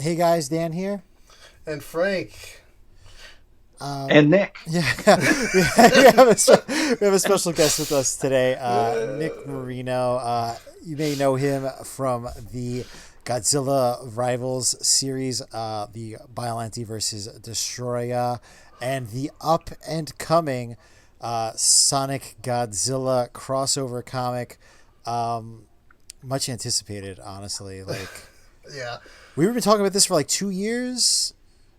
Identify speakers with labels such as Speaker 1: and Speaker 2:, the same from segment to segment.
Speaker 1: Hey guys, Dan here.
Speaker 2: And Frank.
Speaker 3: And Nick.
Speaker 1: Yeah, we have a special guest with us today, Nick Marino. You may know him from the Godzilla Rivals series, the Biollante versus Destoroyah, and the up and coming Sonic Godzilla crossover comic. Much anticipated, honestly.
Speaker 2: Yeah.
Speaker 1: We've been talking about this for like 2 years.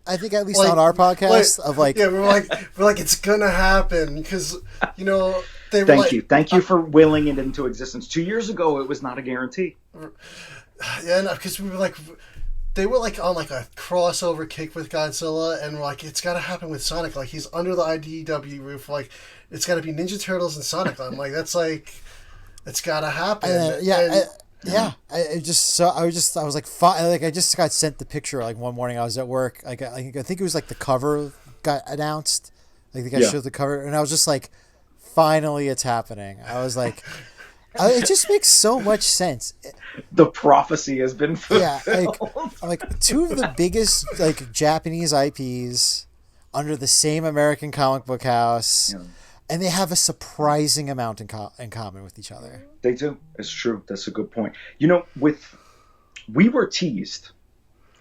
Speaker 1: I think at least on our podcast
Speaker 2: we're like it's gonna happen because they were
Speaker 3: Thank you for willing it into existence. 2 years ago, it was not a guarantee.
Speaker 2: Yeah, because they were like on like a crossover kick with Godzilla, and we're like, it's gotta happen with Sonic. Like he's under the IDW roof. Like it's gotta be Ninja Turtles and Sonic. I'm like, that's like, it's gotta happen.
Speaker 1: I was like, I just got sent the picture like one morning. I was at work. I think it was like the cover got announced. Like the guy showed the cover, and I was just like, finally, it's happening. I was like, it just makes so much sense.
Speaker 3: The prophecy has been fulfilled.
Speaker 1: Yeah, like two of the biggest like Japanese IPs under the same American comic book house. Yeah. And they have a surprising amount in common with each other.
Speaker 3: They do. It's true. That's a good point. We were teased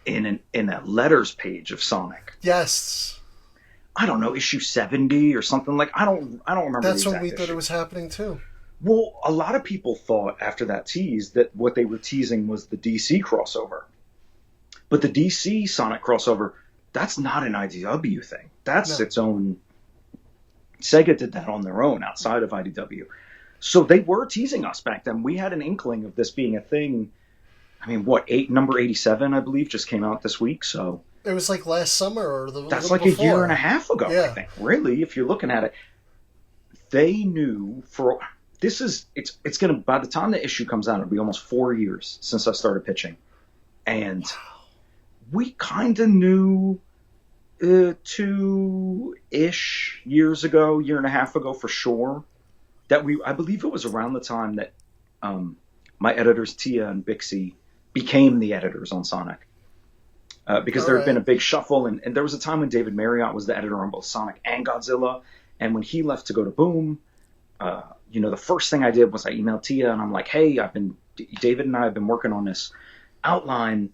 Speaker 3: in a letters page of Sonic.
Speaker 2: Yes.
Speaker 3: I don't know, issue 70 or something like. I don't remember.
Speaker 2: That's when we thought it was happening too.
Speaker 3: Well, a lot of people thought after that tease that what they were teasing was the DC crossover. But the DC Sonic crossover, that's not an IDW thing. That's its own. Sega did that on their own outside of IDW. So they were teasing us back then. We had an inkling of this being a thing. I mean, number 87, I believe, just came out this week. So
Speaker 2: it was like last summer or
Speaker 3: that's like before. A year and a half ago, yeah. I think. Really, if you're looking at it, they knew it's going to, by the time the issue comes out, it'll be almost 4 years since I started pitching. And we kind of knew 2-ish years ago, year and a half ago for sure, that I believe it was around the time that my editors Tia and Bixie became the editors on Sonic, because there had been a big shuffle, and there was a time when David Marriott was the editor on both Sonic and Godzilla, and when he left to go to Boom, the first thing I did was I emailed Tia and I'm like, hey, David and I have been working on this outline.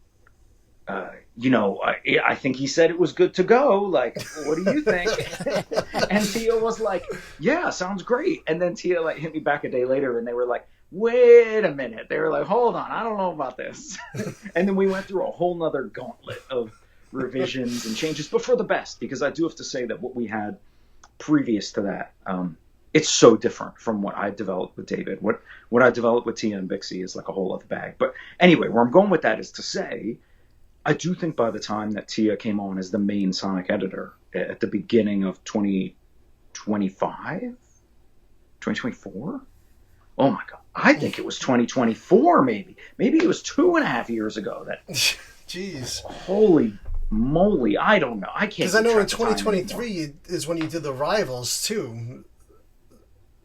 Speaker 3: I think he said it was good to go. Like, what do you think? And Tia was like, yeah, sounds great. And then Tia hit me back a day later and they were like, wait a minute. They were like, hold on, I don't know about this. And then we went through a whole nother gauntlet of revisions and changes, but for the best, because I do have to say that what we had previous to that, it's so different from what I developed with David. What I developed with Tia and Bixie is like a whole other bag. But anyway, where I'm going with that is to say, I do think by the time that Tia came on as the main Sonic editor at the beginning of 2025, 2024, oh my God, I think it was 2024 maybe it was 2.5 years ago that.
Speaker 2: Jeez.
Speaker 3: Holy moly, I don't know. I can't.
Speaker 2: Because I know in 2023 is when you did the Rivals too.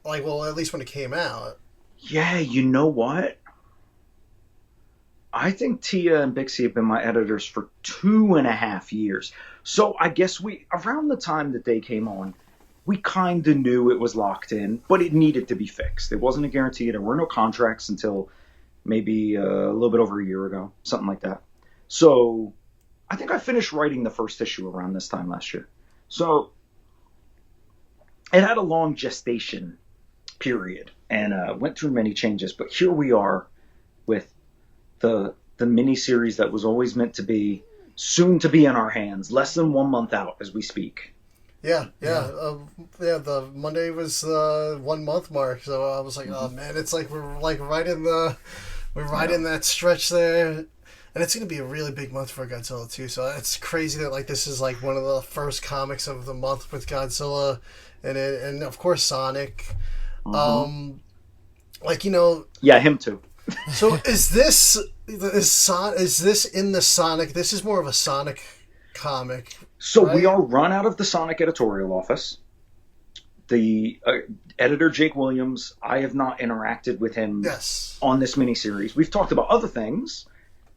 Speaker 2: Like, well, at least when it came out.
Speaker 3: Yeah, you know what? I think Tia and Bixie have been my editors for 2.5 years. So I guess around the time that they came on, we kind of knew it was locked in, but it needed to be fixed. It wasn't a guarantee. There were no contracts until maybe a little bit over a year ago, something like that. So I think I finished writing the first issue around this time last year. So it had a long gestation period and went through many changes, but here we are with the mini series that was always meant to be soon to be in our hands, less than 1 month out as we speak.
Speaker 2: Yeah. The Monday was 1 month mark, so I was like, oh man, it's like we're right in that stretch there, and it's gonna be a really big month for Godzilla too. So it's crazy that this is one of the first comics of the month with Godzilla, and of course Sonic,
Speaker 3: Mm-hmm.
Speaker 2: Yeah,
Speaker 3: him too.
Speaker 2: So is this in the Sonic? This is more of a Sonic comic.
Speaker 3: So
Speaker 2: right?
Speaker 3: We are run out of the Sonic editorial office. The editor, Jake Williams, I have not interacted with him on this miniseries. We've talked about other things,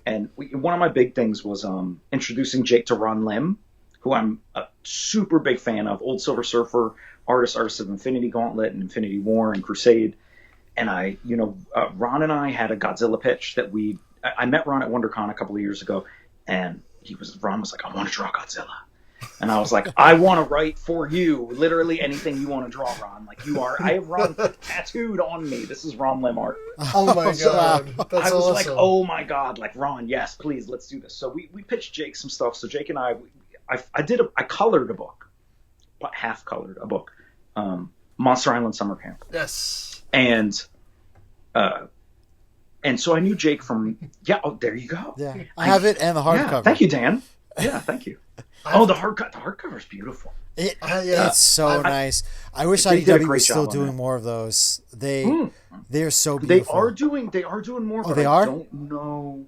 Speaker 3: And one of my big things was introducing Jake to Ron Lim, who I'm a super big fan of, old Silver Surfer artist of Infinity Gauntlet and Infinity War and Crusade. And Ron and I had a Godzilla pitch that I met Ron at WonderCon a couple of years ago, and Ron was like, I want to draw Godzilla. And I was like, I want to write for you, literally anything you want to draw, Ron. Like I have Ron tattooed on me. This is Ron Lim art.
Speaker 2: Oh my God. That's
Speaker 3: I was
Speaker 2: awesome.
Speaker 3: like, oh my God, like Ron, yes, please, let's do this. So we pitched Jake some stuff. So Jake and I colored a book, but half colored a book, Monster Island Summer Camp.
Speaker 2: Yes.
Speaker 3: And so I knew Jake from, there you go.
Speaker 1: Yeah. I have it and the hardcover.
Speaker 3: Yeah, thank you, Dan. Yeah, thank you. The hardcover is beautiful.
Speaker 1: It's so nice. I wish
Speaker 3: they did a
Speaker 1: IDW
Speaker 3: great
Speaker 1: was still
Speaker 3: job on
Speaker 1: doing
Speaker 3: that.
Speaker 1: more of those. They're so beautiful.
Speaker 3: They are doing more, but
Speaker 1: they
Speaker 3: I
Speaker 1: are?
Speaker 3: don't know.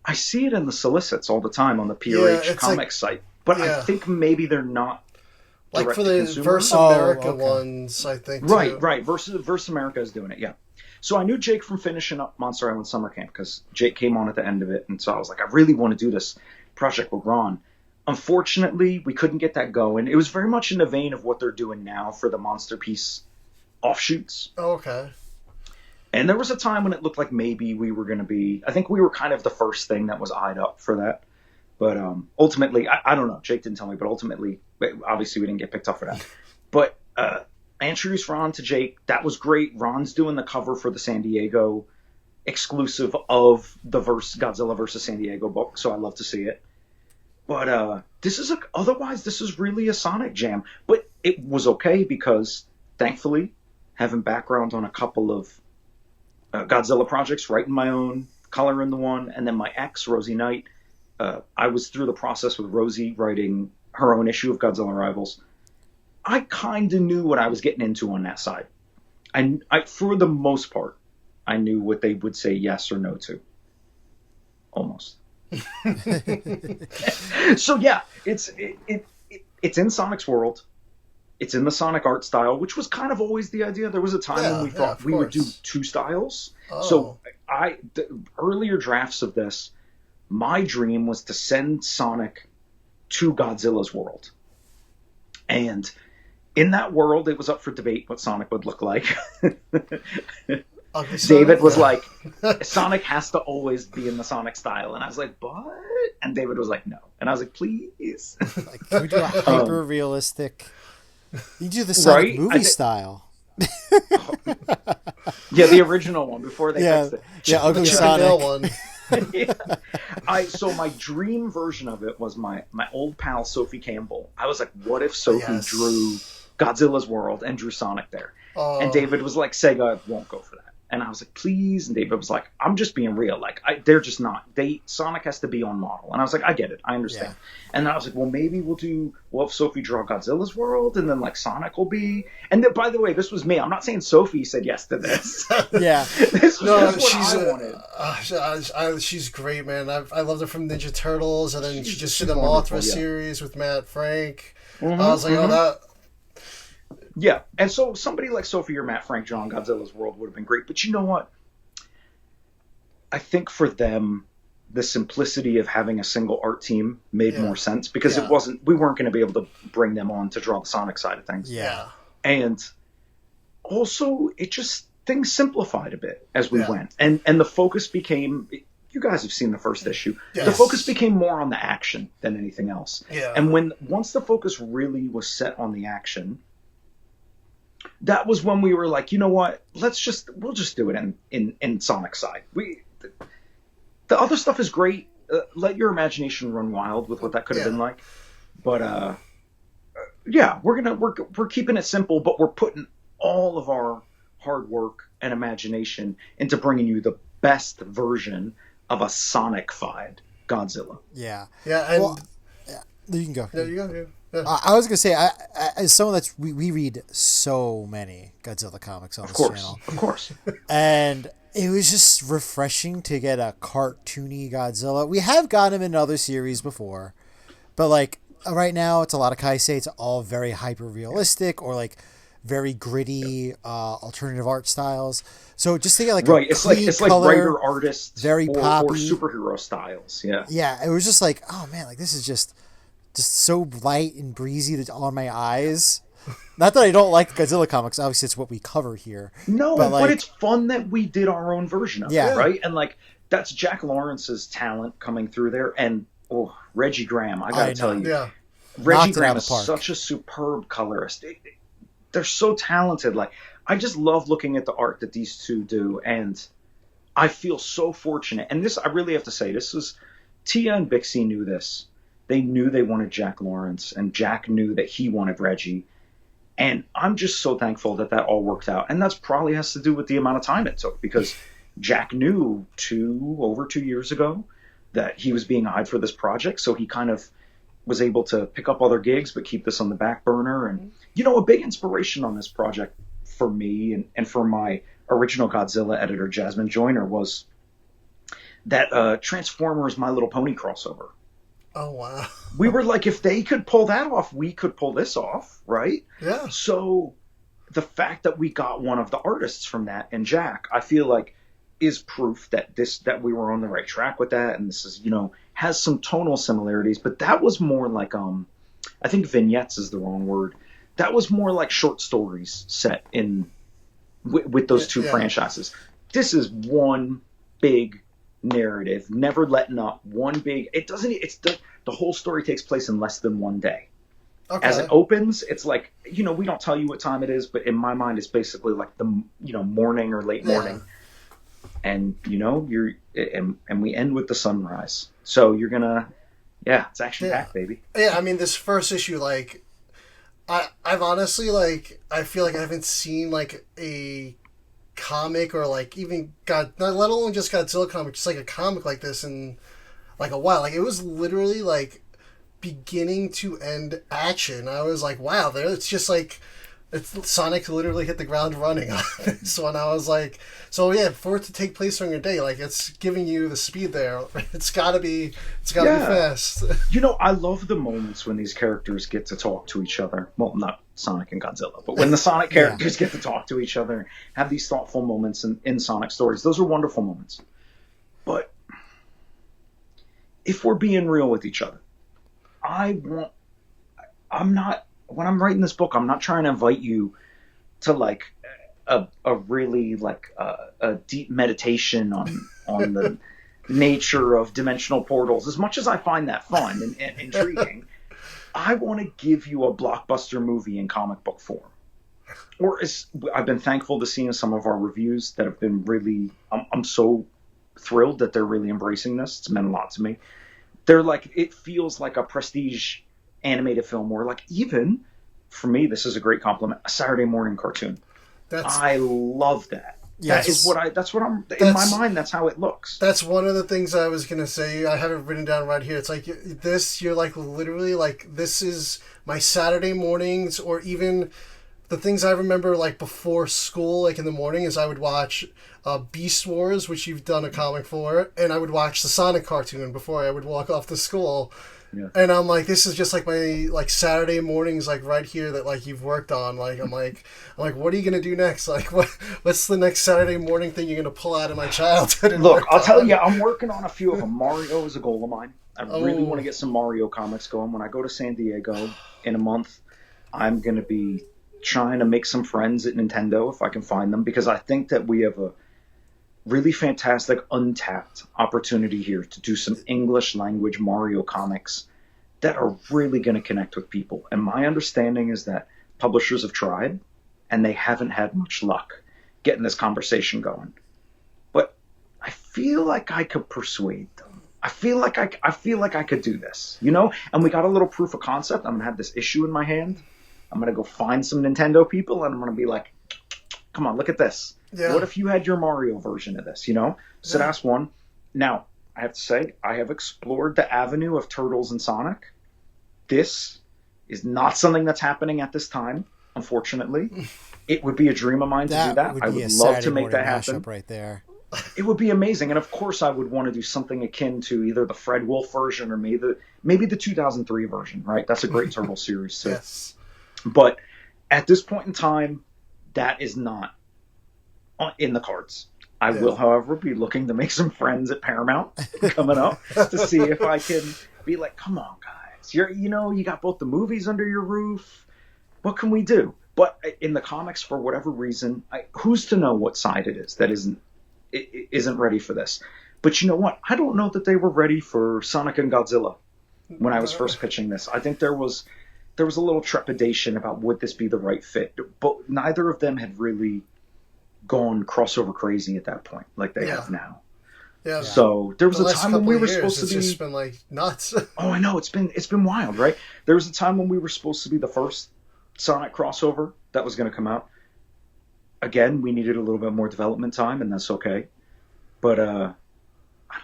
Speaker 3: I see it in the solicits all the time on the PRH Comics site, but I think maybe they're not
Speaker 2: like for the
Speaker 3: direct-to-consumer.
Speaker 2: Verse America ones, I think.
Speaker 3: Right. Verse America is doing it, yeah. So I knew Jake from finishing up Monster Island Summer Camp because Jake came on at the end of it, and so I was like, I really want to do this project with Ron. Unfortunately, we couldn't get that going. It was very much in the vein of what they're doing now for the Monster Piece offshoots.
Speaker 2: Oh, okay.
Speaker 3: And there was a time when it looked like maybe we were going to be... I think we were kind of the first thing that was eyed up for that. But ultimately, I don't know. Jake didn't tell me, but ultimately, obviously we didn't get picked up for that. But I introduced Ron to Jake. That was great. Ron's doing the cover for the San Diego exclusive of the Godzilla vs. San Diego book, so I love to see it. But this is really a Sonic jam. But it was okay because, thankfully, having background on a couple of Godzilla projects, writing my own, coloring the one, and then my ex, Rosie Knight, I was through the process with Rosie writing her own issue of Godzilla Rivals. I kind of knew what I was getting into on that side. I, for the most part, I knew what they would say yes or no to. Almost. So yeah, it's in Sonic's world. It's in the Sonic art style, which was kind of always the idea. There was a time when we thought we would do two styles. Oh. So the earlier drafts of this, my dream was to send Sonic to Godzilla's world. And in that world, it was up for debate what Sonic would look like. David was like, Sonic has to always be in the Sonic style. And I was like, but? And David was like, no. And I was like, please.
Speaker 1: Like, can we do a hyper-realistic... You do the Sonic movie style.
Speaker 3: Yeah, the original one before they fixed it.
Speaker 1: Yeah, Ugly Sonic. One.
Speaker 3: So my dream version of it was my old pal Sophie Campbell. I was like, what if Sophie drew Godzilla's world and drew Sonic there? And David was like, Sega won't go for that. And I was like, please. And David was like, I'm just being real. Like, they're just not. Sonic has to be on model. And I was like, I get it. I understand. Yeah. And then I was like, well, maybe we'll have Sophie draw Godzilla's world, and then like Sonic will be. And then, by the way, this was me. I'm not saying Sophie said yes to this.
Speaker 1: Yeah.
Speaker 3: This was what I wanted.
Speaker 2: She's great, man. I loved her from Ninja Turtles, and then she just did the Mothra series with Matt Frank. Mm-hmm, I was like, that.
Speaker 3: Yeah, and so somebody like Sophie or Matt Frank drawing Godzilla's world would have been great. But you know what? I think for them, the simplicity of having a single art team made more sense because we weren't going to be able to bring them on to draw the Sonic side of things.
Speaker 2: Yeah.
Speaker 3: And also, things simplified a bit as we went. And the focus became, you guys have seen the first issue, the focus became more on the action than anything else.
Speaker 2: Yeah.
Speaker 3: And once the focus really was set on the action, that was when we were like, you know what? We'll just do it in Sonic's side. The other stuff is great. Let your imagination run wild with what that could have been like. But we're keeping it simple, but we're putting all of our hard work and imagination into bringing you the best version of a Sonic-fied Godzilla.
Speaker 1: Yeah.
Speaker 2: Yeah. And
Speaker 1: you can go.
Speaker 2: Yeah, you go. Yeah.
Speaker 1: I was gonna say, as someone we read so many Godzilla comics on this channel,
Speaker 3: of course,
Speaker 1: and it was just refreshing to get a cartoony Godzilla. We have gotten him in other series before, but like right now, it's a lot of Kaisei. It's all very hyper realistic or like very gritty alternative art styles. So just think of like
Speaker 3: right, it's like writer artists,
Speaker 1: very poppy,
Speaker 3: or superhero styles. Yeah,
Speaker 1: yeah. It was just like, oh man, like this is just so light and breezy on my eyes. Not that I don't like Godzilla comics. Obviously, it's what we cover here.
Speaker 3: No, but it's fun that we did our own version of it, right? And like that's Jack Lawrence's talent coming through there, and Reggie Graham. I gotta tell you, Reggie Graham is such a superb colorist. They're so talented. Like I just love looking at the art that these two do, and I feel so fortunate. And this, I really have to say, this was Tia and Bixie knew this. They knew they wanted Jack Lawrence, and Jack knew that he wanted Reggie. And I'm just so thankful that all worked out. And that's probably has to do with the amount of time it took, because Jack knew over 2 years ago that he was being eyed for this project. So he kind of was able to pick up other gigs, but keep this on the back burner. And, a big inspiration on this project for me and for my original Godzilla editor, Jasmine Joyner, was that Transformers My Little Pony crossover.
Speaker 2: Oh, wow.
Speaker 3: We were like, if they could pull that off, we could pull this off, right?
Speaker 2: Yeah.
Speaker 3: So the fact that we got one of the artists from that, and Jack, I feel like is proof that we were on the right track with that. And this is, has some tonal similarities, but that was more like, I think vignettes is the wrong word. That was more like short stories set in with those two franchises. This is one big narrative, never letting up. One big, the whole story takes place in less than one day. Okay. As it opens, it's like, we don't tell you what time it is, but in my mind, it's basically like the, morning or late morning. And, and we end with the sunrise. So you're gonna, it's action packed, baby.
Speaker 2: Yeah. I mean, this first issue, like, I've honestly, like, I feel like I haven't seen like a comic or like even let alone just Godzilla comic, just like a comic like this in like a while. Like it was literally like beginning to end action. I was like, wow, it's just like Sonic literally hit the ground running on this one. I was like, so yeah, for it to take place during a day, like it's giving you the speed there. It's gotta be fast.
Speaker 3: I love the moments when these characters get to talk to each other. Well, not Sonic and Godzilla, but when the Sonic characters get to talk to each other and have these thoughtful moments in Sonic stories, those are wonderful moments. But if we're being real with each other, when I'm writing this book, I'm not trying to invite you to like a really like a deep meditation on the nature of dimensional portals. As much as I find that fun and intriguing, I want to give you a blockbuster movie in comic book form. Or I've been thankful to see in some of our reviews that have been really, I'm so thrilled that they're really embracing this. It's meant a lot to me. They're like, it feels like a prestige animated film, or like, even for me, this is a great compliment, a Saturday morning cartoon. I love that. Yes. That's what I'm in my mind. That's how it looks.
Speaker 2: That's one of the things I was gonna say. I have it written down right here. It's like this. You're like literally like, this is my Saturday mornings, or even the things I remember like before school, like in the morning, is I would watch Beast Wars, which you've done a comic for, and I would watch the Sonic cartoon before I would walk off to school. Yeah. And I'm like, this is just like my like Saturday mornings, like right here that like you've worked on. Like I'm like, what are you gonna do next? Like what's the next Saturday morning thing you're gonna pull out of my childhood? And
Speaker 3: look, I'll tell you, I'm working on a few of them. Mario is a goal of mine. I really want to get some Mario comics going. When I go to San Diego in a month, I'm gonna be trying to make some friends at Nintendo if I can find them, because I think that we have a really fantastic untapped opportunity here to do some English language Mario comics that are really going to connect with people. And my understanding is that publishers have tried and they haven't had much luck getting this conversation going. But I feel like I could persuade them. I feel like I could do this, And we got a little proof of concept. I'm going to have this issue in my hand. I'm going to go find some Nintendo people and I'm going to be like, come on, look at this. Yeah. What if you had your Mario version of this, So that's one. Now, I have to say, I have explored the avenue of Turtles and Sonic. This is not something that's happening at this time, unfortunately. It would be a dream of mine to do that. I would love to make that happen.
Speaker 1: Right there.
Speaker 3: It would be amazing. And of course, I would want to do something akin to either the Fred Wolf version or maybe the 2003 version, right? That's a great Turtle series too. Yes. But At this point in time, that is not in the cards. I will, however, be looking to make some friends at Paramount coming up to see if I can be like, come on, guys. You got both the movies under your roof. What can we do? But in the comics, for whatever reason, who's to know what side it is that isn't ready for this? But you know what? I don't know that they were ready for Sonic and Godzilla when I was first pitching this. I think there was a little trepidation about would this be the right fit. But neither of them had really gone crossover crazy at that point like they have now.
Speaker 2: Yeah.
Speaker 3: So there was a time when we were supposed to be.
Speaker 2: It's just been like nuts.
Speaker 3: Oh, I know, it's been wild, right? There was a time when we were supposed to be the first Sonic crossover that was going to come out. Again, we needed a little bit more development time, and that's okay. But I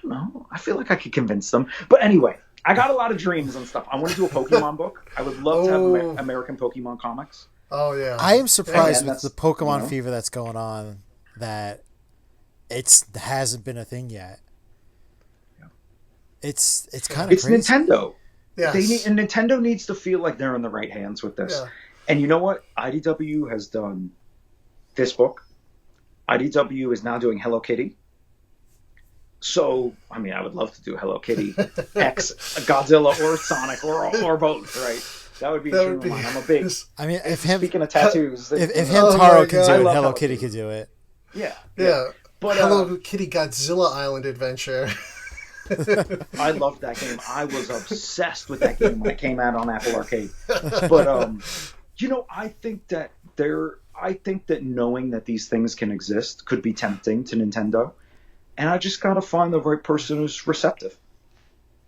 Speaker 3: don't know. I feel like I could convince them. But anyway, I got a lot of dreams and stuff. I want to do a Pokemon book. I would love to have American Pokemon comics.
Speaker 2: Oh yeah.
Speaker 1: I am surprised with the Pokemon fever that's going on that it hasn't been a thing yet.
Speaker 3: Yeah.
Speaker 1: It's kind of crazy.
Speaker 3: It's Nintendo.
Speaker 2: Yes.
Speaker 3: And Nintendo needs to feel like they're in the right hands with this. Yeah. And you know what? IDW has done this book. IDW is now doing Hello Kitty. So, I mean, I would love to do Hello Kitty X Godzilla or Sonic or both, right? That would be a dream of mine. I'm a big.
Speaker 1: I mean,
Speaker 3: speaking of tattoos,
Speaker 1: if Hamtaro can do it, Hello Kitty could do it.
Speaker 2: Yeah. But Hello Kitty Godzilla Island Adventure.
Speaker 3: I loved that game. I was obsessed with that game when it came out on Apple Arcade. But I think that knowing that these things can exist could be tempting to Nintendo, and I just gotta find the right person who's receptive.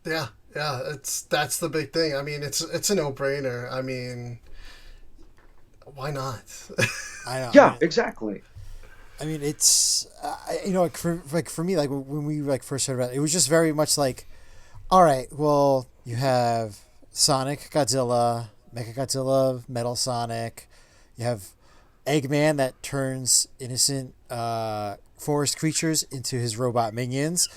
Speaker 2: Yeah. That's the big thing. I mean, it's a no-brainer. I mean, why not?
Speaker 1: I know.
Speaker 3: Yeah, exactly.
Speaker 1: I mean, it's for me, like when we first heard about it, it was just very much like, all right, well, you have Sonic, Godzilla, Mechagodzilla, Metal Sonic, you have Eggman that turns innocent forest creatures into his robot minions.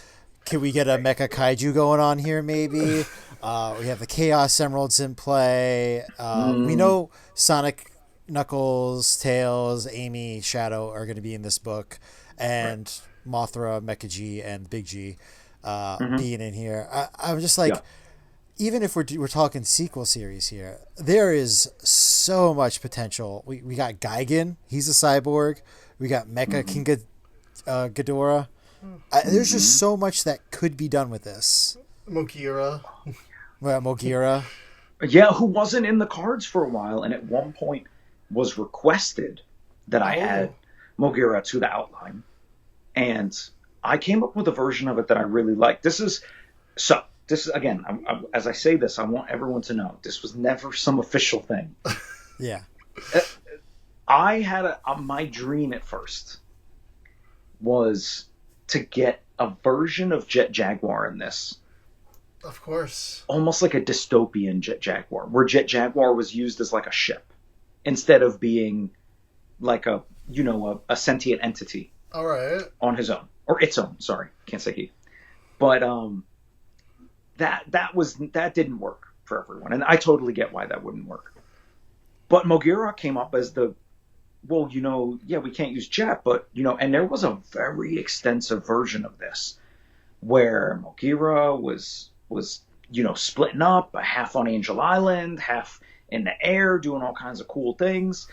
Speaker 1: Can we get a Mecha Kaiju going on here, maybe? We have the Chaos Emeralds in play. We know Sonic, Knuckles, Tails, Amy, Shadow are going to be in this book. And Mothra, Mecha G, and Big G being in here. I'm just like, even if we're talking sequel series here, there is so much potential. We got Gigan. He's a cyborg. We got Mecha King Ghidorah. There's just so much that could be done with this.
Speaker 2: Mogira.
Speaker 1: Well, Mogira.
Speaker 3: Yeah, who wasn't in the cards for a while, and at one point was requested that I add Mogira to the outline. And I came up with a version of it that I really liked. This is again, as I say this, I want everyone to know this was never some official thing.
Speaker 1: Yeah.
Speaker 3: I had my dream at first was to get a version of Jet Jaguar in this.
Speaker 2: Of course.
Speaker 3: Almost like a dystopian Jet Jaguar, where Jet Jaguar was used as like a ship instead of being like a sentient entity.
Speaker 2: All right.
Speaker 3: On his own. Or its own, sorry. Can't say he. But that didn't work for everyone. And I totally get why that wouldn't work. But Mogira came up as we can't use Jet, but, and there was a very extensive version of this where Mogira was splitting up, half on Angel Island, half in the air, doing all kinds of cool things.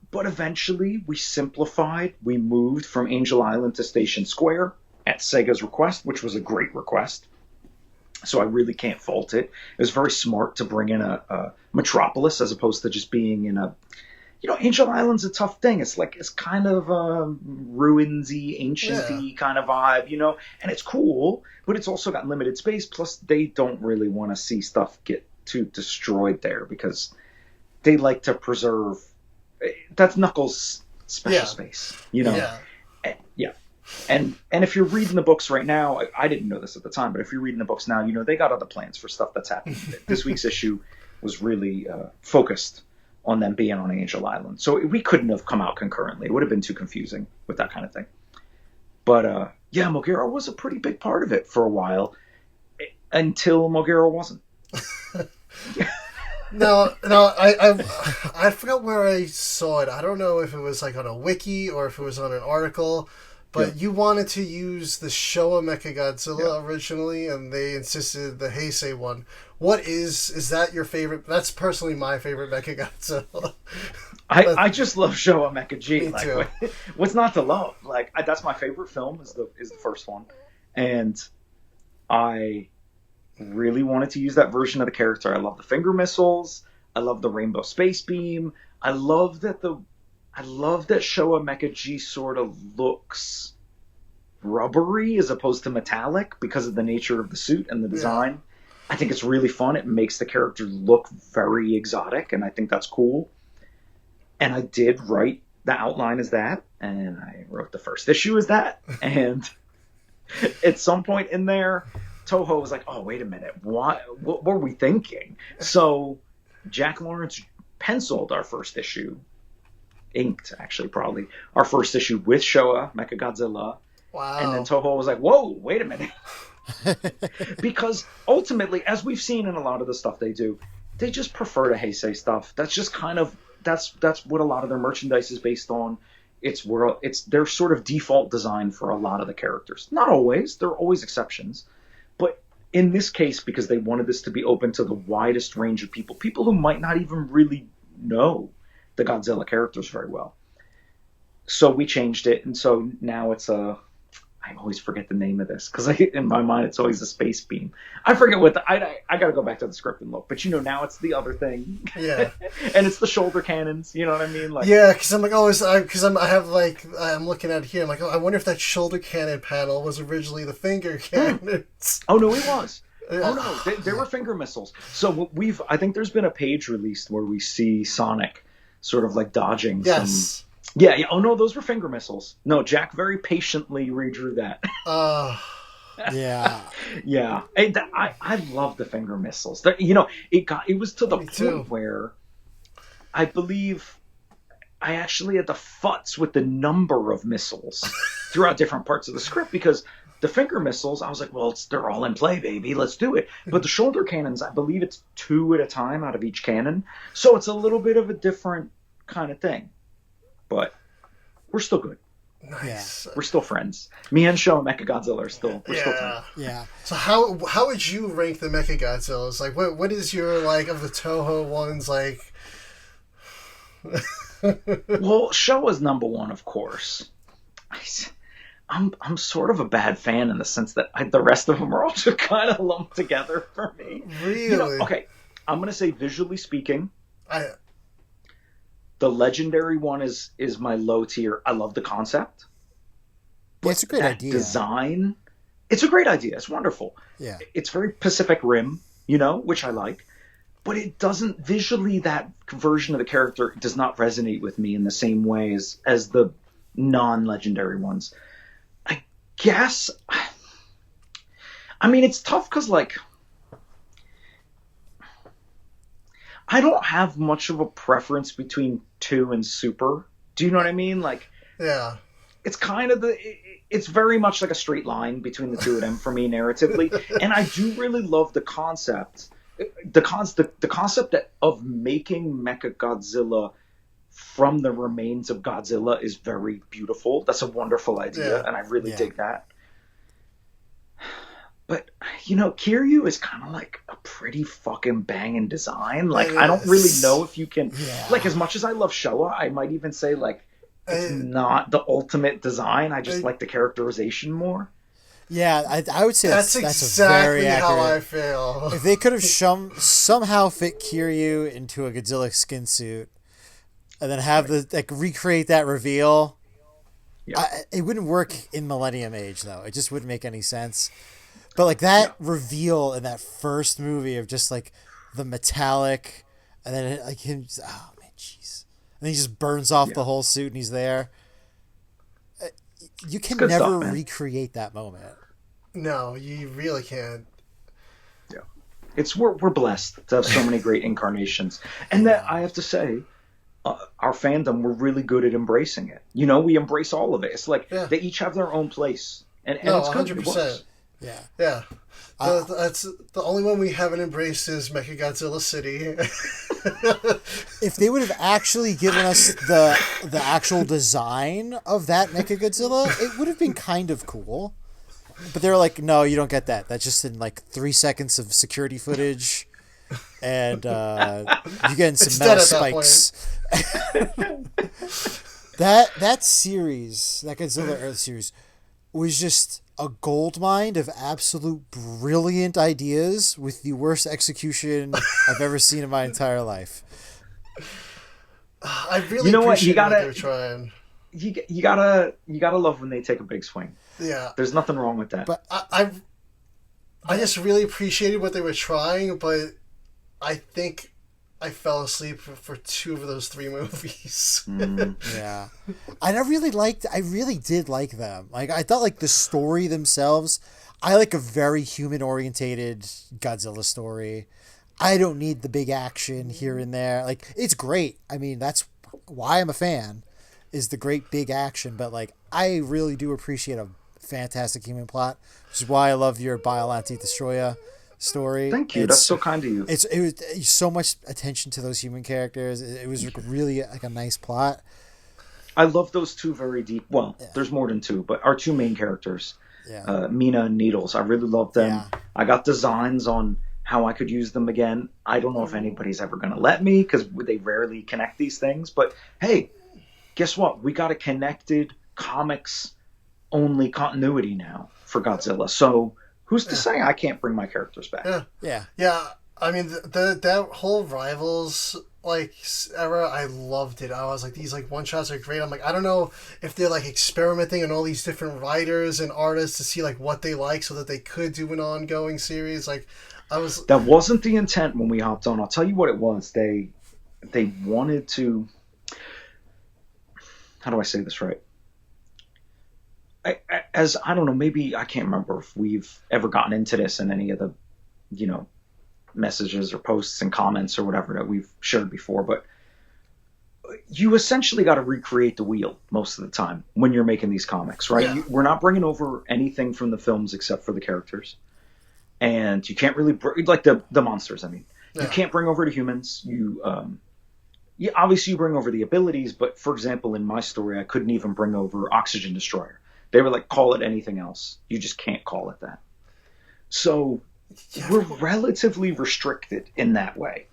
Speaker 3: But eventually we simplified. We moved from Angel Island to Station Square at Sega's request, which was a great request. So I really can't fault it. It was very smart to bring in a Metropolis as opposed to just being in a... Angel Island's a tough thing. It's kind of ruinsy, ancient-y kind of vibe, and it's cool, but it's also got limited space. Plus, they don't really want to see stuff get too destroyed there because they like to preserve. That's Knuckles' special space, Yeah. And if you're reading the books right now, I didn't know this at the time, but if you're reading the books now, they got other plans for stuff that's happening. This week's issue was really focused on them being on Angel Island. So we couldn't have come out concurrently. It would have been too confusing with that kind of thing. But, Mogira was a pretty big part of it for a while until Mogira wasn't.
Speaker 2: No, I I forgot where I saw it. I don't know if it was like on a wiki or if it was on an article, but you wanted to use the Showa Mechagodzilla originally, and they insisted the Heisei one. What is that your favorite? That's personally my favorite Mechagodzilla.
Speaker 3: I just love Showa Mecha G.
Speaker 2: Me too.
Speaker 3: What's not to love? Like, that's my favorite film. Is the first one, and I really wanted to use that version of the character. I love the finger missiles. I love the rainbow space beam. I love that Showa Mecha G sort of looks rubbery as opposed to metallic because of the nature of the suit and the design. Yeah. I think it's really fun. It makes the character look very exotic, and I think that's cool. And I did write the outline as that, and I wrote the first issue as that. And at some point in there, Toho was like, oh, wait a minute. What were we thinking? So Jack Lawrence penciled our first issue, inked actually probably, our first issue with Showa Mechagodzilla.
Speaker 2: Wow.
Speaker 3: And then Toho was like, whoa, wait a minute. Because ultimately, as we've seen in a lot of the stuff they do, they just prefer to Heisei stuff. That's just kind of, that's what a lot of their merchandise is based on. It's their sort of default design for a lot of the characters. Not always. There are always exceptions. But in this case, because they wanted this to be open to the widest range of people who might not even really know the Godzilla characters very well. So we changed it, and so now it's I always forget the name of this, because in my mind it's always a space beam. I forget what I got to go back to the script and look, but now it's the other thing.
Speaker 2: Yeah.
Speaker 3: And it's the shoulder cannons, you know what I mean? Like,
Speaker 2: yeah, because I'm like, I'm looking at it here, I'm like, oh, I wonder if that shoulder cannon panel was originally the finger cannons.
Speaker 3: Oh, no, it was. Oh, no, they were finger missiles. So I think there's been a page released where we see Sonic sort of like dodging some... Yeah. Oh, no, those were finger missiles. No, Jack very patiently redrew that.
Speaker 1: Yeah.
Speaker 3: Yeah. I love the finger missiles. It was to the point where I believe I actually had the futz with the number of missiles throughout different parts of the script, because the finger missiles, I was like, well, they're all in play, baby. Let's do it. But the shoulder cannons, I believe it's 2 at a time out of each cannon. So it's a little bit of a different kind of thing. But we're still good.
Speaker 2: Nice.
Speaker 3: Yeah. We're still friends. Me and Showa Mechagodzilla are still tight.
Speaker 2: Yeah. So how would you rank the Mechagodzillas? Like, what is your, like, of the Toho ones, like...
Speaker 3: Well, Showa's number one, of course. I'm sort of a bad fan in the sense that the rest of them are all just kind of lumped together for me.
Speaker 2: Really?
Speaker 3: Okay, I'm going to say visually speaking... The legendary one is my low tier. I love the concept.
Speaker 1: Yeah, it's a great idea.
Speaker 3: Design, it's a great idea. It's wonderful.
Speaker 1: Yeah.
Speaker 3: It's very Pacific Rim, which I like. But it doesn't, visually, that version of the character does not resonate with me in the same way as the non-legendary ones. I guess, I mean, it's tough because, like, I don't have much of a preference between 2 and Super. Do you know what I mean? Like,
Speaker 2: yeah,
Speaker 3: it's kind of it's very much like a straight line between the two of them for me narratively. And I do really love the concept, the concept of making Mechagodzilla from the remains of Godzilla is very beautiful. That's a wonderful idea, and I really dig that. But, Kiryu is kind of like a pretty fucking banging design. Like, I don't really know if you can... Yeah. Like, as much as I love Showa, I might even say, like, it's not the ultimate design. I just like the characterization more.
Speaker 1: Yeah, I would say that's
Speaker 2: exactly
Speaker 1: very
Speaker 2: how
Speaker 1: accurate.
Speaker 2: I feel.
Speaker 1: If they could have somehow fit Kiryu into a Godzilla skin suit and then have recreate that reveal, it wouldn't work in Millennium Age, though. It just wouldn't make any sense. But like that reveal in that first movie of just like the metallic, and then like him, oh man, jeez, and he just burns off the whole suit and he's there. You can never recreate that moment.
Speaker 2: No, you really can't.
Speaker 3: Yeah, we're blessed to have so many great incarnations, and that I have to say, our fandom, we're really good at embracing it. We embrace all of it. It's like they each have their own place, and it's
Speaker 2: 100%. Yeah. That's the only one we haven't embraced is Mechagodzilla City.
Speaker 1: if they would have actually given us the actual design of that Mechagodzilla, it would have been kind of cool. But they're like, no, you don't get that. That's just in like 3 seconds of security footage, and you're getting some metal spikes. that series, that Godzilla Earth series, was just a goldmine of absolute brilliant ideas with the worst execution I've ever seen in my entire life.
Speaker 2: I really appreciate what they're trying.
Speaker 3: You gotta love when they take a big swing.
Speaker 2: Yeah,
Speaker 3: there's nothing wrong with that.
Speaker 2: But I just really appreciated what they were trying, but I think I fell asleep for 2 of those 3 movies.
Speaker 1: Yeah, and I really did like them. Like, I thought, like, the story themselves, I like a very human orientated Godzilla story. I don't need the big action here and there. Like, it's great. I mean, that's why I'm a fan, is the great big action. But, like, I really do appreciate a fantastic human plot, which is why I love your Biollante Destoroyah story.
Speaker 3: Thank you. That's so kind of you.
Speaker 1: It was so much attention to those human characters. It was really like a nice plot.
Speaker 3: I love those 2 very deep. Well, there's more than 2, but our 2 main characters, Mina and Needles. I really love them. Yeah. I got designs on how I could use them again. I don't know if anybody's ever going to let me, because they rarely connect these things. But hey, guess what? We got a connected comics only continuity now for Godzilla. So who's to say I can't bring my characters back?
Speaker 2: Yeah. I mean, that whole Rivals like era, I loved it. I was like, these like one shots are great. I'm like, I don't know if they're like experimenting on all these different writers and artists to see like what they like, so that they could do an ongoing series. Like, that
Speaker 3: wasn't the intent when we hopped on. I'll tell you what it was. They wanted to. How do I say this right? I don't know, maybe I can't remember if we've ever gotten into this in any of the, messages or posts and comments or whatever that we've shared before, but you essentially got to recreate the wheel most of the time when you're making these comics, right?
Speaker 2: Yeah.
Speaker 3: We're not bringing over anything from the films except for the characters, and you can't really like the monsters. I mean, you can't bring over the humans. Obviously you bring over the abilities, but for example, in my story, I couldn't even bring over Oxygen Destroyer. They were like, call it anything else. You just can't call it that. So we're relatively restricted in that way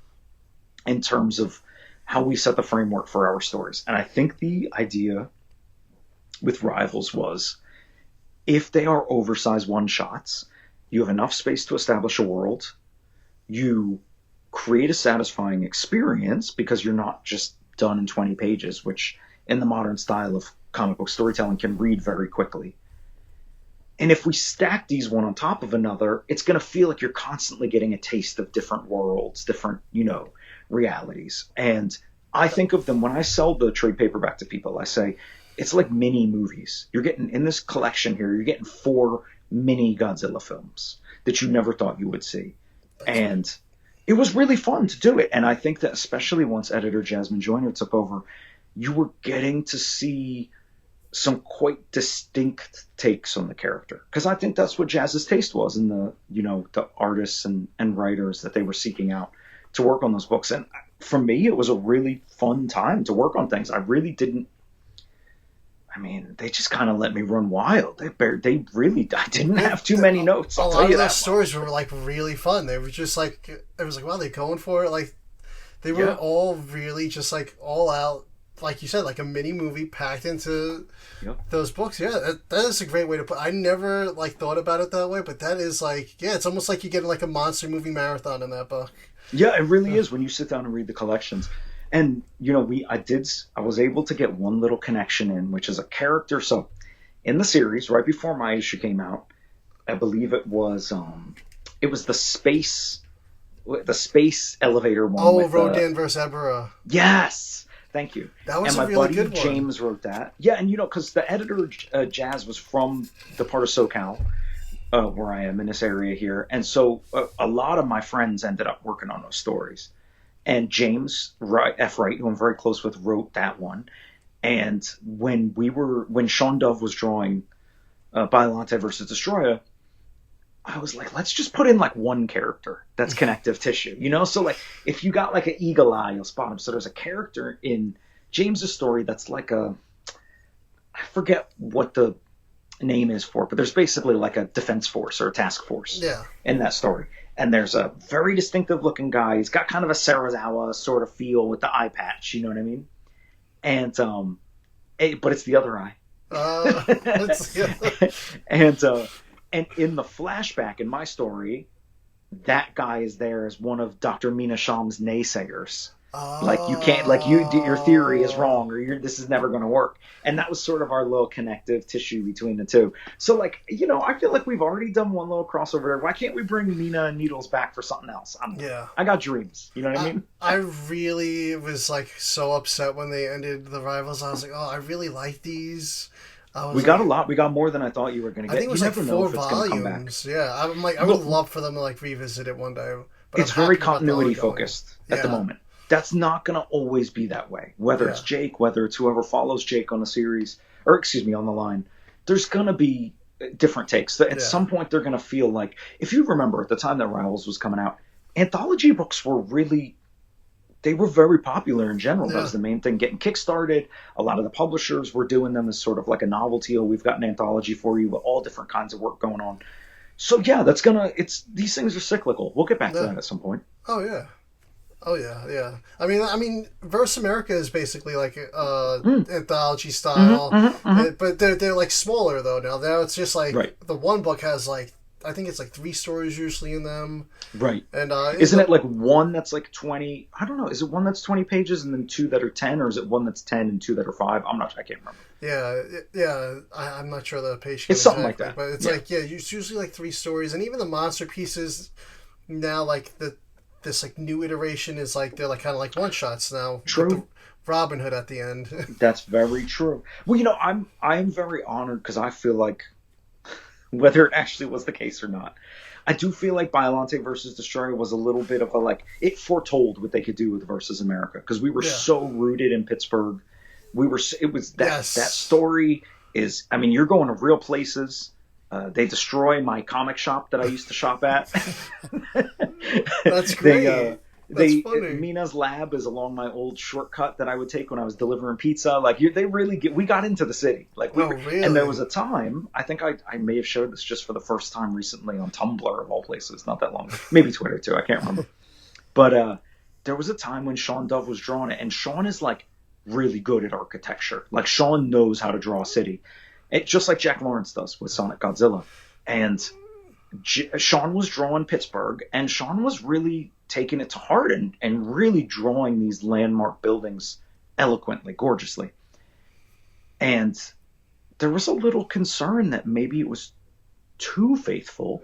Speaker 3: in terms of how we set the framework for our stories. And I think the idea with Rivals was, if they are oversized one-shots, you have enough space to establish a world, you create a satisfying experience because you're not just done in 20 pages, which in the modern style of comic book storytelling can read very quickly. And if we stack these one on top of another, it's going to feel like you're constantly getting a taste of different worlds, different, realities. And I think of them, when I sell the trade paperback to people, I say, it's like mini movies. You're getting, in this collection here, you're getting 4 mini Godzilla films that you never thought you would see. And it was really fun to do it. And I think that especially once editor Jasmine Joyner took over, you were getting to see some quite distinct takes on the character. Because I think that's what Jazz's taste was in the, the artists and writers that they were seeking out to work on those books. And for me, it was a really fun time to work on things. I really didn't, they just kind of let me run wild. I didn't have too many notes.
Speaker 2: A lot of those stories were like really fun. They were just like, it was like, wow, they're going for it. Like, they were all really just like all out, like you said, like a mini movie packed into those books. Yeah, that is a great way to put. I never like thought about it that way, but that is like, it's almost like you're getting like a monster movie marathon in that book.
Speaker 3: Yeah, it really is when you sit down and read the collections. And I was able to get one little connection in, which is a character. So in the series, right before my issue came out, I believe it was the space elevator one.
Speaker 2: Oh, Rodan versus Ebera.
Speaker 3: Yes. Thank you.
Speaker 2: That was
Speaker 3: and
Speaker 2: a really good
Speaker 3: one. James wrote that. Yeah, and because the editor, Jazz, was from the part of SoCal where I am in this area here. And so a lot of my friends ended up working on those stories. And James F. Wright, who I'm very close with, wrote that one. And when Sean Dove was drawing Biollante versus Destoroyah, I was like, let's just put in like one character that's connective tissue, you know? So like if you got like an eagle eye, you'll spot him. So there's a character in James's story that's like I forget what the name is for it, but there's basically like a defense force or a task force in that story. And there's a very distinctive looking guy. He's got kind of a Sarazawa sort of feel with the eye patch, you know what I mean? And but it's the other eye. And in the flashback in my story, that guy is there as one of Dr. Mina Sham's naysayers. Like you can't, like your theory is wrong, or this is never going to work. And that was sort of our little connective tissue between the two. So like, you know, I feel like we've already done one little crossover there. Why can't we bring Mina and Needles back for something else? I got dreams. You know what I mean?
Speaker 2: I really was like so upset when they ended the Rivals. I was like, oh, I really like these.
Speaker 3: Got a lot. We got more than I thought you were going to get.
Speaker 2: I think it was like 4 volumes. Yeah, I'm like, I would love for them to like revisit it one day. But
Speaker 3: it's very continuity focused at the moment. That's not going to always be that way. Whether it's Jake, whether it's whoever follows Jake on the series, or excuse me, on the line, there's going to be different takes. At some point, they're going to feel like, if you remember at the time that Rivals was coming out, anthology books were they were very popular in general. That was the main thing. Getting kickstarted, a lot of the publishers were doing them as sort of like a novelty. We've got an anthology for you with all different kinds of work going on. So yeah, these things are cyclical. We'll get back to that at some point.
Speaker 2: Oh yeah. I mean, Verse America is basically like anthology style, but they're like smaller though now. Now it's just like the one book has like, I think it's like 3 stories usually in them. Right. And
Speaker 3: isn't it like one that's like 20? I don't know. Is it one that's 20 pages and then 2 that are 10, or is it one that's 10 and 2 that are 5? I can't remember.
Speaker 2: Yeah. I'm not sure the page.
Speaker 3: It's something like that.
Speaker 2: But it's like it's usually like 3 stories, and even the monster pieces now, like this like new iteration is like they're like kind of like one shots now.
Speaker 3: True.
Speaker 2: With the Robin Hood at the end.
Speaker 3: That's very true. Well, you know, I'm very honored because I feel like, whether it actually was the case or not, I do feel like Biollante versus Destoroyah was a little bit of a like, it foretold what they could do with Versus America, because we were so rooted in Pittsburgh. That story is, I mean, you're going to real places. They destroy my comic shop that I used to shop at.
Speaker 2: That's great. That's funny.
Speaker 3: Mina's lab is along my old shortcut that I would take when I was delivering pizza. Like we got into the city. Like
Speaker 2: really?
Speaker 3: And there was a time, I think I may have showed this just for the first time recently on Tumblr of all places, not that long, maybe Twitter too, I can't remember. But there was a time when Sean Dove was drawing it, and Sean is like really good at architecture. Like Sean knows how to draw a city. Just like Jack Lawrence does with Sonic Godzilla. And Sean was drawing Pittsburgh, and Sean was really taking it to heart and really drawing these landmark buildings eloquently, gorgeously. And there was a little concern that maybe it was too faithful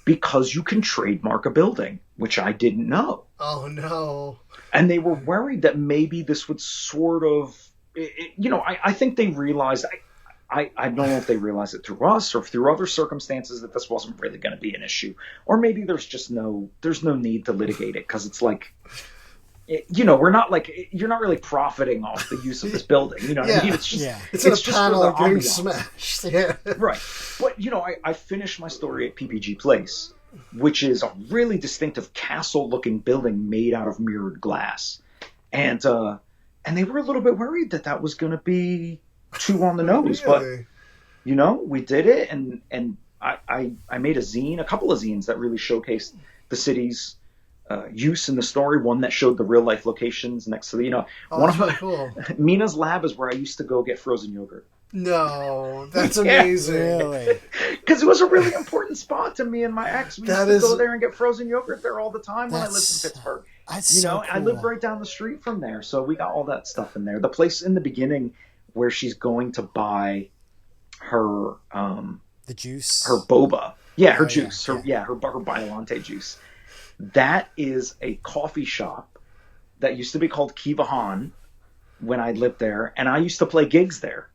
Speaker 3: because you can trademark a building, which I didn't know.
Speaker 2: Oh, no.
Speaker 3: And they were worried that maybe this would sort of, I think they realized... I don't know if they realized it through us or through other circumstances that this wasn't really going to be an issue, or maybe there's no need to litigate it, because it's like, we're not like, you're not really profiting off the use of this building. You know what I mean? It's just
Speaker 2: it's in a panel getting smashed. Yeah,
Speaker 3: right. But I finished my story at PPG Place, which is a really distinctive castle-looking building made out of mirrored glass, and they were a little bit worried that was going to be too on the nose,
Speaker 2: really?
Speaker 3: But we did it, and I made a couple of zines that really showcased the city's use in the story. One that showed the real life locations next to the one of
Speaker 2: really cool.
Speaker 3: Mina's lab is where I used to go get frozen yogurt.
Speaker 2: No, that's amazing.
Speaker 1: Really?
Speaker 3: Because it was a really important spot to me and my ex. We used to go there and get frozen yogurt there all the time when I lived in Pittsburgh.
Speaker 1: So cool.
Speaker 3: I lived right down the street from there, so we got all that stuff in there. The place in the beginning where she's going to buy her
Speaker 1: the juice,
Speaker 3: her boba, her juice, her Biollante juice. That is a coffee shop that used to be called Kivahan when I lived there, and I used to play gigs there.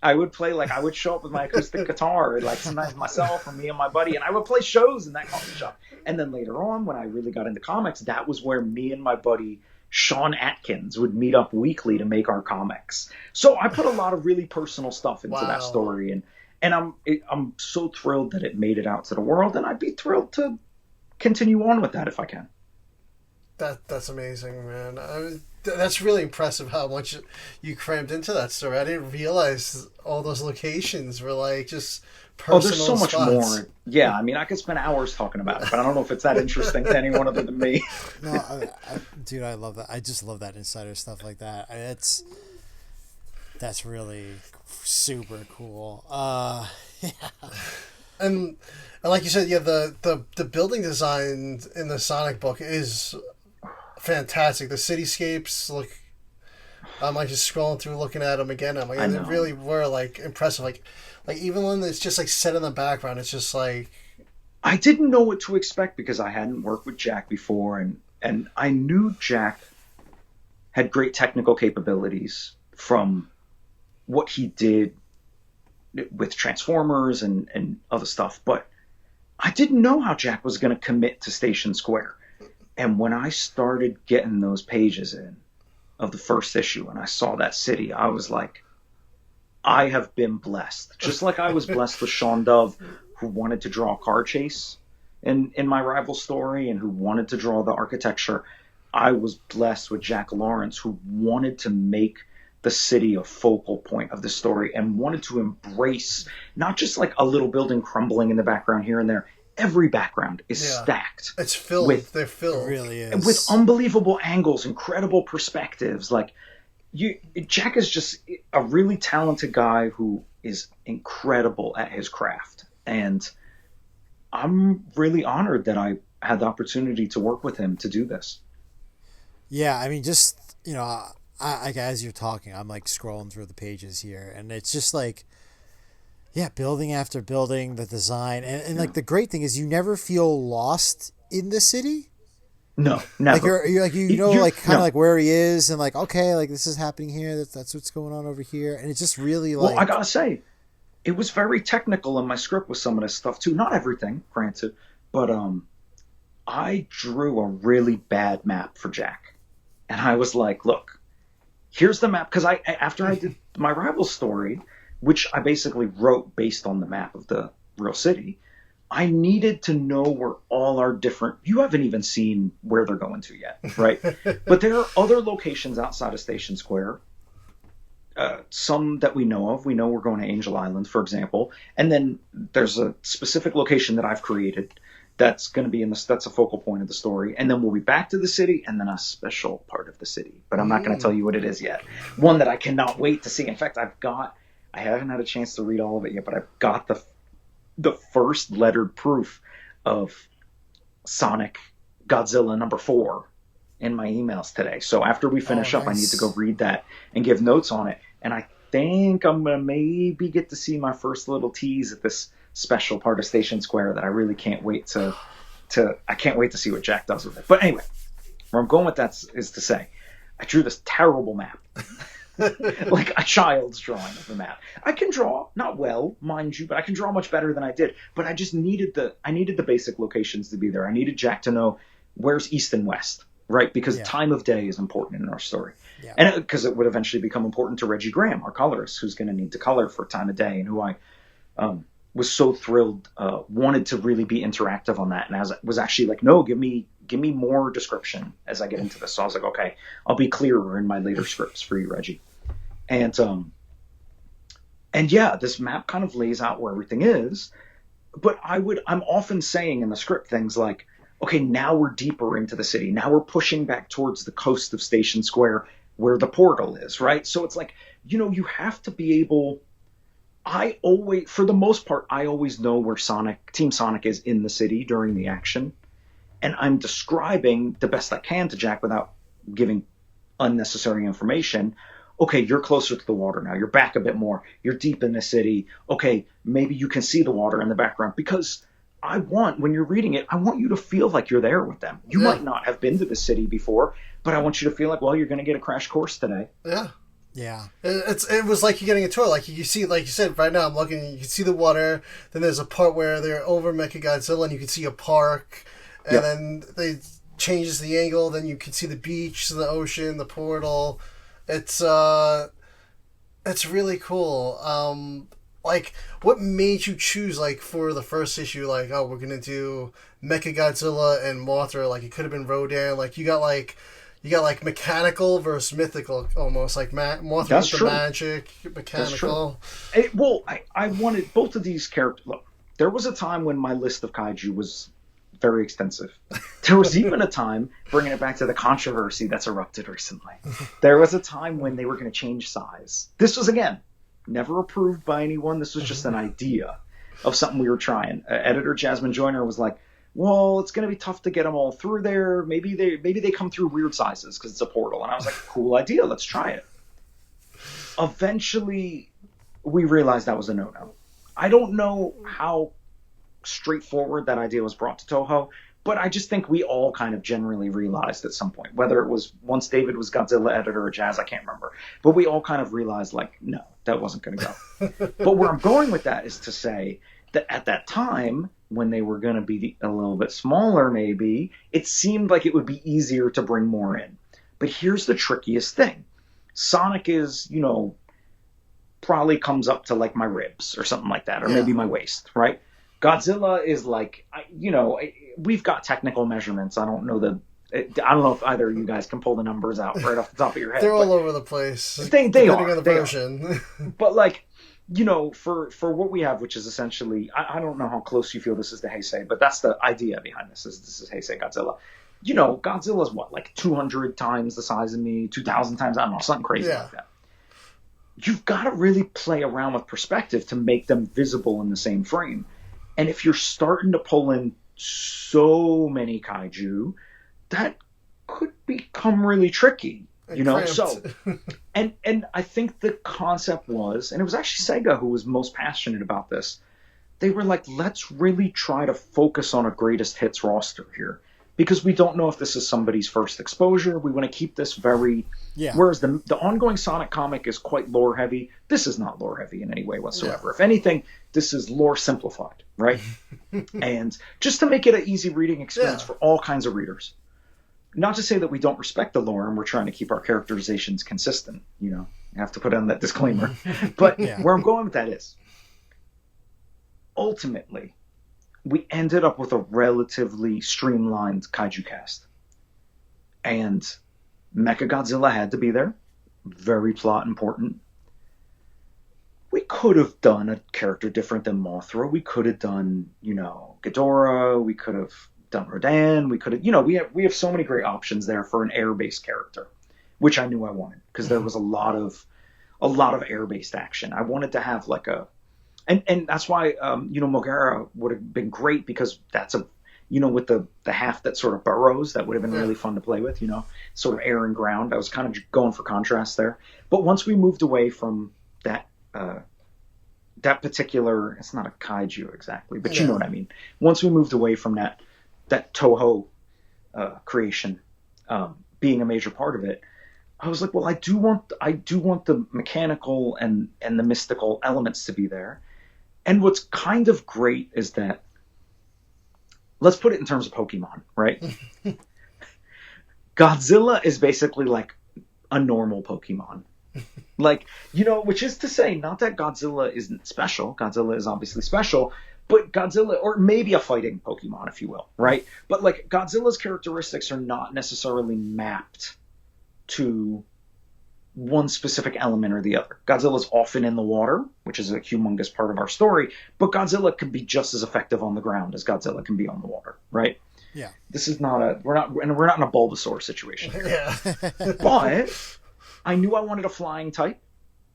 Speaker 3: I would show up with my acoustic guitar, like sometimes myself or me and my buddy, and I would play shows in that coffee shop. And then later on, when I really got into comics, that was where me and my buddy Sean Atkins would meet up weekly to make our comics. So I put a lot of really personal stuff into that story, And I'm so thrilled that it made it out to the world, and I'd be thrilled to continue on with that if I can.
Speaker 2: That's amazing, man. That's really impressive how much you crammed into that story. I didn't realize all those locations were like just personal
Speaker 3: there's so much
Speaker 2: spots.
Speaker 3: more. Yeah, I mean, I could spend hours talking about it, but I don't know if it's that interesting to anyone other than me.
Speaker 1: No, dude, I love that. I just love that insider stuff like that. That's really super cool. Yeah.
Speaker 2: And like you said, yeah, the building design in the Sonic book is fantastic. The cityscapes look. I'm like just scrolling through, looking at them again. I'm like, they really were like impressive. Like even when it's just like set in the background, it's just like.
Speaker 3: I didn't know what to expect because I hadn't worked with Jack before, and I knew Jack had great technical capabilities from what he did with Transformers and other stuff, but I didn't know how Jack was going to commit to Station Square. And when I started getting those pages in of the first issue and I saw that city, I was like, I have been blessed. Just like I was blessed with Sean Dove, who wanted to draw a car chase in my rival story and who wanted to draw the architecture. I was blessed with Jack Lawrence, who wanted to make the city a focal point of the story and wanted to embrace not just like a little building crumbling in the background here and there. Every background is stacked.
Speaker 2: It's filled. They're filled.
Speaker 1: It really is.
Speaker 3: With unbelievable angles, incredible perspectives. Like Jack is just a really talented guy who is incredible at his craft. And I'm really honored that I had the opportunity to work with him to do this.
Speaker 1: Yeah, I mean, just, I as you're talking, I'm like scrolling through the pages here, and it's just like, yeah, building after building, the design, and like the great thing is you never feel lost in the city.
Speaker 3: No, never.
Speaker 1: Like you're like like kind of like where he is, and like, okay, like this is happening here. That's what's going on over here, and it's just really like.
Speaker 3: Well, I gotta say, it was very technical in my script with some of this stuff too. Not everything, granted, but I drew a really bad map for Jack, and I was like, look, here's the map, because after I did my rival story, which I basically wrote based on the map of the real city, I needed to know where all our different... You haven't even seen where they're going to yet, right? But there are other locations outside of Station Square, some that we know of. We know we're going to Angel Island, for example. And then there's a specific location that I've created that's going to be that's a focal point of the story. And then we'll be back to the city, and then a special part of the city. But I'm not going to tell you what it is yet. One that I cannot wait to see. In fact, I haven't had a chance to read all of it yet, but I've got the first lettered proof of Sonic Godzilla #4 in my emails today. So after we finish up, nice. I need to go read that and give notes on it. And I think I'm going to maybe get to see my first little tease at this special part of Station Square that I really can't wait I can't wait to see what Jack does with it. But anyway, where I'm going with that is to say, I drew this terrible map. Like a child's drawing of the map. I can draw, not well, mind you, but I can draw much better than I did. But I just needed the basic locations to be there. I needed Jack to know where's east and west, right? Because time of day is important in our story. Yeah. And because it would eventually become important to Reggie Graham, our colorist, who's going to need to color for time of day, and who I was so thrilled, wanted to really be interactive on that. And I was actually like, no, give me more description as I get into this. So I was like, okay, I'll be clearer in my later scripts for you, Reggie. And yeah, this map kind of lays out where everything is, but I'm often saying in the script things like, okay, now we're deeper into the city. Now we're pushing back towards the coast of Station Square where the portal is, right? So it's like, you have to be able, for the most part, I always know where Team Sonic is in the city during the action. And I'm describing the best I can to Jack without giving unnecessary information. Okay, you're closer to the water now. You're back a bit more. You're deep in the city. Okay, maybe you can see the water in the background. Because when you're reading it, I want you to feel like you're there with them. You might not have been to the city before, but I want you to feel like, well, you're going to get a crash course today.
Speaker 2: Yeah.
Speaker 1: Yeah.
Speaker 2: It was like you're getting a tour. Like you see, like you said, right now I'm looking, you can see the water. Then there's a part where they're over Mechagodzilla and you can see a park. And then they changes the angle. Then you can see the beach, the ocean, the portal. It's really cool. like, what made you choose, like, for the first issue, like, oh, we're gonna do Mechagodzilla and Mothra, like, it could have been Rodan, like, you got mechanical versus mythical, almost, like, Mothra
Speaker 3: That's
Speaker 2: with
Speaker 3: true.
Speaker 2: the magic, mechanical.
Speaker 3: That's true. I wanted both of these characters. Look, there was a time when my list of kaiju was very extensive. There was even a time, bringing it back to the controversy that's erupted recently, there was a time when they were going to change size. This was, again, never approved by anyone. This was just an idea of something we were trying. Editor Jasmine Joyner was like, well, it's going to be tough to get them all through there. Maybe they come through weird sizes because it's a portal. And I was like, cool idea. Let's try it. Eventually, we realized that was a no-no. I don't know how straightforward that idea was brought to Toho, but I just think we all kind of generally realized at some point, whether it was once David was Godzilla editor or Jazz, I can't remember, but we all kind of realized, like, no, that wasn't going to go. But where I'm going with that is to say that at that time, when they were going to be a little bit smaller, maybe, it seemed like it would be easier to bring more in. But here's the trickiest thing. Sonic is, probably comes up to, like, my ribs or something like that, or maybe my waist, right? Godzilla is like, we've got technical measurements. I don't know if either of you guys can pull the numbers out right off the top of your head.
Speaker 2: They're all over the place.
Speaker 3: They are.
Speaker 2: Depending on the version.
Speaker 3: But, like, for what we have, which is essentially, I don't know how close you feel this is to Heisei, but that's the idea behind this. This is Heisei Godzilla. Godzilla's what, like 200 times the size of me, 2,000 times, I don't know, something crazy like that. You've got to really play around with perspective to make them visible in the same frame. And if you're starting to pull in so many kaiju, that could become really tricky, So, and I think the concept was, and it was actually Sega who was most passionate about this. They were like, let's really try to focus on a greatest hits roster here, because we don't know if this is somebody's first exposure. We want to keep this very. Yeah. Whereas the ongoing Sonic comic is quite lore heavy. This is not lore heavy in any way whatsoever. Yeah. If anything, this is lore simplified, right? And just to make it an easy reading experience for all kinds of readers. Not to say that we don't respect the lore and we're trying to keep our characterizations consistent. You have to put on that disclaimer. But where I'm going with that is, ultimately, we ended up with a relatively streamlined kaiju cast. And Mechagodzilla had to be there. Very plot important. We could have done a character different than Mothra. We could have done, Ghidorah. We could have done Rodan. We could have, we have so many great options there for an air-based character, which I knew I wanted, because there was a lot of air-based action. I wanted to have like and that's why, Mogera would have been great, because that's with the half that sort of burrows, that would have been really fun to play with, sort of air and ground. I was kind of going for contrast there. But once we moved away from that particular, it's not a kaiju exactly, but you know what I mean. Once we moved away from that Toho creation being a major part of it, I was like, well, I do want the mechanical and the mystical elements to be there. And what's kind of great is that, let's put it in terms of Pokemon, right? Godzilla is basically like a normal Pokemon. Like, which is to say, not that Godzilla isn't special. Godzilla is obviously special, but Godzilla, or maybe a fighting Pokemon, if you will, right? But like, Godzilla's characteristics are not necessarily mapped to one specific element or the other. Godzilla's often in the water, which is a humongous part of our story, but Godzilla can be just as effective on the ground as Godzilla can be on the water, right? Yeah. This is not we're not in a Bulbasaur situation here. Yeah. But I knew I wanted a flying type,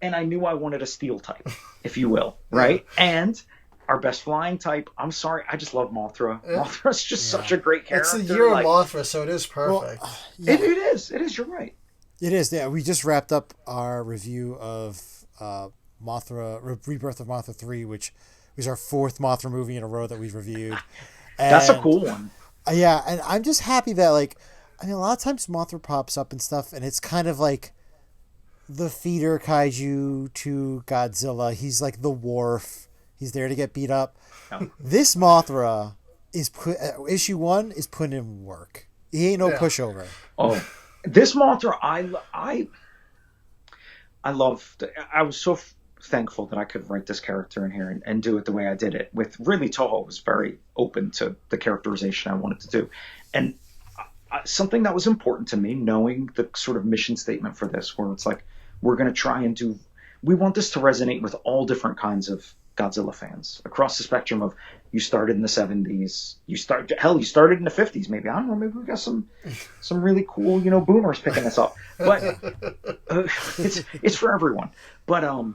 Speaker 3: and I knew I wanted a steel type, if you will, right? And our best flying type, I'm sorry, I just love Mothra. Yeah. Mothra's just such a great character.
Speaker 2: It's the year of Mothra, so it is perfect.
Speaker 3: Well, it is, you're right.
Speaker 1: It is, yeah. We just wrapped up our review of Mothra, Rebirth of Mothra 3, which was our fourth Mothra movie in a row that we've reviewed. And,
Speaker 3: that's a cool one.
Speaker 1: Yeah, and I'm just happy that, a lot of times Mothra pops up and stuff, and it's kind of like the feeder kaiju to Godzilla. He's like the wharf. He's there to get beat up. Oh. This Mothra is issue 1 is putting in work. He ain't no pushover.
Speaker 3: Oh. This Mothra, I loved. I was so thankful that I could write this character in here and do it the way I did it. With really, Toho was very open to the characterization I wanted to do. And something that was important to me, knowing the sort of mission statement for this, where it's like, we're going to try and we want this to resonate with all different kinds of Godzilla fans across the spectrum of, you started in the 70s, you started in the 50s, maybe, I don't know, maybe we got some really cool, boomers picking this up, but it's for everyone. But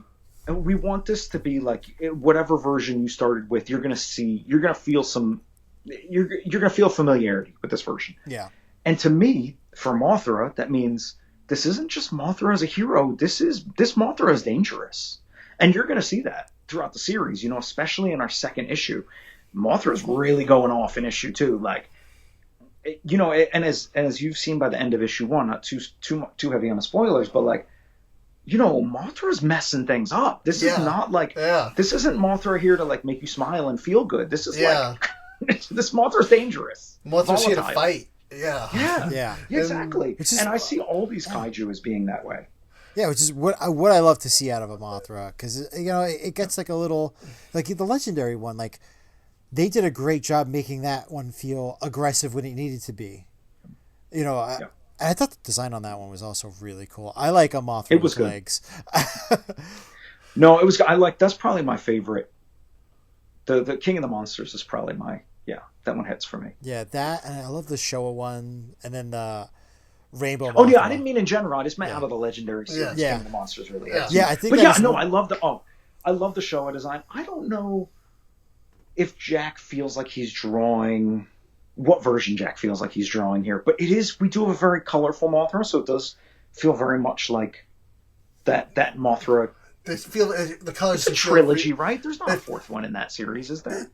Speaker 3: we want this to be like, whatever version you started with, you're going to feel familiarity with this version.
Speaker 1: Yeah. And
Speaker 3: to me, for Mothra, that means this isn't just Mothra as a hero. This Mothra is dangerous. And you're going to see that throughout the series, especially in our second issue. Mothra's really going off in issue 2. Like, and as you've seen by the end of issue 1, not too heavy on the spoilers, but like, Mothra's messing things up. This is not like, this isn't Mothra here to like make you smile and feel good. This is like, this Mothra's dangerous.
Speaker 2: Mothra's here to fight. Yeah.
Speaker 3: Exactly. And I see all these kaiju as being that way.
Speaker 1: Yeah, which is what I love to see out of a Mothra, because it gets like a little, like the legendary one, like they did a great job making that one feel aggressive when it needed to be. I thought the design on that one was also really cool. I like a Mothra with legs.
Speaker 3: No, it was. That's probably my favorite. The King of the Monsters is probably that one hits for me.
Speaker 1: Yeah, that, and I love the Showa one, and then the Rainbow Mothra.
Speaker 3: Oh yeah, I didn't mean in general. I just meant out of the legendary series. King of the Monsters really hits.
Speaker 1: Yeah, I think.
Speaker 3: But I love the Showa design. I don't know if Jack feels like he's drawing what version Jack feels like he's drawing here, but we do have a very colorful Mothra, so it does feel very much like that Mothra.
Speaker 2: The colors.
Speaker 3: It's a trilogy, right? There's not a fourth one in that series, is there?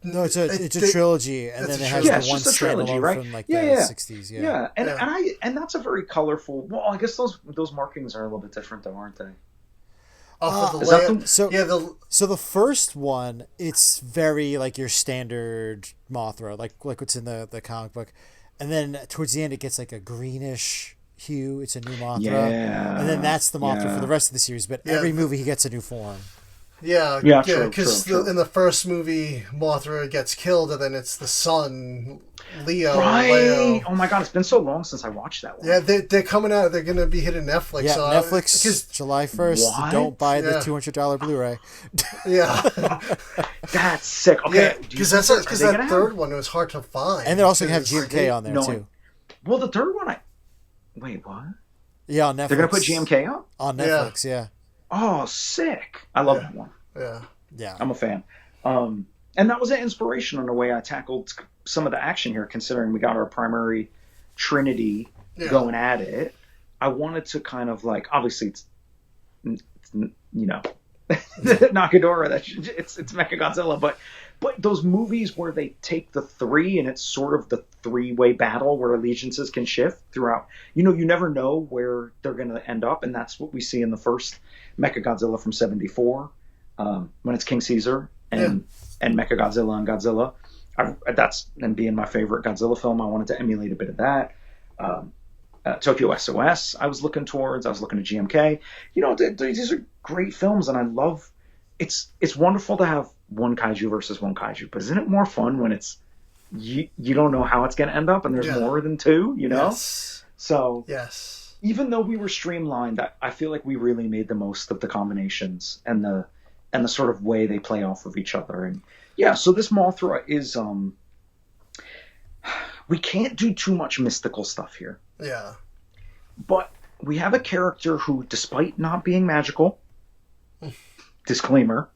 Speaker 1: No, it's a trilogy, and then it has the one trilogy, right? From like the 60s. Yeah,
Speaker 3: and that's a very colorful. Well, I guess those markings are a little bit different, though, aren't they?
Speaker 1: So the first one, it's very like your standard Mothra, like what's in the comic book, and then towards the end it gets like a greenish hue. It's a new Mothra, and then that's the Mothra for the rest of the series. But every movie he gets a new form.
Speaker 2: Yeah, because in the first movie, Mothra gets killed, and then it's the son, Leo.
Speaker 3: Right.
Speaker 2: Leo.
Speaker 3: Oh my god, it's been so long since I watched that one.
Speaker 2: Yeah, they're coming out. They're going to be hitting Netflix.
Speaker 1: Yeah, Netflix, July 1st. What? Don't buy the $200 Blu-ray.
Speaker 2: Yeah.
Speaker 3: That's sick. Okay.
Speaker 2: Because that third one was hard to find.
Speaker 1: And they're also going to have GMK on there, too.
Speaker 3: Well, the third one, wait, what?
Speaker 1: Yeah, on Netflix.
Speaker 3: They're going to put GMK up?
Speaker 1: On Netflix, yeah.
Speaker 3: Oh, sick. I love that one.
Speaker 2: Yeah.
Speaker 3: I'm a fan. And that was an inspiration on the way I tackled some of the action here, considering we got our primary trinity going at it. I wanted to kind of like, obviously it's Nakadora, it's Mechagodzilla, but those movies where they take the three and it's sort of the three-way battle where allegiances can shift throughout. You never know where they're going to end up, and that's what we see in the first Mechagodzilla from '74, when it's King Caesar and Mechagodzilla and Godzilla. That's and being my favorite Godzilla film, I wanted to emulate a bit of that. Tokyo SOS, I was looking towards. I was looking at GMK. These are great films, and I love. It's wonderful to have one kaiju versus one kaiju, but isn't it more fun when it's you don't know how it's going to end up, and there's more than two,
Speaker 2: Yes.
Speaker 3: So
Speaker 2: yes,
Speaker 3: even though we were streamlined, I feel like we really made the most of the combinations and the sort of way they play off of each other. And so this Mothra is we can't do too much mystical stuff here.
Speaker 2: Yeah,
Speaker 3: but we have a character who, despite not being magical, disclaimer,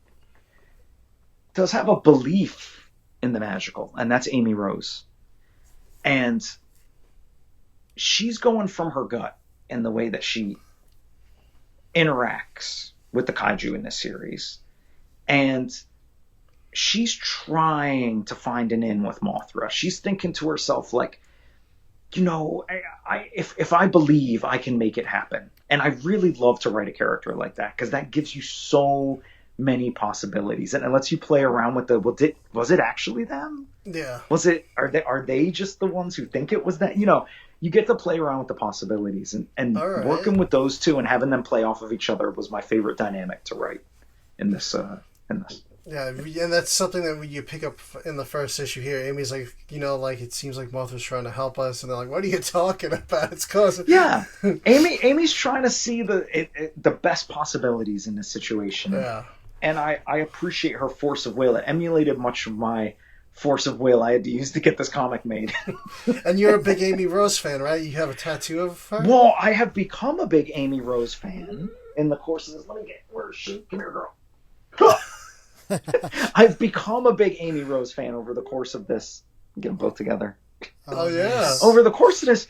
Speaker 3: does have a belief in the magical, and that's Amy Rose. And she's going from her gut in the way that she interacts with the kaiju in this series. And she's trying to find an in with Mothra. She's thinking to herself, like, if I believe, I can make it happen. And I really love to write a character like that, because that gives you so many possibilities, and it lets you play around with was it actually them?
Speaker 2: Yeah.
Speaker 3: Are they just the ones who think it was that? You get to play around with the possibilities, and working with those two and having them play off of each other was my favorite dynamic to write. in this.
Speaker 2: Yeah, and that's something that you pick up in the first issue here. Amy's like, like it seems like Mothra's trying to help us, and they're like, "What are you talking about? It's causing."
Speaker 3: Yeah, Amy's trying to see the best possibilities in this situation.
Speaker 2: Yeah,
Speaker 3: and I appreciate her force of will. It emulated much of my force of will I had to use to get this comic made.
Speaker 2: And you're a big Amy Rose fan, right? You have a tattoo of her?
Speaker 3: Well, I have become a big Amy Rose fan in the course of this. Let me get, where is she? Come here, girl. I've become a big Amy Rose fan over the course of this. Get them both together.
Speaker 2: Oh yeah.
Speaker 3: Over the course of this,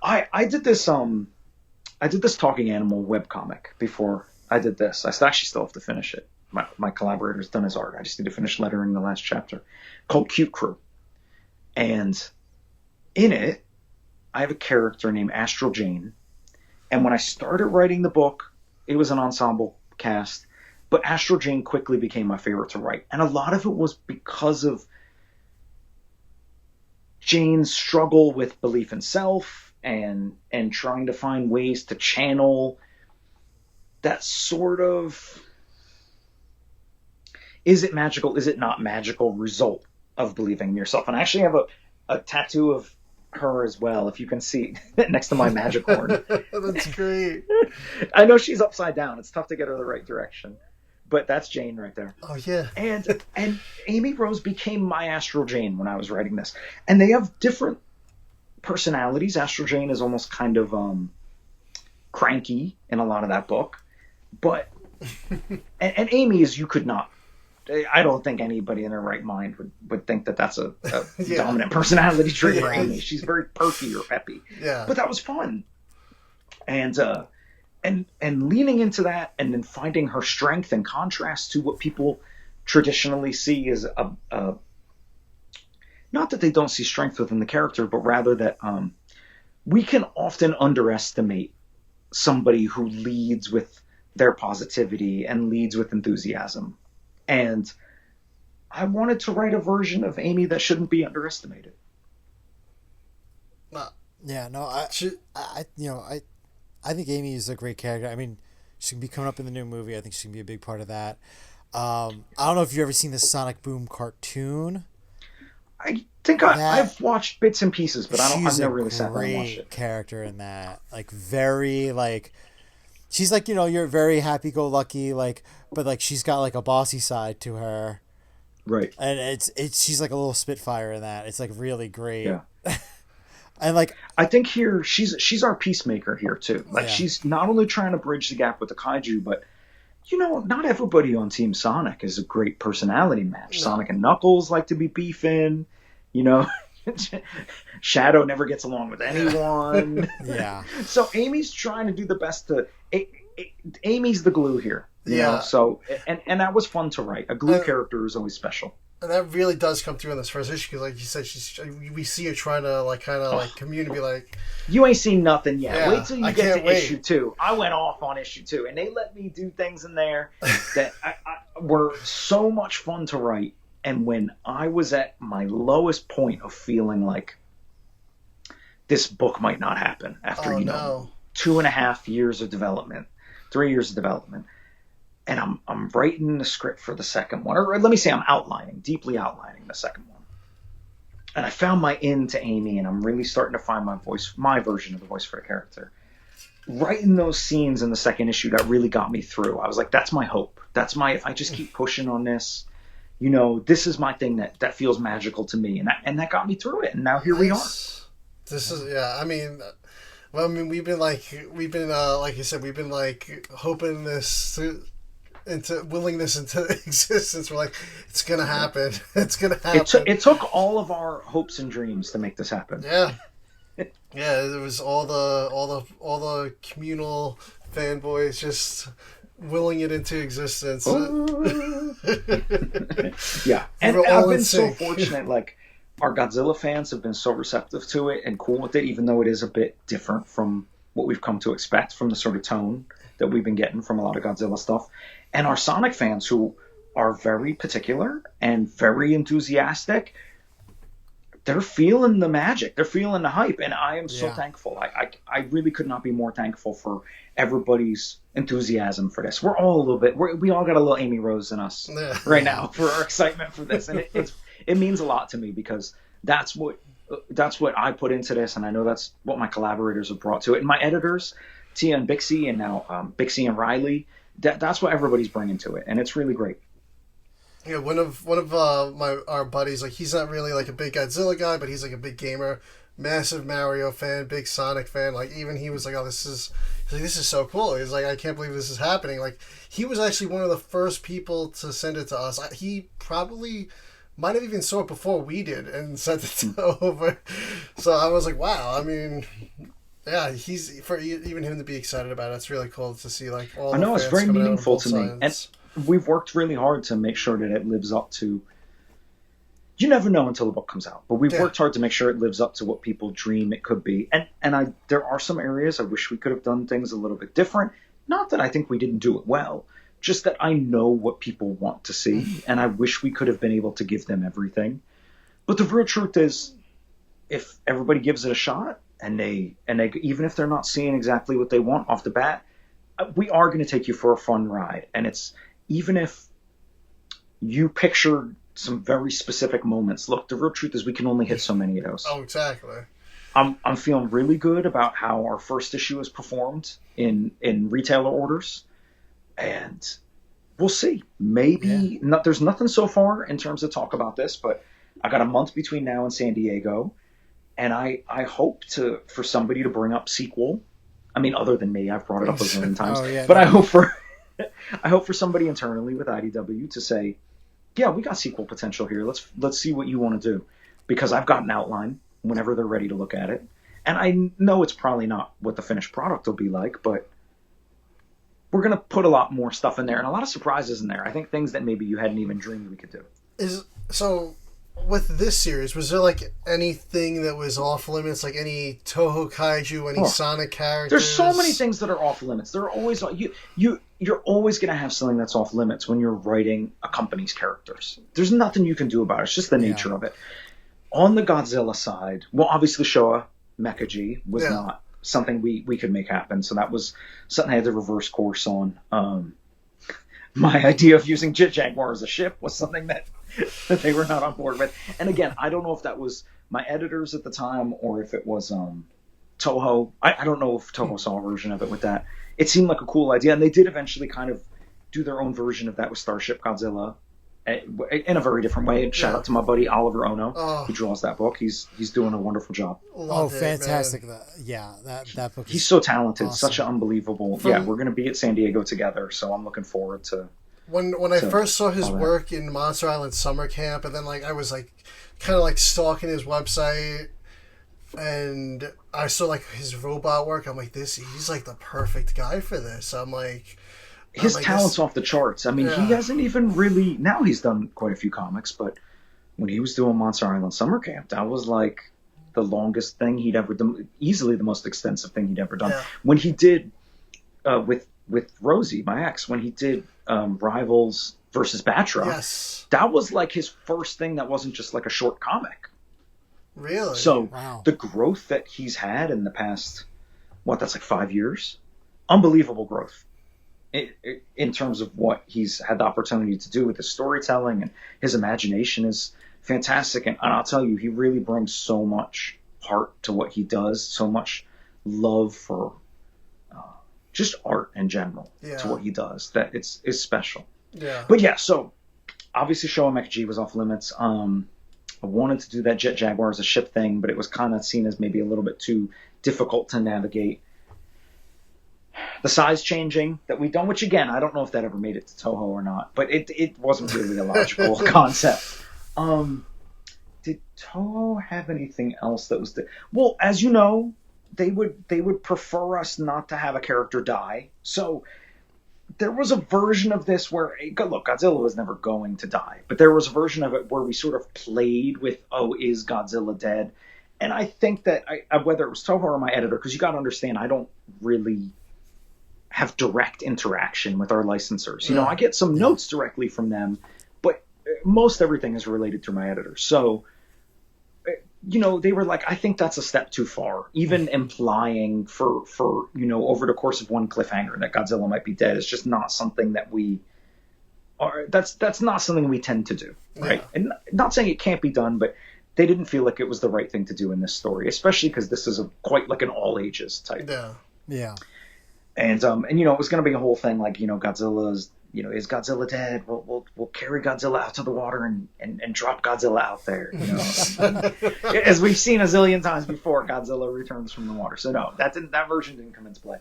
Speaker 3: I did this Talking Animal webcomic before I did this. I actually still have to finish it. My collaborator's done his art. I just need to finish lettering the last chapter, called Cute Crew. And in it, I have a character named Astral Jane. And when I started writing the book, it was an ensemble cast. But Astral Jane quickly became my favorite to write. And a lot of it was because of Jane's struggle with belief in self and trying to find ways to channel that sort of, is it magical, is it not magical result of believing in yourself. And I actually have a tattoo of her as well, if you can see, next to my magic horn.
Speaker 2: That's great.
Speaker 3: I know she's upside down. It's tough to get her the right direction. But that's Jane right there.
Speaker 2: Oh, yeah.
Speaker 3: And Amy Rose became my Astral Jane when I was writing this. And they have different personalities. Astral Jane is almost kind of cranky in a lot of that book. But and Amy is, you could not, I don't think anybody in their right mind would think that that's a dominant personality trait for Amy. She's very perky or peppy.
Speaker 2: Yeah.
Speaker 3: But that was fun. And leaning into that, and then finding her strength in contrast to what people traditionally see as a not that they don't see strength within the character, but rather that we can often underestimate somebody who leads with their positivity and leads with enthusiasm. And I wanted to write a version of Amy that shouldn't be underestimated.
Speaker 1: Yeah, no, I think Amy is a great character. I mean, she can be coming up in the new movie. I think she can be a big part of that. I don't know if you've ever seen the Sonic Boom cartoon.
Speaker 3: I think I've watched bits and pieces, but I've never really sat down and watched it.
Speaker 1: She's a great character in that. Like, very, like, she's like, you're very happy-go-lucky, like, but, like, she's got, like, a bossy side to her.
Speaker 3: Right.
Speaker 1: And she's like a little Spitfire in that. It's, like, really great.
Speaker 3: Yeah.
Speaker 1: And, like,
Speaker 3: I think here she's our peacemaker here too. Like, she's not only trying to bridge the gap with the kaiju, but not everybody on Team Sonic is a great personality match. No. Sonic and Knuckles like to be beefing. Shadow never gets along with anyone.
Speaker 1: Yeah.
Speaker 3: So Amy's trying to do the best to. Amy's the glue here. You know? So and that was fun to write. A glue character is always special.
Speaker 2: And that really does come through in this first issue, because, like you said, we see her trying to, like, kind of, like, commune, be like,
Speaker 3: you ain't seen nothing yet.
Speaker 2: Yeah,
Speaker 3: wait till you get to issue 2. I went off on issue 2, and they let me do things in there that were so much fun to write. And when I was at my lowest point of feeling like this book might not happen after 2.5 years of development, 3 years of development. And I'm writing the script for the second one. Or let me say I'm deeply outlining the second one. And I found my in to Amy, and I'm really starting to find my version of the voice for the character. Writing those scenes in the second issue, that really got me through. I was like, that's my hope. If I just keep pushing on this, this is my thing that feels magical to me. And that got me through it. And now here we are.
Speaker 2: This is, we've been like you said, we've been like hoping willing this into existence. We're like, it's gonna happen. It's gonna happen.
Speaker 3: It took all of our hopes and dreams to make this happen.
Speaker 2: Yeah. Yeah, it was all the communal fanboys just willing it into existence.
Speaker 3: Yeah, and I've been so fortunate. Like, our Godzilla fans have been so receptive to it and cool with it, even though it is a bit different from what we've come to expect from the sort of tone that we've been getting from a lot of Godzilla stuff. And our Sonic fans, who are very particular and very enthusiastic, they're feeling the magic. They're feeling the hype. And I am so
Speaker 1: Yeah.
Speaker 3: thankful. I really could not be more thankful for everybody's enthusiasm for this. We're all a little bit, we all got a little Amy Rose in us right now for our excitement for this. And it means a lot to me because that's what I put into this. And I know that's what my collaborators have brought to it. And my editors, Tia and Bixie, and now Bixie and Riley, that's what everybody's bringing to it. And it's really great.
Speaker 2: Yeah, one of our buddies, like, he's not really like a big Godzilla guy, but he's like a big gamer, massive Mario fan, big Sonic fan. Like, even he was like, "Oh, this is so cool." He's like, "I can't believe this is happening." Like, he was actually one of the first people to send it to us. He probably might have even saw it before we did and sent it over. So I was like, "Wow!" I mean, yeah, he's for even him to be excited about it. It's really cool to see like all.
Speaker 3: I know,
Speaker 2: the
Speaker 3: it's
Speaker 2: fans
Speaker 3: very
Speaker 2: coming out on
Speaker 3: meaningful
Speaker 2: both
Speaker 3: to me.
Speaker 2: sides.
Speaker 3: And we've worked really hard to make sure that it lives up to. You never know until the book comes out, but we've worked hard to make sure it lives up to what people dream it could be. And there are some areas I wish we could have done things a little bit different. Not that I think we didn't do it well, just that I know what people want to see, and I wish we could have been able to give them everything. But the real truth is, if everybody gives it a shot, and they even if they're not seeing exactly what they want off the bat, we are going to take you for a fun ride. And it's, even if you picture some very specific moments, look, the real truth is we can only hit so many of those.
Speaker 2: Oh, exactly.
Speaker 3: I'm feeling really good about how our first issue has performed in retailer orders, and we'll see. Maybe there's nothing so far in terms of talk about this, but I got a month between now and San Diego, and I hope for somebody to bring up sequel. I mean, other than me, I've brought it up a million times. I hope for somebody internally with IDW to say, yeah, we got sequel potential here. Let's see what you want to do, because I've got an outline whenever they're ready to look at it. And I know it's probably not what the finished product will be like, but we're going to put a lot more stuff in there and a lot of surprises in there. I think things that maybe you hadn't even dreamed we could do.
Speaker 2: So with this series, was there like anything that was off limits, like any Toho Kaiju, any Sonic characters?
Speaker 3: There's so many things that are off limits. There are always you're always going to have something that's off limits when you're writing a company's characters. There's nothing you can do about it. It's just the nature of it. On the Godzilla side, well, obviously Showa Mecha G was not something we could make happen. So that was something I had to reverse course on. My idea of using Jet Jaguar as a ship was something that they were not on board with. And again, I don't know if that was my editors at the time or if it was Toho. I don't know if Toho saw a version of it with that. It seemed like a cool idea, and they did eventually kind of do their own version of that with Starship Godzilla in a very different way. And shout out to my buddy Oliver Ono, who draws that book. He's doing a wonderful job.
Speaker 1: Fantastic! That book.
Speaker 3: He's so talented, such an unbelievable. We're going to be at San Diego together, so I'm looking forward to.
Speaker 2: When I first saw his work in Monster Island Summer Camp, and then like I was like kind of like stalking his website, and I saw like his robot work. I'm like, he's like the perfect guy for this. I'm like,
Speaker 3: his talent's off the charts. I mean, he hasn't even really, now he's done quite a few comics, but when he was doing Monster Island Summer Camp, that was like the longest thing he'd ever done, easily the most extensive thing he'd ever done. When he did with Rosie, my ex, when he did Rivals versus Batra, that was like his first thing that wasn't just like a short comic.
Speaker 2: Really?
Speaker 3: So the growth that he's had in the past, that's like 5 years? Unbelievable growth in terms of what he's had the opportunity to do with his storytelling, and his imagination is fantastic. And I'll tell you, he really brings so much heart to what he does, so much love for just art in general to what he does, that it's special. But so obviously Showa Mecha G was off limits. I wanted to do that Jet Jaguar as a ship thing, but it was kind of seen as maybe a little bit too difficult to navigate. The size changing that we've done, which again, I don't know if that ever made it to Toho or not, but it wasn't really a logical concept. Did Toho have anything else that was... Well, as you know, they would prefer us not to have a character die. So there was a version of this where, look, Godzilla was never going to die, but there was a version of it where we sort of played with, is Godzilla dead? And I think that whether it was Toho or my editor, because you got to understand, I don't really have direct interaction with our licensors. You know, I get some notes directly from them, but most everything is related through my editor. So they were like, I think that's a step too far. Even implying for over the course of one cliffhanger that Godzilla might be dead is just not something that we are. That's not something we tend to do, right? Yeah. And not saying it can't be done, but they didn't feel like it was the right thing to do in this story, especially because this is quite like an all ages type.
Speaker 2: Yeah.
Speaker 1: Yeah.
Speaker 3: And it was going to be a whole thing like, Godzilla's, is Godzilla dead? We'll carry Godzilla out to the water and drop Godzilla out there. As we've seen a zillion times before, Godzilla returns from the water. So no, that version didn't come into play.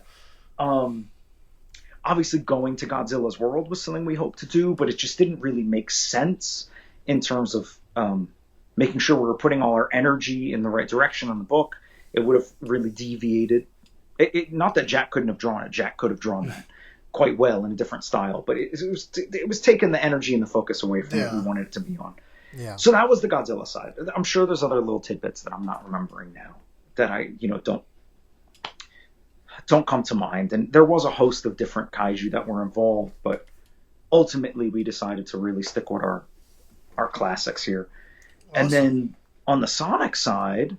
Speaker 3: Obviously going to Godzilla's world was something we hoped to do, but it just didn't really make sense in terms of making sure we were putting all our energy in the right direction on the book. It would have really deviated. Not that Jack couldn't have drawn it. Jack could have drawn that quite well in a different style, but it was taking the energy and the focus away from what we wanted it to be on.
Speaker 1: Yeah.
Speaker 3: So that was the Godzilla side. I'm sure there's other little tidbits that I'm not remembering now that I don't come to mind. And there was a host of different kaiju that were involved, but ultimately we decided to really stick with our classics here. Awesome. And then on the Sonic side,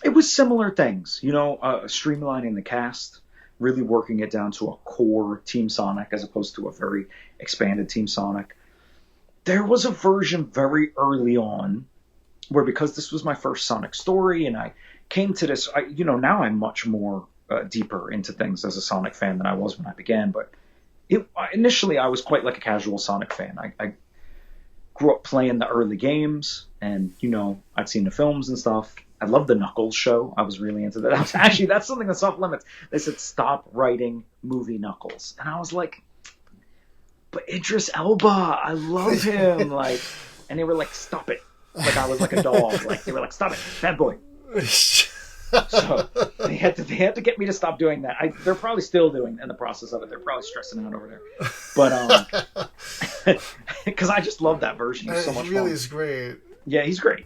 Speaker 3: it was similar things, streamlining the cast, really working it down to a core Team Sonic as opposed to a very expanded Team Sonic. There was a version very early on where, because this was my first Sonic story and I came to this, now I'm much more deeper into things as a Sonic fan than I was when I began. But initially I was quite like a casual Sonic fan. I grew up playing the early games and, I'd seen the films and stuff. I loved the Knuckles show. I was really into that. That's something that's off limits. They said, stop writing movie Knuckles. And I was like, but Idris Elba, I love him. And they were like, stop it. Like I was like a dog. They were like, stop it, bad boy. So they had to get me to stop doing that. They're probably still doing in the process of it. They're probably stressing out over there. But because I just love that version. He's so much fun. He really is
Speaker 2: great.
Speaker 3: Yeah, he's great.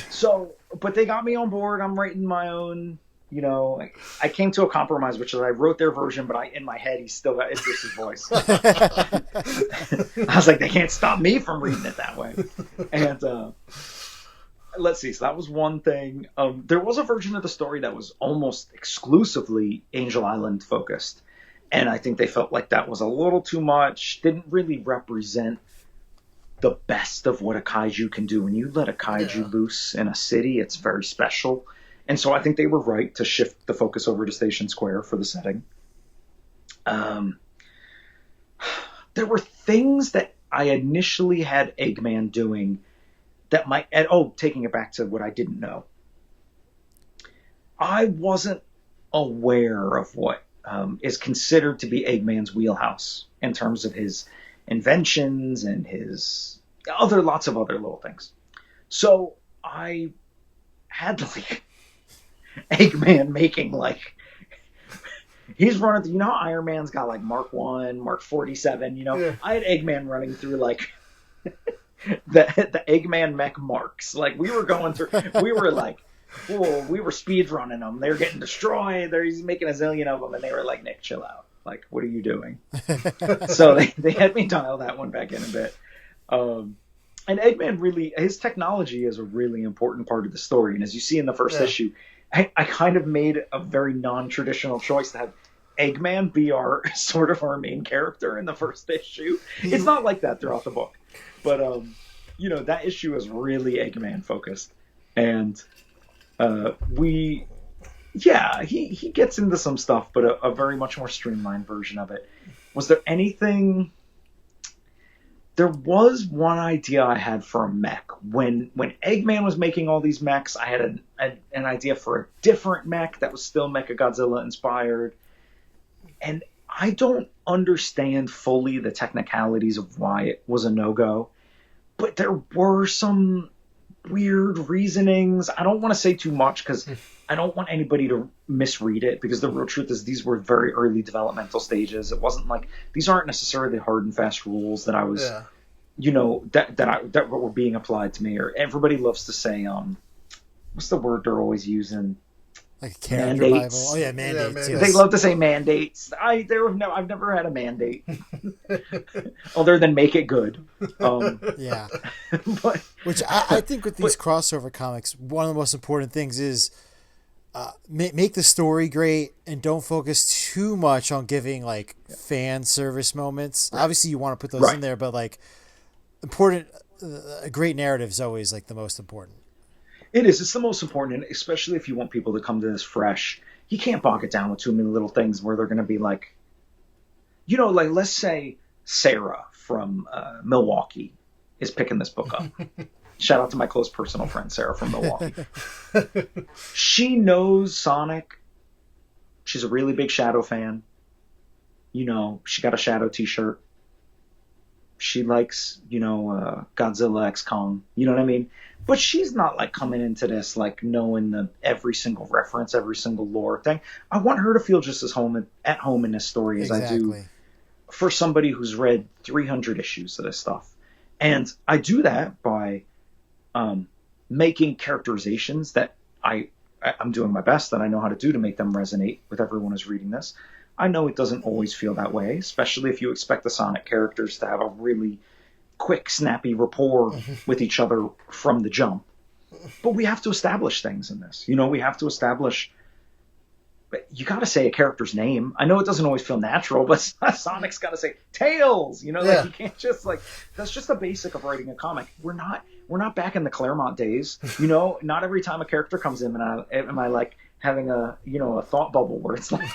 Speaker 3: So, but they got me on board. I'm writing my own, I came to a compromise, which is I wrote their version, but in my head, he's still got Idris's voice. I was like, they can't stop me from reading it that way. And let's see. So that was one thing. There was a version of the story that was almost exclusively Angel Island focused. And I think they felt like that was a little too much. Didn't really represent the best of what a kaiju can do. When you let a kaiju loose in a city, it's very special. And so I think they were right to shift the focus over to Station Square for the setting. There were things that I initially had Eggman doing that taking it back to what I didn't know. I wasn't aware of what is considered to be Eggman's wheelhouse in terms of his inventions and his lots of other little things. So I had Eggman making he's running through, how Iron Man's got Mark 1, Mark 47, Yeah. I had Eggman running through the Eggman mech marks. We were going through, we were speed running them. They were getting destroyed. He's making a zillion of them, and they were like, Nick, chill out. What are you doing? So they had me dial that one back in a bit. And Eggman really, his technology is a really important part of the story. And as you see in the first issue, I kind of made a very non-traditional choice to have Eggman be our main character in the first issue. It's not like that throughout the book. But, that issue is really Eggman focused. And he gets into some stuff, but a very much more streamlined version of it. Was there anything... There was one idea I had for a mech. When Eggman was making all these mechs, I had an idea for a different mech that was still Mechagodzilla inspired. And I don't understand fully the technicalities of why it was a no-go. But there were some weird reasonings. I don't want to say too much because I don't want anybody to misread it, because the real truth is these were very early developmental stages. It wasn't these aren't necessarily hard and fast rules that I was, that were being applied to me. Or everybody loves to say, what's the word they're always using?
Speaker 1: Like a character
Speaker 3: Mandates.
Speaker 1: Bible. Oh yeah, mandates.
Speaker 2: mandates.
Speaker 1: Yes.
Speaker 3: They love to say mandates. I've never had a mandate, other than make it good.
Speaker 1: Yeah.
Speaker 3: But
Speaker 1: Which I think with these crossover comics, one of the most important things is make the story great and don't focus too much on giving like fan service moments. Right. Obviously, you want to put those in there, but like important, a great narrative is always like the most important.
Speaker 3: It is. It's the most important, and especially if you want people to come to this fresh. You can't bog it down with too many little things where they're going to be like, like let's say Sarah from Milwaukee is picking this book up. Shout out to my close personal friend Sarah from Milwaukee. She knows Sonic. She's a really big Shadow fan. She got a Shadow t-shirt. She likes, Godzilla X Kong. You know what I mean? But she's not like coming into this like knowing every single reference, every single lore thing. I want her to feel just as at home in this story as I do for somebody who's read 300 issues of this stuff. And I do that by making characterizations that I'm doing my best that I know how to do to make them resonate with everyone who's reading this. I know it doesn't always feel that way, especially if you expect the Sonic characters to have a really quick, snappy rapport with each other from the jump. But we have to establish things in this. We have to establish... You got to say a character's name. I know it doesn't always feel natural, but Sonic's got to say Tails. Like you can't just like... That's just the basic of writing a comic. We're not back in the Claremont days. Not every time a character comes in am I like having a thought bubble where it's like,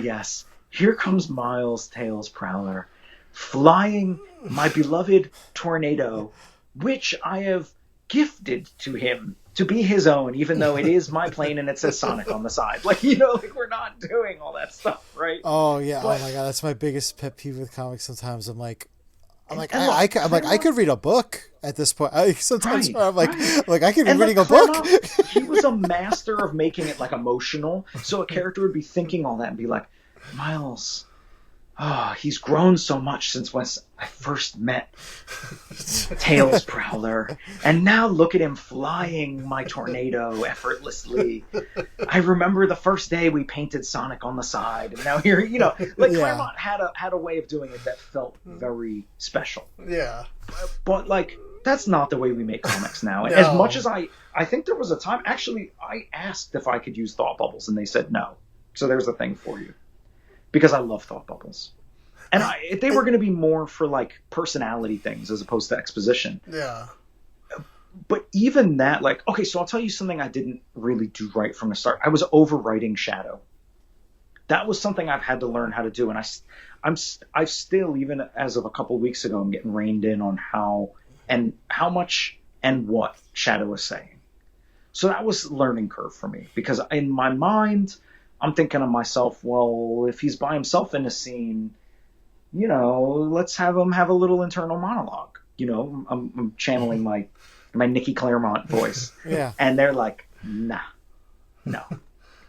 Speaker 3: yes, here comes Miles Tails Prowler, flying my beloved Tornado, which I have gifted to him to be his own, even though it is my plane and it says Sonic on the side. Like, we're not doing all that stuff, right?
Speaker 1: Oh yeah. Oh my God. That's my biggest pet peeve with comics. Sometimes I could read a book at this point. Sometimes I'm like I could be reading a book.
Speaker 3: He was a master of making it like emotional. So a character would be thinking all that and be like, Miles, he's grown so much since when I first met Tails Prowler. And now look at him flying my Tornado effortlessly. I remember the first day we painted Sonic on the side. And now here, Claremont had a way of doing it that felt very special.
Speaker 2: Yeah.
Speaker 3: But, that's not the way we make comics now. And as much as I think there was a time, actually, I asked if I could use thought bubbles, and they said no. So there's a thing for you. Because I love thought bubbles. And they were going to be more for, personality things as opposed to exposition.
Speaker 2: Yeah.
Speaker 3: But even that, so I'll tell you something I didn't really do right from the start. I was overwriting Shadow. That was something I've had to learn how to do. And I still, even as of a couple of weeks ago, I'm getting reined in on how much and what Shadow is saying. So that was a learning curve for me. Because in my mind, I'm thinking of myself, well, if he's by himself in a scene, let's have him have a little internal monologue. I'm channeling my Nikki Claremont voice.
Speaker 1: Yeah.
Speaker 3: And they're like, nah, no.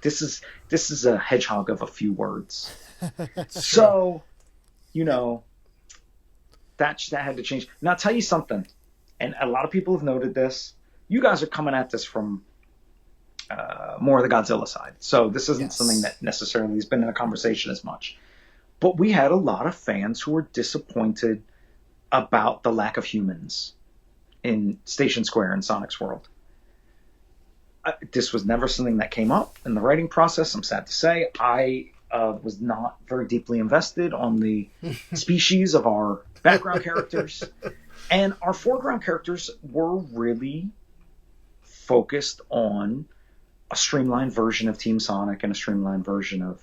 Speaker 3: This is a hedgehog of a few words. So, that had to change. Now, I'll tell you something, and a lot of people have noted this. You guys are coming at this from more of the Godzilla side. So this isn't something that necessarily has been in a conversation as much. But we had a lot of fans who were disappointed about the lack of humans in Station Square in Sonic's world. This was never something that came up in the writing process. I'm sad to say. I was not very deeply invested on the species of our background characters. And our foreground characters were really focused on a streamlined version of Team Sonic and a streamlined version of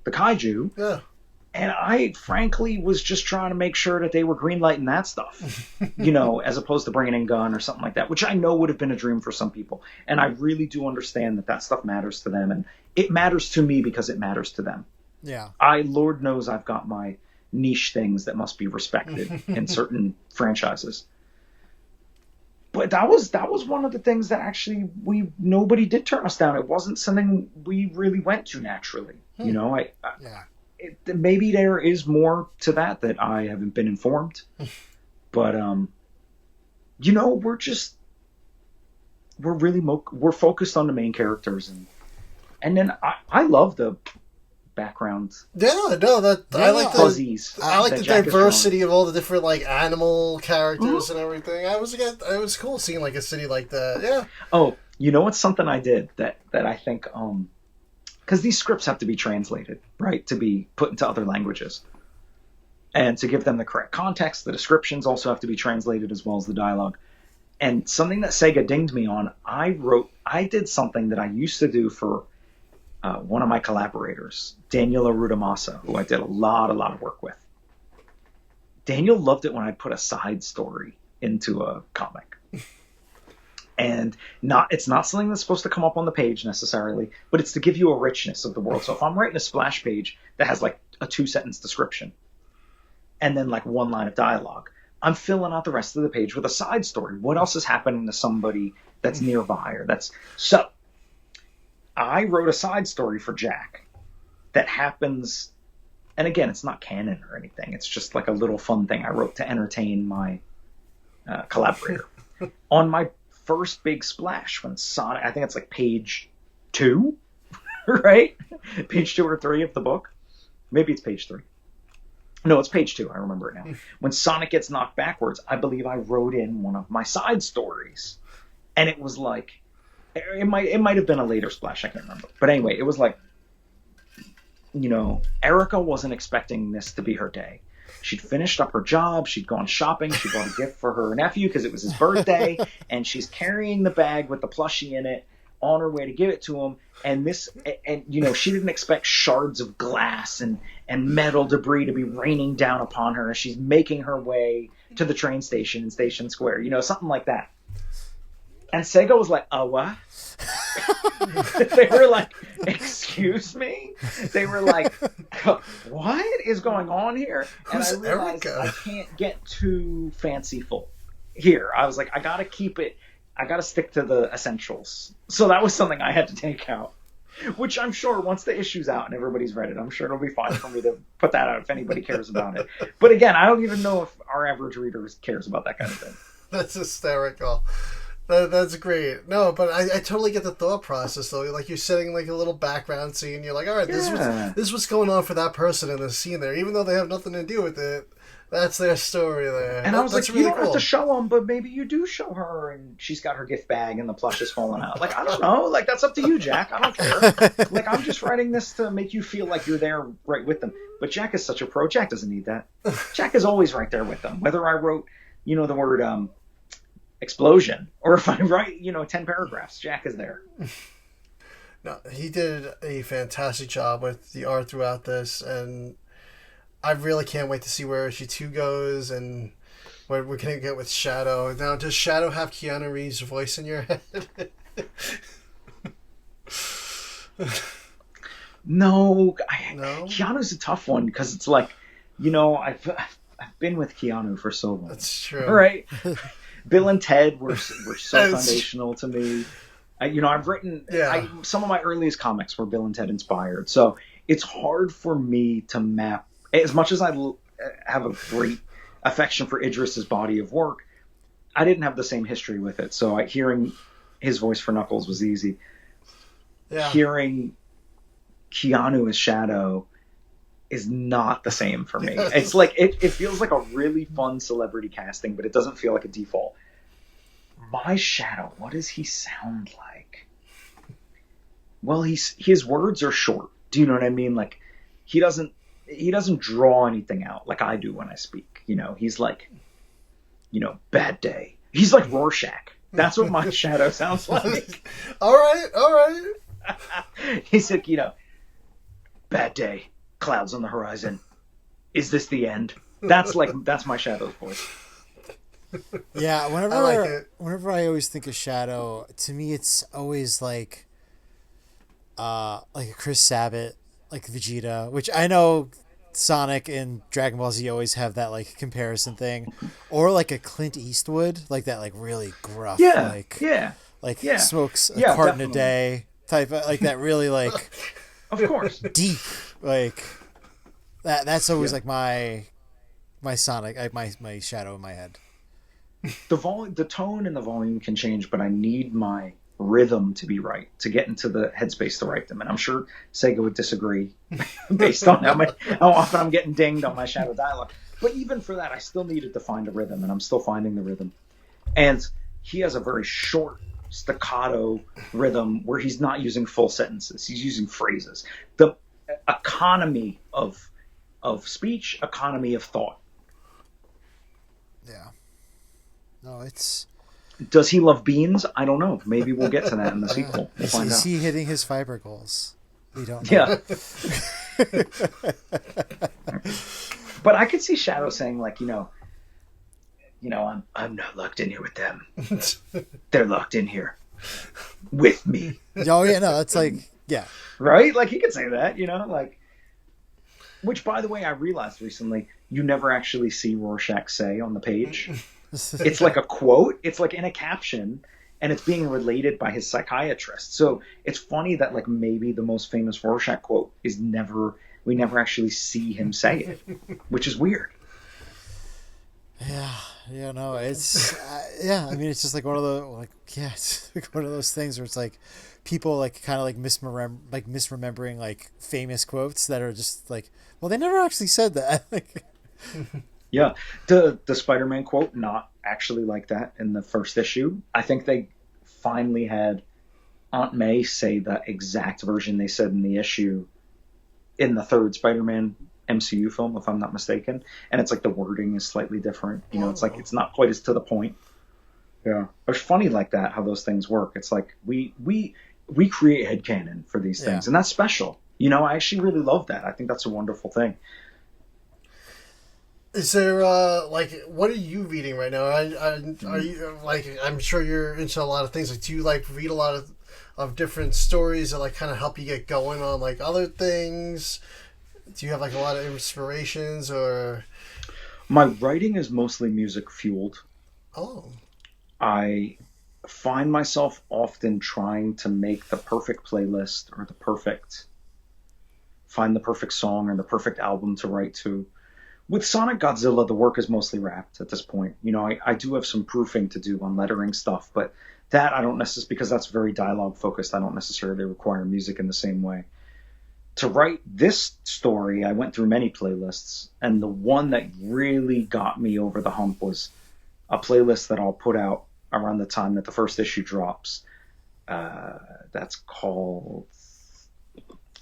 Speaker 3: the Kaiju.
Speaker 2: Yeah.
Speaker 3: And I, frankly, was just trying to make sure that they were greenlighting that stuff, as opposed to bringing in Gunn or something like that, which I know would have been a dream for some people. And I really do understand that stuff matters to them. And it matters to me because it matters to them.
Speaker 1: Yeah.
Speaker 3: Lord knows I've got my niche things that must be respected in certain franchises. But that was one of the things that actually nobody did turn us down. It wasn't something we really went to naturally. Maybe there is more to that I haven't been informed. But, we're just... we're focused on the main characters, and then I love the backgrounds.
Speaker 2: Yeah, no, I like
Speaker 3: fuzzies.
Speaker 2: I like the diversity of all the different like animal characters and everything. It was cool seeing like a city like that. Yeah.
Speaker 3: Oh, you know what's something I did that I think because these scripts have to be translated, right, to be put into other languages, and to give them the correct context. The descriptions also have to be translated as well as the dialogue. And something that Sega dinged me on, I did something that I used to do for one of my collaborators, Daniel Arudamasa, who I did a lot of work with. Daniel loved it when I put a side story into a comic. And it's not something that's supposed to come up on the page necessarily, but it's to give you a richness of the world. So if I'm writing a splash page that has like a 2-sentence description and then like 1 line of dialogue, I'm filling out the rest of the page with a side story. What else is happening to somebody that's nearby so I wrote a side story for Jack that happens, and again, it's not canon or anything. It's just like a little fun thing I wrote to entertain my collaborator. On my first big splash, when Sonic, I think it's like page 2, right? Page 2 or 3 of the book. Maybe it's page 3. No, it's page 2. I remember it now. When Sonic gets knocked backwards, I believe I wrote in one of my side stories. And it was like, it might have been a later splash, I can't remember. But anyway, it was like, Erica wasn't expecting this to be her day. She'd finished up her job, she'd gone shopping, she bought a gift for her nephew because it was his birthday, and she's carrying the bag with the plushie in it on her way to give it to him. And she didn't expect shards of glass and metal debris to be raining down upon her as she's making her way to the train station in Station Square, something like that. And Sega was like, what? They were like, excuse me? They were like, what is going on here? And I realized Erica? I can't get too fanciful here. I was like, I got to stick to the essentials. So that was something I had to take out. Which I'm sure once the issue's out and everybody's read it, I'm sure it'll be fine for me to put that out if anybody cares about it. But again, I don't even know if our average reader cares about that kind of thing.
Speaker 2: That's hysterical. That's great. No, but I totally get the thought process though. Like you're setting like a little background scene. You're like, all right, this is what's going on for that person in the scene there, even though they have nothing to do with it. That's their story there.
Speaker 3: And I was like, really you don't have to show them, but maybe you do show her, and she's got her gift bag, and the plush is falling out. Like, I don't know. Like, that's up to you, Jack. I don't care. Like, I'm just writing this to make you feel like you're there right with them. But Jack is such a pro. Jack doesn't need that. Jack is always right there with them. Whether I wrote, the word explosion, or if I write, 10 paragraphs, Jack is there.
Speaker 2: No, he did a fantastic job with the art throughout this, and I really can't wait to see where issue 2 goes and what we're going to get with Shadow. Now, does Shadow have Keanu Reeves' voice in your head?
Speaker 3: No. Keanu's a tough one because it's like, I've been with Keanu for so long.
Speaker 2: That's true.
Speaker 3: Right? Bill and Ted were so foundational to me. I've written some of my earliest comics were Bill and Ted inspired. So it's hard for me to map. As much as I have a great affection for Idris's body of work, I didn't have the same history with it. So hearing his voice for Knuckles was easy. Yeah. Hearing Keanu as Shadow is not the same for me. It's like it feels like a really fun celebrity casting, but it doesn't feel like a default. My Shadow, what does he sound like? Well, his words are short. Do you know what I mean? Like he doesn't draw anything out like I do when I speak. He's like, bad day. He's like Rorschach. That's what my Shadow sounds like.
Speaker 2: All right.
Speaker 3: He's like, bad day, clouds on the horizon. Is this the end? That's my Shadow's voice.
Speaker 1: Yeah, whenever I always think of Shadow, to me it's always like a Chris Sabat, like Vegeta, which I know Sonic and Dragon Ball Z always have that like comparison thing, or like a Clint Eastwood, like that like really gruff, smokes a carton a day type of, like that really like
Speaker 3: of course
Speaker 1: deep, like that's always like my Sonic, like my Shadow in my head.
Speaker 3: the tone and the volume can change, but I need my rhythm to be right to get into the headspace to write them. And I'm sure Sega would disagree based on how often I'm getting dinged on my shadow dialogue. But even for that, I still needed to find a rhythm, and I'm still finding the rhythm. And he has a very short staccato rhythm where he's not using full sentences. He's using phrases. The economy of speech, economy of thought.
Speaker 1: Yeah. No, it's...
Speaker 3: Does he love beans? I don't know. Maybe we'll get to that in the sequel. We'll find out.
Speaker 1: Is he hitting his fiber goals? We don't know.
Speaker 3: Yeah. But I could see Shadow saying, like, I'm not locked in here with them. They're locked in here with me.
Speaker 1: Oh yeah, no, it's like, yeah,
Speaker 3: right. Like he could say that, like. Which, by the way, I realized recently, you never actually see Rorschach say on the page. It's like a quote. It's like in a caption, and it's being related by his psychiatrist. So it's funny that like maybe the most famous Rorschach quote is we never actually see him say it, which is weird.
Speaker 1: Yeah, no, it's yeah. I mean, it's just like one of the it's like one of those things where it's like people like kind of like misremembering like famous quotes that are just like, well, they never actually said that.
Speaker 3: Yeah, the Spider-Man quote, not actually like that in the first issue. I think they finally had Aunt May say the exact version they said in the issue in the third Spider-Man MCU film, if I'm not mistaken. And it's like the wording is slightly different. It's like it's not quite as to the point. Yeah, it's funny like that how those things work. It's like we create headcanon for these things, and that's special. I actually really love that. I think that's a wonderful thing.
Speaker 2: Is there what are you reading right now? Are you I'm sure you're into a lot of things. Like, do you like read a lot of different stories that like kind of help you get going on like other things? Do you have like a lot of inspirations or?
Speaker 3: My writing is mostly music fueled.
Speaker 2: Oh.
Speaker 3: I find myself often trying to make the perfect playlist or find the perfect song or the perfect album to write to. With Sonic Godzilla, the work is mostly wrapped at this point. I do have some proofing to do on lettering stuff, but that I don't necessarily, because that's very dialogue focused, I don't necessarily require music in the same way. To write this story, I went through many playlists, and the one that really got me over the hump was a playlist that I'll put out around the time that the first issue drops. That's called...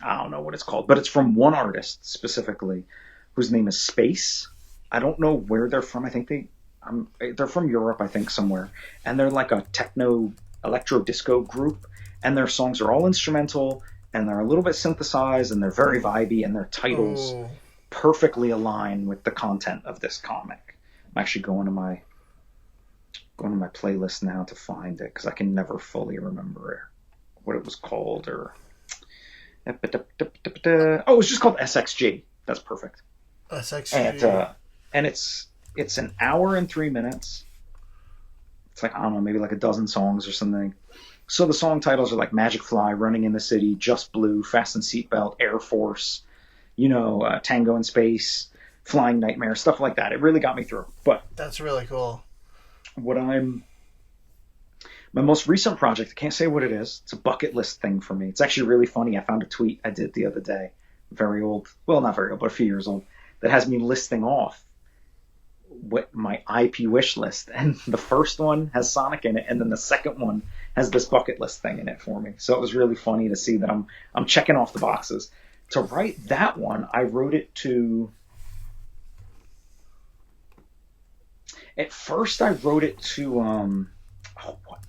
Speaker 3: I don't know what it's called, but it's from one artist specifically, whose name is Space. I don't know where they're from. I think they're from Europe, I think, somewhere. And they're like a techno electro disco group, and their songs are all instrumental, and they're a little bit synthesized, and they're very vibey, and their titles perfectly align with the content of this comic. I'm actually going to my playlist now to find it, because I can never fully remember what it was called. Oh, it was just called SXG. That's perfect.
Speaker 2: SXG.
Speaker 3: And it's an hour and 3 minutes. It's like, I don't know, maybe like a dozen songs or something. So the song titles are like Magic Fly, Running in the City, Just Blue, Fasten Seatbelt, Air Force, Tango in Space, Flying Nightmare, stuff like that. It really got me through. But
Speaker 2: that's really cool.
Speaker 3: My most recent project, I can't say what it is. It's a bucket list thing for me. It's actually really funny. I found a tweet I did the other day, very old, well, not very old, but a few years old, that has me listing off what my IP wish list. And the first one has Sonic in it, and then the second one has this bucket list thing in it for me. So it was really funny to see that I'm checking off the boxes. To write that one, I wrote it to... At first, I wrote it to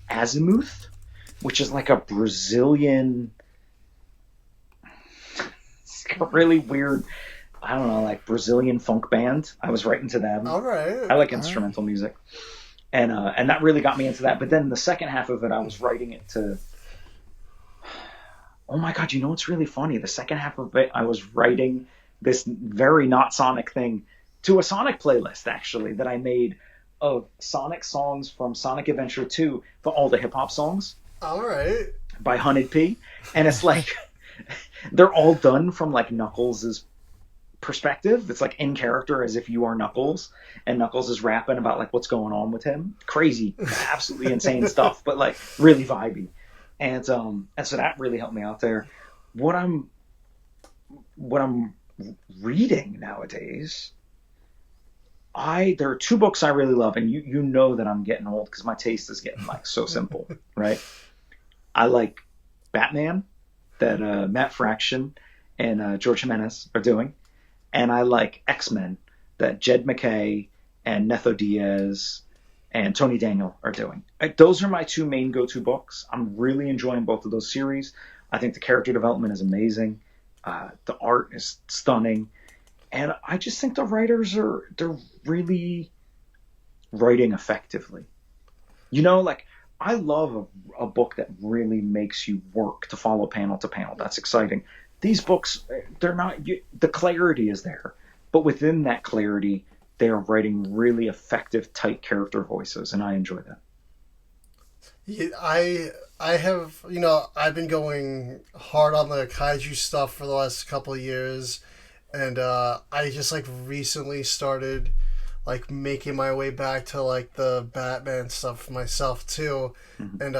Speaker 3: Azimuth, which is like a Brazilian... It's a really weird... I don't know, like Brazilian funk band. I was writing to them.
Speaker 2: All right.
Speaker 3: I like instrumental music. And that really got me into that. But then the second half of it, I was writing it to... Oh my God, what's really funny? The second half of it, I was writing this very not Sonic thing to a Sonic playlist, actually, that I made of Sonic songs from Sonic Adventure 2, but all the hip-hop songs.
Speaker 2: All right.
Speaker 3: By Hunted P. And it's like... they're all done from like Knuckles' perspective. It's like in character, as if you are Knuckles, and Knuckles is rapping about like what's going on with him. Crazy, absolutely insane stuff, but like really vibey. And so that really helped me out there. What I'm reading nowadays, there are two books I really love, and you know that I'm getting old because my taste is getting like so simple, right? I like Batman, that Matt Fraction and George Jimenez are doing, and I like X-Men, that Jed MacKay and Netho Diaz and Tony Daniel are doing. Those are my two main go-to books. I'm really enjoying both of those series. I think the character development is amazing. The art is stunning. And I just think the writers they're really writing effectively. You know, like, I love a book that really makes you work to follow panel to panel. That's exciting. These books, they're not, the clarity is there, but within that clarity, they are writing really effective, tight character voices, and I enjoy that.
Speaker 2: Yeah, I have, I've been going hard on the kaiju stuff for the last couple of years, and I just like recently started like making my way back to like the Batman stuff myself too. Mm-hmm. And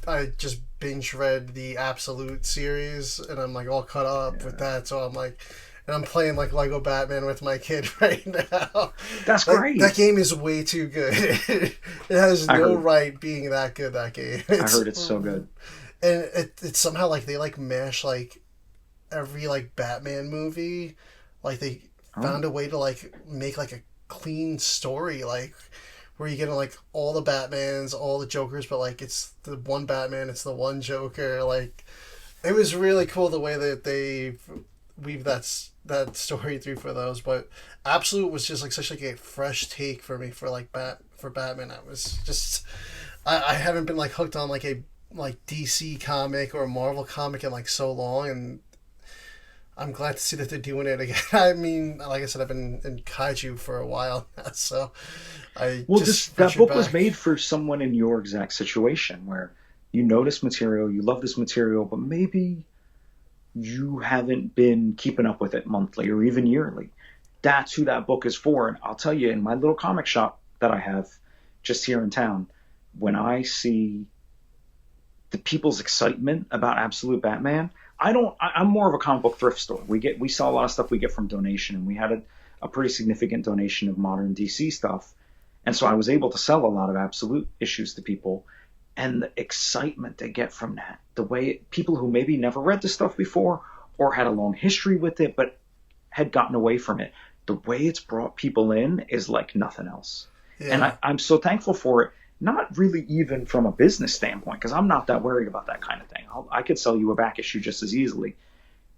Speaker 2: I just binge read the Absolute series, and I'm like all caught up with that. So I'm like, and I'm playing like Lego Batman with my kid right now.
Speaker 3: That's great.
Speaker 2: That game is way too good. It has no right being that good, that game.
Speaker 3: I heard it's so good.
Speaker 2: And it's somehow like they like mash like every like Batman movie. Like they found a way to like make like a clean story, like where you get like all the Batmans, all the Jokers, but like it's the one Batman, it's the one Joker. Like it was really cool the way that they weave that story through for those. But Absolute was just like such like a fresh take for me for like Batman. I was just I haven't been like hooked on like a like DC comic or a Marvel comic in like so long, and I'm glad to see that they're doing it again. I mean, like I said, I've been in kaiju for a while now, so
Speaker 3: that book was made for someone in your exact situation where you know this material, you love this material, but maybe you haven't been keeping up with it monthly or even yearly. That's who that book is for. And I'll tell you, in my little comic shop that I have just here in town, when I see the people's excitement about Absolute Batman, I'm more of a comic book thrift store. We sell a lot of stuff we get from donation, and we had a pretty significant donation of modern DC stuff. And so I was able to sell a lot of Absolute issues to people, and the excitement they get from that, the way people who maybe never read the stuff before or had a long history with it but had gotten away from it, the way it's brought people in is like nothing else. Yeah. And I'm so thankful for it. Not really even from a business standpoint, because I'm not that worried about that kind of thing. I could sell you a back issue just as easily.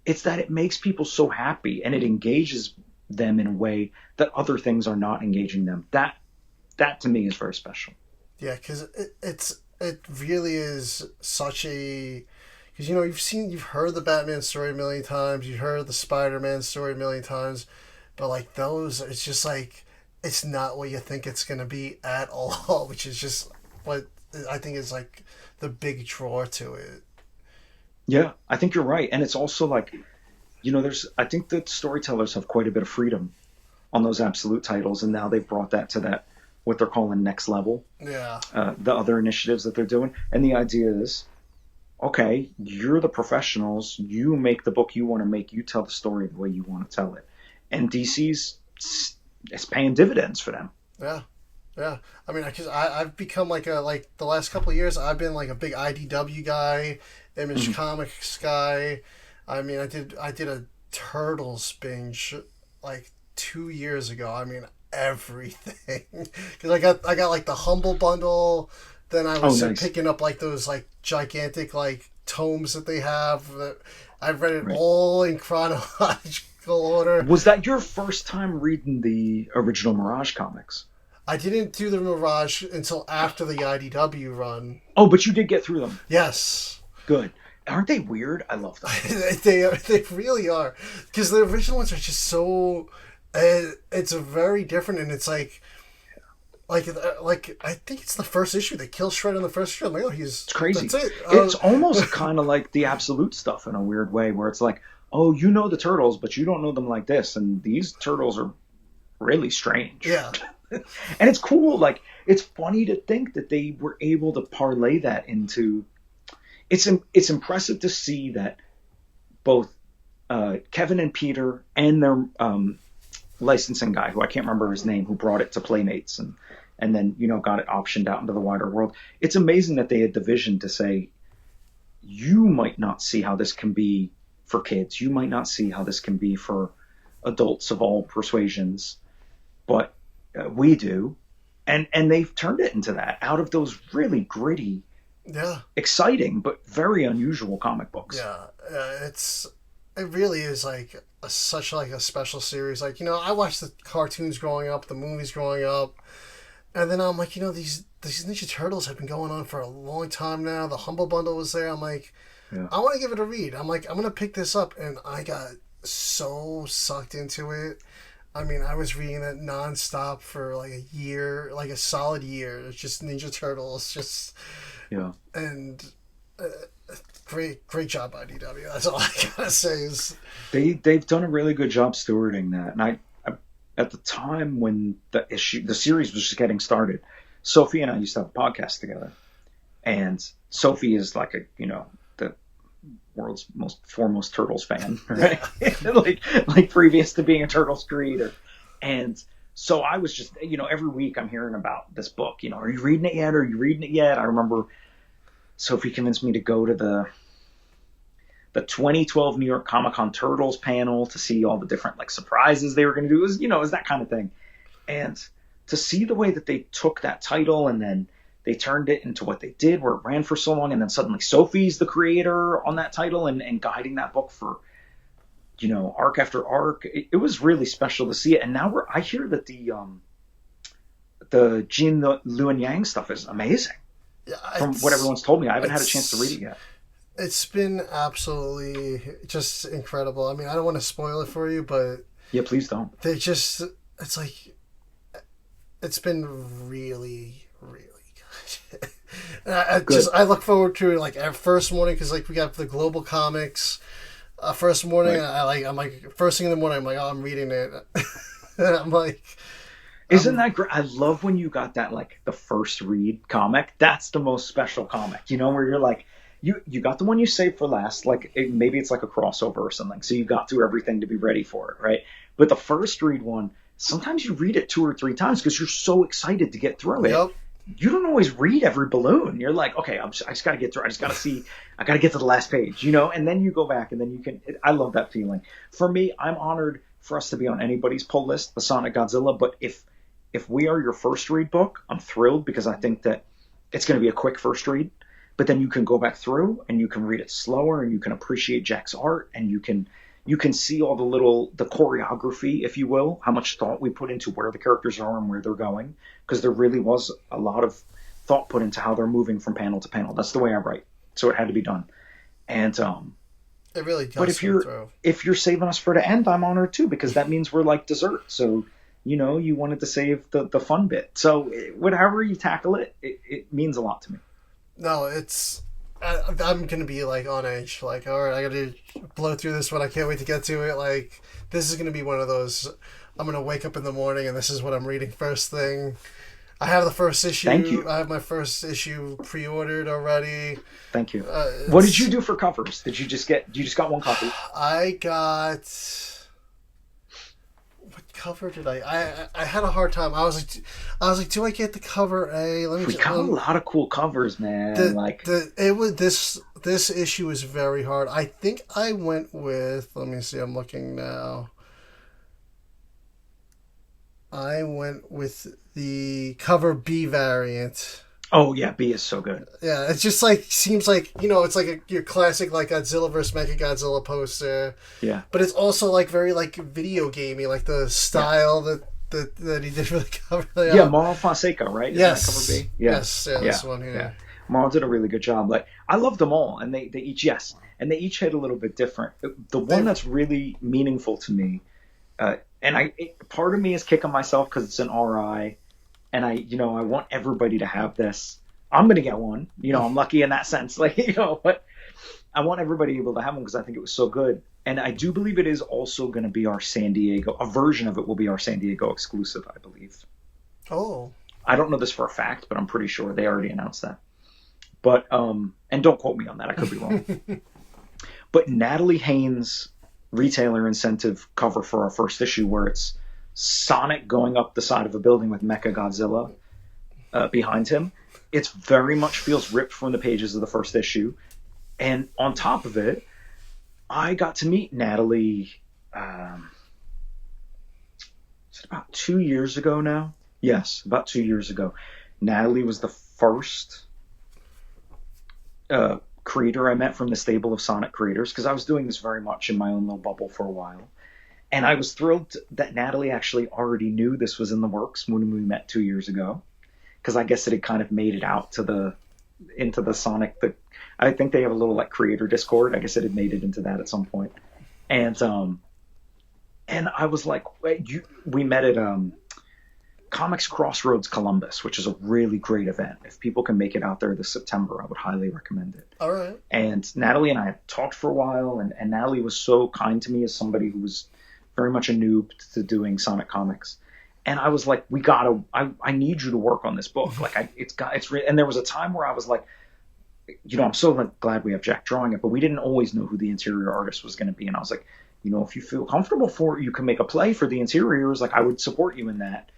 Speaker 3: It's that it makes people so happy, and it engages them in a way that other things are not engaging them. That to me is very special.
Speaker 2: Yeah, because it really is such a... Because, you've heard the Batman story a million times, you've heard the Spider-Man story a million times, but like those, it's just like... It's not what you think it's going to be at all, which is just what I think is like the big draw to it.
Speaker 3: Yeah, I think you're right. And it's also like, I think that storytellers have quite a bit of freedom on those Absolute titles. And now they've brought that to that, what they're calling next level.
Speaker 2: Yeah.
Speaker 3: The other initiatives that they're doing. And the idea is, okay, you're the professionals. You make the book you want to make. You tell the story the way you want to tell it. And DC's... it's paying dividends for them.
Speaker 2: Yeah. I mean, because I've become like the last couple of years, I've been like a big IDW guy, Image Comics guy. I mean, I did a Turtles binge like 2 years ago. I mean, everything. Because I got like the Humble Bundle. Then I was picking up like those like gigantic like tomes that they have. I've read it all in chronological order.
Speaker 3: Was that your first time reading the original Mirage comics?
Speaker 2: I didn't do the Mirage until after the IDW run.
Speaker 3: Oh, but you did get through them.
Speaker 2: Yes.
Speaker 3: Good. Aren't they weird? I love them.
Speaker 2: They really are. Because the original ones are just so... it's very different, and it's like I think it's the first issue. They kill Shred in the first issue. It's crazy.
Speaker 3: That's it. It's almost kind of like the Absolute stuff in a weird way, where it's like, oh, you know the turtles, but you don't know them like this, and these turtles are really strange.
Speaker 2: Yeah.
Speaker 3: And it's cool. Like, it's funny to think that they were able to parlay that into. It's impressive to see that both Kevin and Peter and their licensing guy, who I can't remember his name, who brought it to Playmates and then, you know, got it optioned out into the wider world. It's amazing that they had the vision to say, you might not see how this can be for kids. You might not see how this can be for adults of all persuasions, but we do. And they've turned it into that out of those really gritty, exciting, but very unusual comic books.
Speaker 2: Yeah. It really is like such like a special series. Like, you know, I watched the cartoons growing up, the movies growing up, and then I'm like, you know, these Ninja Turtles have been going on for a long time now. The Humble Bundle was there. I'm like, I want to give it a read. I'm like, I'm going to pick this up. And I got so sucked into it. I mean, I was reading it nonstop for like a year, like a solid year. It's just Ninja Turtles. Just, and great job, IDW. That's all I got to say is...
Speaker 3: They've done a really good job stewarding that. And I at the time when the series was just getting started, Sophie and I used to have a podcast together. And Sophie is like the world's most foremost Turtles fan, right? like previous to being a Turtles creator. And so I was just, you know, every week I'm hearing about this book. You know, are you reading it yet? Are you reading it yet? I remember Sophie convinced me to go to the 2012 New York Comic Con Turtles panel to see all the different like surprises they were going to do. It was, you know, it was that kind of thing. And to see the way that they took that title and then they turned it into what they did, where it ran for so long, and then suddenly Sophie's the creator on that title and guiding that book for, you know, arc after arc. It was really special to see it. And now I hear that the Jean Luen Yang stuff is amazing. Yeah, from what everyone's told me. I haven't had a chance to read it yet.
Speaker 2: It's been absolutely just incredible. I mean, I don't want to spoil it for you, but...
Speaker 3: Yeah, please don't.
Speaker 2: It's like... It's been really, really good. And I look forward to it, like, every first morning, because, like, we got the Global Comics first morning, right. I'm like, first thing in the morning, I'm like, oh, I'm reading it. And I'm like...
Speaker 3: Isn't that great? I love when you got that, like, the first read comic. That's the most special comic, you know, where you're like... You got the one you saved for last, like maybe it's like a crossover or something, so you got through everything to be ready for it, right? But the first read one, sometimes you read it 2 or 3 times because you're so excited to get through it. Yep. You don't always read every balloon. You're like, okay, I just got to get through. I just got to see. I got to get to the last page, you know. And then you go back, and then you can. I love that feeling. For me, I'm honored for us to be on anybody's pull list, the Sonic Godzilla. But if we are your first read book, I'm thrilled because I think that it's going to be a quick first read. But then you can go back through and you can read it slower and you can appreciate Jack's art and you can see all the choreography, if you will, how much thought we put into where the characters are and where they're going. Because there really was a lot of thought put into how they're moving from panel to panel. That's the way I write. So it had to be done. And
Speaker 2: it really does.
Speaker 3: But if you're saving us for the end, I'm honored too, because that means we're like dessert. So, you know, you wanted to save the fun bit. So whatever you tackle it means a lot to me.
Speaker 2: No, I'm going to be, like, on edge. Like, all right, I got to blow through this one. I can't wait to get to it. Like, this is going to be one of those, I'm going to wake up in the morning and this is what I'm reading first thing. I have the first issue.
Speaker 3: Thank you.
Speaker 2: I have my first issue pre-ordered already.
Speaker 3: Thank you. What did you do for covers? You just got one copy?
Speaker 2: I got... What cover did I had a hard time. I was like, do I get the cover A?
Speaker 3: We got a lot of cool covers, man.
Speaker 2: This issue is very hard. I think I went with, let me see, I'm looking now. I went with the cover B variant.
Speaker 3: Oh yeah, B is so good.
Speaker 2: Yeah, it's just like, seems like, you know, it's like your classic like Godzilla vs. Mechagodzilla poster.
Speaker 3: Yeah.
Speaker 2: But it's also like very like video gamey, like the style that he did for the cover.
Speaker 3: Yeah, Mauro Fonseca, right?
Speaker 2: Yes.
Speaker 3: Isn't that cover B?
Speaker 2: Yeah. Yes, this one here.
Speaker 3: Yeah. Mauro did a really good job. Like, I love them all, and they each hit a little bit different. The one that's really meaningful to me, and part of me is kicking myself because it's an RI. And I want everybody to have this. I'm going to get one. You know, I'm lucky in that sense. Like, you know, but I want everybody able to have one because I think it was so good. And I do believe it is also going to be our San Diego, a version of it will be our San Diego exclusive, I believe.
Speaker 2: Oh.
Speaker 3: I don't know this for a fact, but I'm pretty sure they already announced that. But, and don't quote me on that, I could be wrong. But Natalie Haynes' retailer incentive cover for our first issue, where it's Sonic going up the side of a building with Mecha Godzilla behind him, it very much feels ripped from the pages of the first issue. And on top of it, I got to meet Natalie, is it about 2 years ago now? Yes, about 2 years ago. Natalie was the first creator I met from the stable of Sonic creators, because I was doing this very much in my own little bubble for a while. And I was thrilled that Natalie actually already knew this was in the works when we met 2 years ago, because I guess it had kind of made it out to into the Sonic. I think they have a little like creator Discord. I guess it had made it into that at some point. And I was like, we met at Comics Crossroads Columbus, which is a really great event. If people can make it out there this September, I would highly recommend it.
Speaker 2: All right. And
Speaker 3: Natalie and I had talked for a while, and Natalie was so kind to me as somebody who was very much a noob to doing Sonic comics. And I was like, I need you to work on this book. Like, and there was a time where I was like, I'm so glad we have Jack drawing it, but we didn't always know who the interior artist was going to be. And I was like, if you feel comfortable for it, you can make a play for the interiors. Like, I would support you in that.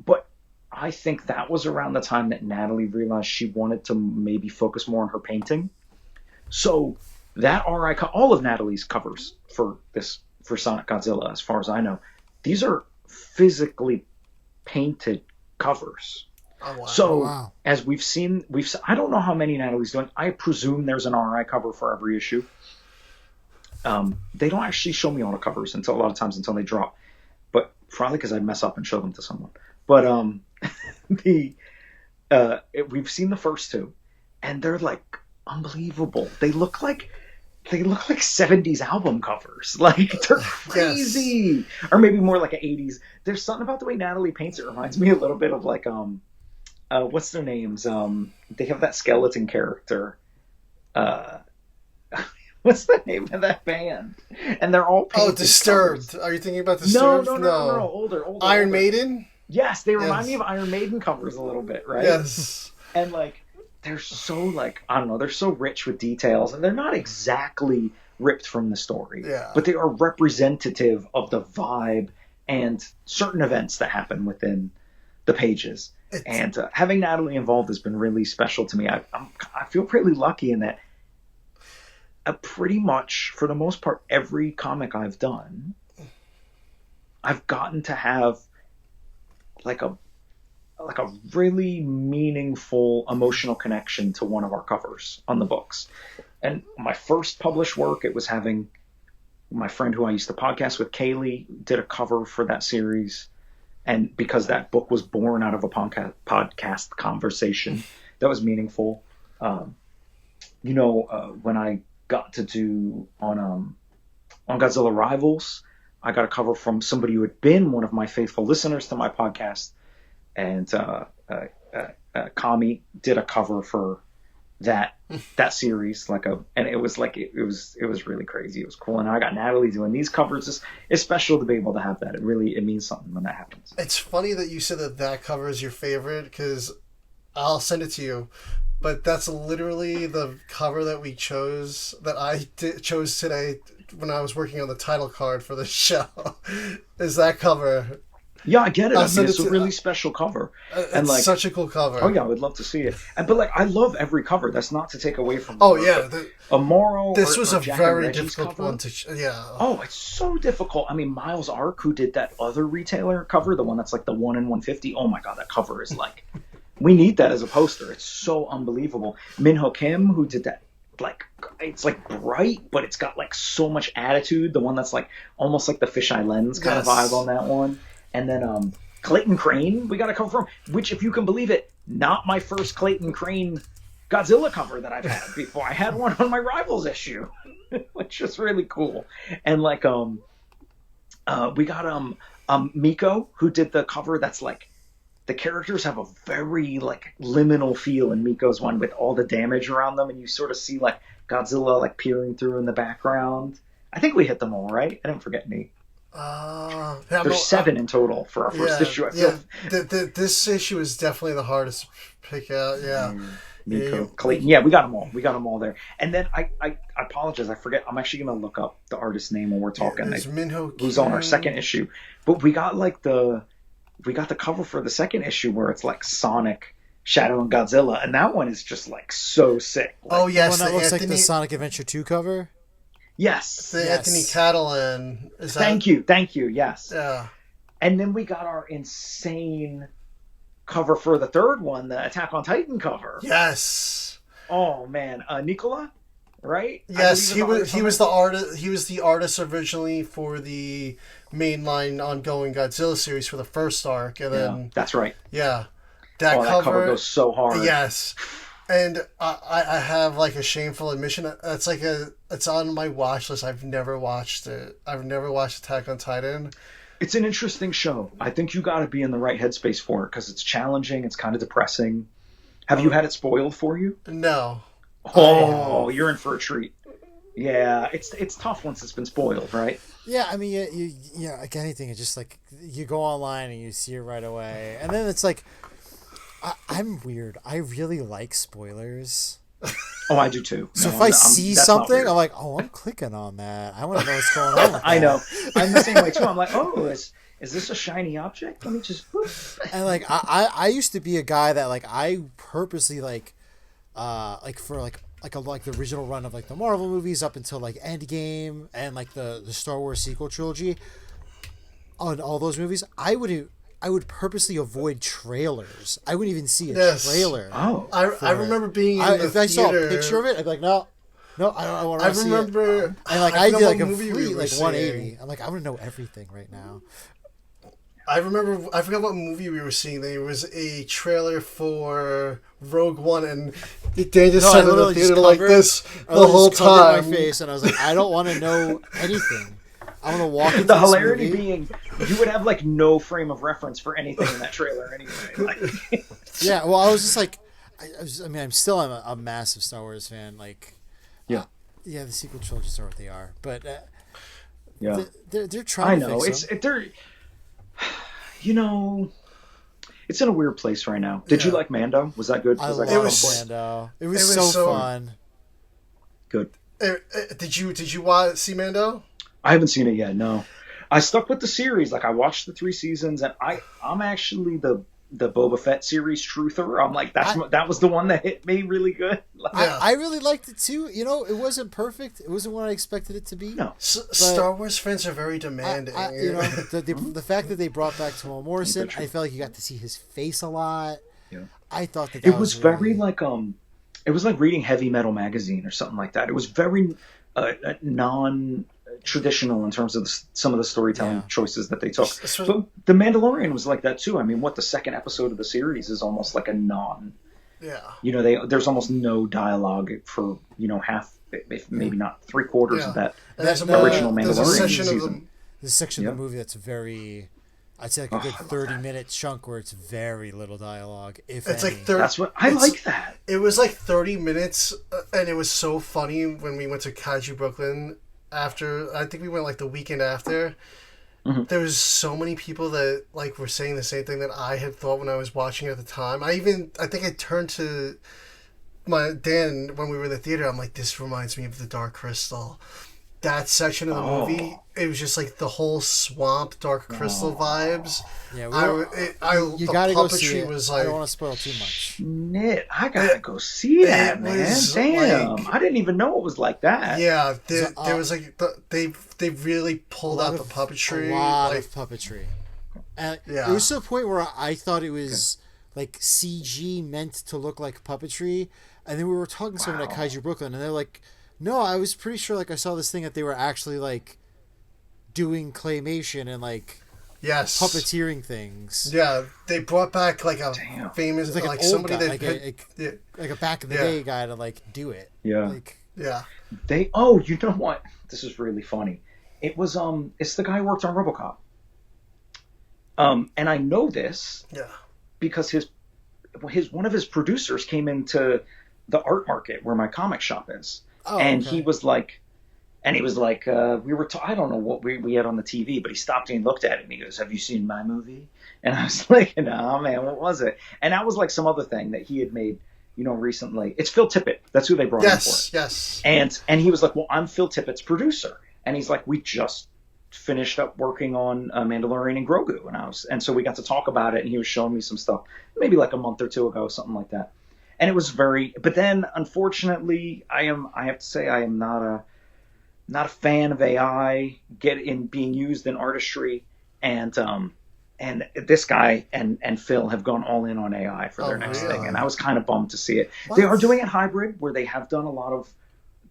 Speaker 3: But I think that was around the time that Natalie realized she wanted to maybe focus more on her painting. So that all of Natalie's covers for Sonic Godzilla, as far as I know, these are physically painted covers.
Speaker 2: Oh, wow.
Speaker 3: So as we've seen, I don't know how many Natalie's doing. I presume there's an RI cover for every issue. They don't actually show me all the covers a lot of times until they drop, but probably because I'd mess up and show them to someone. But we've seen the first two, and they're like unbelievable. They look like 70s album covers. Like, they're crazy. Yes. Or maybe more like an 80s. There's something about the way Natalie paints it reminds me a little bit of like what's their names? They have that skeleton character. What's the name of that band? And they're all painted.
Speaker 2: Oh, Disturbed.
Speaker 3: Covers.
Speaker 2: Are you thinking about Disturbed?
Speaker 3: No. Older.
Speaker 2: Iron Maiden?
Speaker 3: Yes, they remind me of Iron Maiden covers a little bit, right?
Speaker 2: Yes.
Speaker 3: And like, they're so like, I don't know, they're so rich with details, and they're not exactly ripped from the story.
Speaker 2: Yeah.
Speaker 3: But they are representative of the vibe and certain events that happen within the pages. And having Natalie involved has been really special to me. I feel pretty lucky in that pretty much, for the most part, every comic I've done, I've gotten to have like a really meaningful emotional connection to one of our covers on the books. And my first published work, it was having my friend who I used to podcast with, Kaylee, did a cover for that series. And because that book was born out of a podcast conversation that was meaningful, when I got to do on Godzilla Rivals, I got a cover from somebody who had been one of my faithful listeners to my podcast, and Kami did a cover for that series, and it was really crazy. It was cool, and I got Natalie doing these covers. It's special to be able to have that. It means something when that happens.
Speaker 2: It's funny that you said that cover is your favorite, because I'll send it to you. But that's literally the cover that we chose, that I chose today when I was working on the title card for the show. Is that cover?
Speaker 3: Yeah, I get it. It's a really special cover.
Speaker 2: It's such a cool cover.
Speaker 3: Oh yeah, I would love to see it. But I love every cover. That's not to take away from.
Speaker 2: Amoro. This was a
Speaker 3: Jack
Speaker 2: very difficult one to. Yeah.
Speaker 3: Oh, it's so difficult. I mean, Miles Ark, who did that other retailer cover, the one that's like the 1 in 150. Oh my god, that cover is like. We need that as a poster. It's so unbelievable. Minho Kim, who did that, it's like bright, but it's got like so much attitude. The one that's like almost like the fisheye lens kind of vibe on that one. And then Clayton Crane, we got a cover from, which, if you can believe it, not my first Clayton Crane Godzilla cover that I've had before. I had one on my Rivals issue, which is really cool. And we got Miko, who did the cover that's like, the characters have a very like liminal feel in Miko's one, with all the damage around them, and you sort of see like Godzilla like peering through in the background, I think we hit them all, right? I didn't forget any. There's 7 in total for our first issue. I feel.
Speaker 2: This issue is definitely the hardest to pick out. Yeah.
Speaker 3: Miko, Clayton. Yeah, we got them all. We got them all there. And then I apologize. I forget. I'm actually going to look up the artist's name when we're talking. Who's on our second issue. But we got like the cover for the second issue where it's like Sonic, Shadow, and Godzilla. And that one is just like so sick. Like,
Speaker 2: oh, yes.
Speaker 1: The one that looks like the Sonic Adventure 2 cover?
Speaker 3: Yes.
Speaker 2: Anthony Catalan.
Speaker 3: Thank you. Yes.
Speaker 2: Yeah.
Speaker 3: And then we got our insane cover for the third one, the Attack on Titan cover.
Speaker 2: Yes.
Speaker 3: Oh man, Nicola, right?
Speaker 2: Yes, he was the artist. He was the artist originally for the mainline ongoing Godzilla series for the first arc, and then
Speaker 3: that's right.
Speaker 2: Yeah,
Speaker 3: that cover goes so hard.
Speaker 2: Yes. And I have like a shameful admission. It's on my watch list. I've never watched it. I've never watched Attack on Titan.
Speaker 3: It's an interesting show. I think you got to be in the right headspace for it because it's challenging. It's kind of depressing. Have you had it spoiled for you?
Speaker 2: No.
Speaker 3: Oh, you're in for a treat. Yeah, it's tough once it's been spoiled, right?
Speaker 1: Yeah, I mean, you like anything, it's just like you go online and you see it right away, and then it's like. I'm weird. I really like spoilers.
Speaker 3: Oh, I do too.
Speaker 1: So if I see something, I'm like, oh, I'm clicking on that. I want to know what's going on with
Speaker 3: I know. I'm the same way too. I'm like, oh, is this a shiny object? Let me just. Whoop.
Speaker 1: And like, I used to be a guy that like I purposely like the original run of like the Marvel movies up until like Endgame and like the Star Wars sequel trilogy. On all those movies, I would purposely avoid trailers. I wouldn't even see a trailer.
Speaker 3: Oh,
Speaker 2: I remember being in the
Speaker 1: if I saw a picture of it, I'd be like, no, I want to see it. I remember, and like I did like a complete like 180. I'm like, I want to know everything right now.
Speaker 2: I forgot what movie we were seeing. There was a trailer for Rogue One, and Dan just sat in the theater like this the whole time.
Speaker 1: My face, and I was like, I don't want to know anything. I'm gonna walk into
Speaker 3: the hilarity being you would have like no frame of reference for anything in that trailer anyway. Like,
Speaker 1: yeah, well, I was just like, I'm still a massive Star Wars fan. Like,
Speaker 3: yeah,
Speaker 1: the sequel trilogies are what they are, but
Speaker 3: yeah,
Speaker 1: they're trying.
Speaker 3: I know
Speaker 1: to fix them.
Speaker 3: they're, it's in a weird place right now. Did you like Mando? Was that good?
Speaker 1: I loved Mando. It was so fun.
Speaker 3: Good.
Speaker 2: Did you see Mando?
Speaker 3: I haven't seen it yet. No, I stuck with the series. Like I watched the 3 seasons, and I'm actually the Boba Fett series truther. I'm like that was the one that hit me really good. Like,
Speaker 1: I really liked it too. It wasn't perfect. It wasn't what I expected it to be.
Speaker 3: No,
Speaker 2: Star Wars fans are very demanding.
Speaker 1: The fact that they brought back Timo Morrison, I felt like you got to see his face a lot.
Speaker 3: Yeah,
Speaker 1: I thought that
Speaker 3: it was very like it was like reading Heavy Metal magazine or something like that. It was very non-traditional in terms of some of the storytelling choices that they took. But The Mandalorian was like that too. I mean, the second episode of the series is almost like a non.
Speaker 2: Yeah.
Speaker 3: There's almost no dialogue for half, if maybe not 3/4 of that original Mandalorian season.
Speaker 1: There's a section of the movie that's very, I'd say like a good 30-minute chunk where it's very little dialogue. If
Speaker 2: it's
Speaker 1: any.
Speaker 2: like
Speaker 3: that's what I like that.
Speaker 2: It was like 30 minutes, and it was so funny when we went to Kaiju Brooklyn. After I think we went like the weekend after, there was so many people that like were saying the same thing that I had thought when I was watching it at the time. I think I turned to my Dan when we were in the theater. I'm like, this reminds me of the Dark Crystal. That section of the movie, it was just like the whole swamp Dark Crystal vibes.
Speaker 1: Yeah,
Speaker 2: you
Speaker 1: gotta go see it. I don't want to spoil too much.
Speaker 3: Nick, I gotta go see that, man. Damn, I didn't even know it was like that.
Speaker 2: Yeah, there was like they really pulled out the puppetry,
Speaker 1: a lot of puppetry. And it was to a point where I thought it was like CG meant to look like puppetry, and then we were talking to someone at Kaiju Brooklyn, and they're like, no, I was pretty sure like I saw this thing that they were actually like doing claymation and like puppeteering things.
Speaker 2: Yeah, they brought back like a famous
Speaker 1: like
Speaker 2: an
Speaker 1: somebody guy, that like a back in the day guy to like do it.
Speaker 3: Yeah.
Speaker 1: Like,
Speaker 3: They you know what? This is really funny. It was it's the guy who worked on RoboCop. And I know this because his one of his producers came into the art market where my comic shop is. He was like, And he was like, I don't know what we had on the TV, but he stopped me and looked at it and he goes, "Have you seen my movie?" And I was like, "No, man, what was it?" And that was like some other thing that he had made, recently. It's Phil Tippett. That's who they brought in for it.
Speaker 2: Yes.
Speaker 3: And he was like, "Well, I'm Phil Tippett's producer." And he's like, "We just finished up working on Mandalorian and Grogu." And so we got to talk about it and he was showing me some stuff, maybe like a month or two ago, something like that. And it was but then unfortunately, I have to say I am not a fan of AI being used in artistry, and this guy and Phil have gone all in on AI for their next thing, and I was kind of bummed to see it. What? They are doing it hybrid, where they have done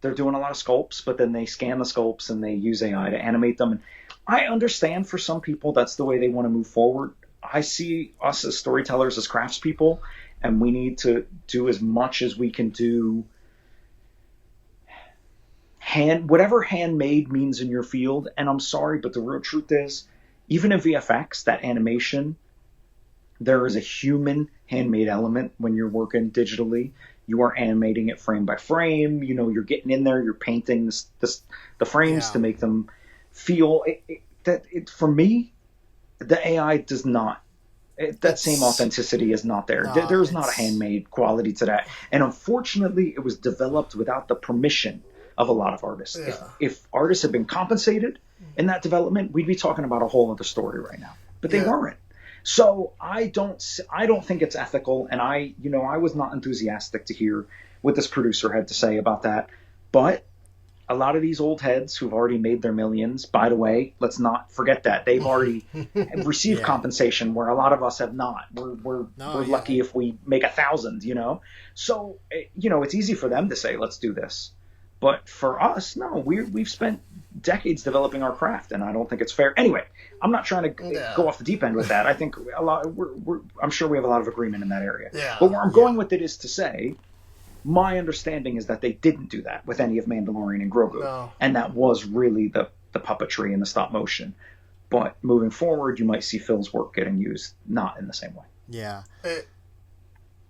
Speaker 3: they're doing a lot of sculpts, but then they scan the sculpts and they use AI to animate them. And I understand for some people that's the way they want to move forward. I see us as storytellers, as craftspeople, and we need to do as much as we can do. Whatever handmade means in your field, and I'm sorry, but the real truth is, even in VFX, that animation, there is a human handmade element when you're working digitally. You are animating it frame by frame. You're getting in there, you're painting the frames to make them feel for me, the AI does not. That same authenticity is not there. No, there's not a handmade quality to that. And unfortunately, it was developed without the permission of a lot of artists. Yeah. If artists had been compensated in that development, we'd be talking about a whole other story right now. But they weren't. So I don't think it's ethical. And I was not enthusiastic to hear what this producer had to say about that. But a lot of these old heads who've already made their millions, by the way, let's not forget that they've already received compensation, where a lot of us have not. We're lucky if we make 1,000, So, it's easy for them to say, let's do this. But for us, no, we've spent decades developing our craft, and I don't think it's fair. Anyway, I'm not trying to go off the deep end with that. I think I'm sure we have a lot of agreement in that area. Yeah. But where I'm going with it is to say, my understanding is that they didn't do that with any of Mandalorian and Grogu, and that was really the puppetry and the stop motion. But moving forward, you might see Phil's work getting used not in the same way.
Speaker 1: Yeah.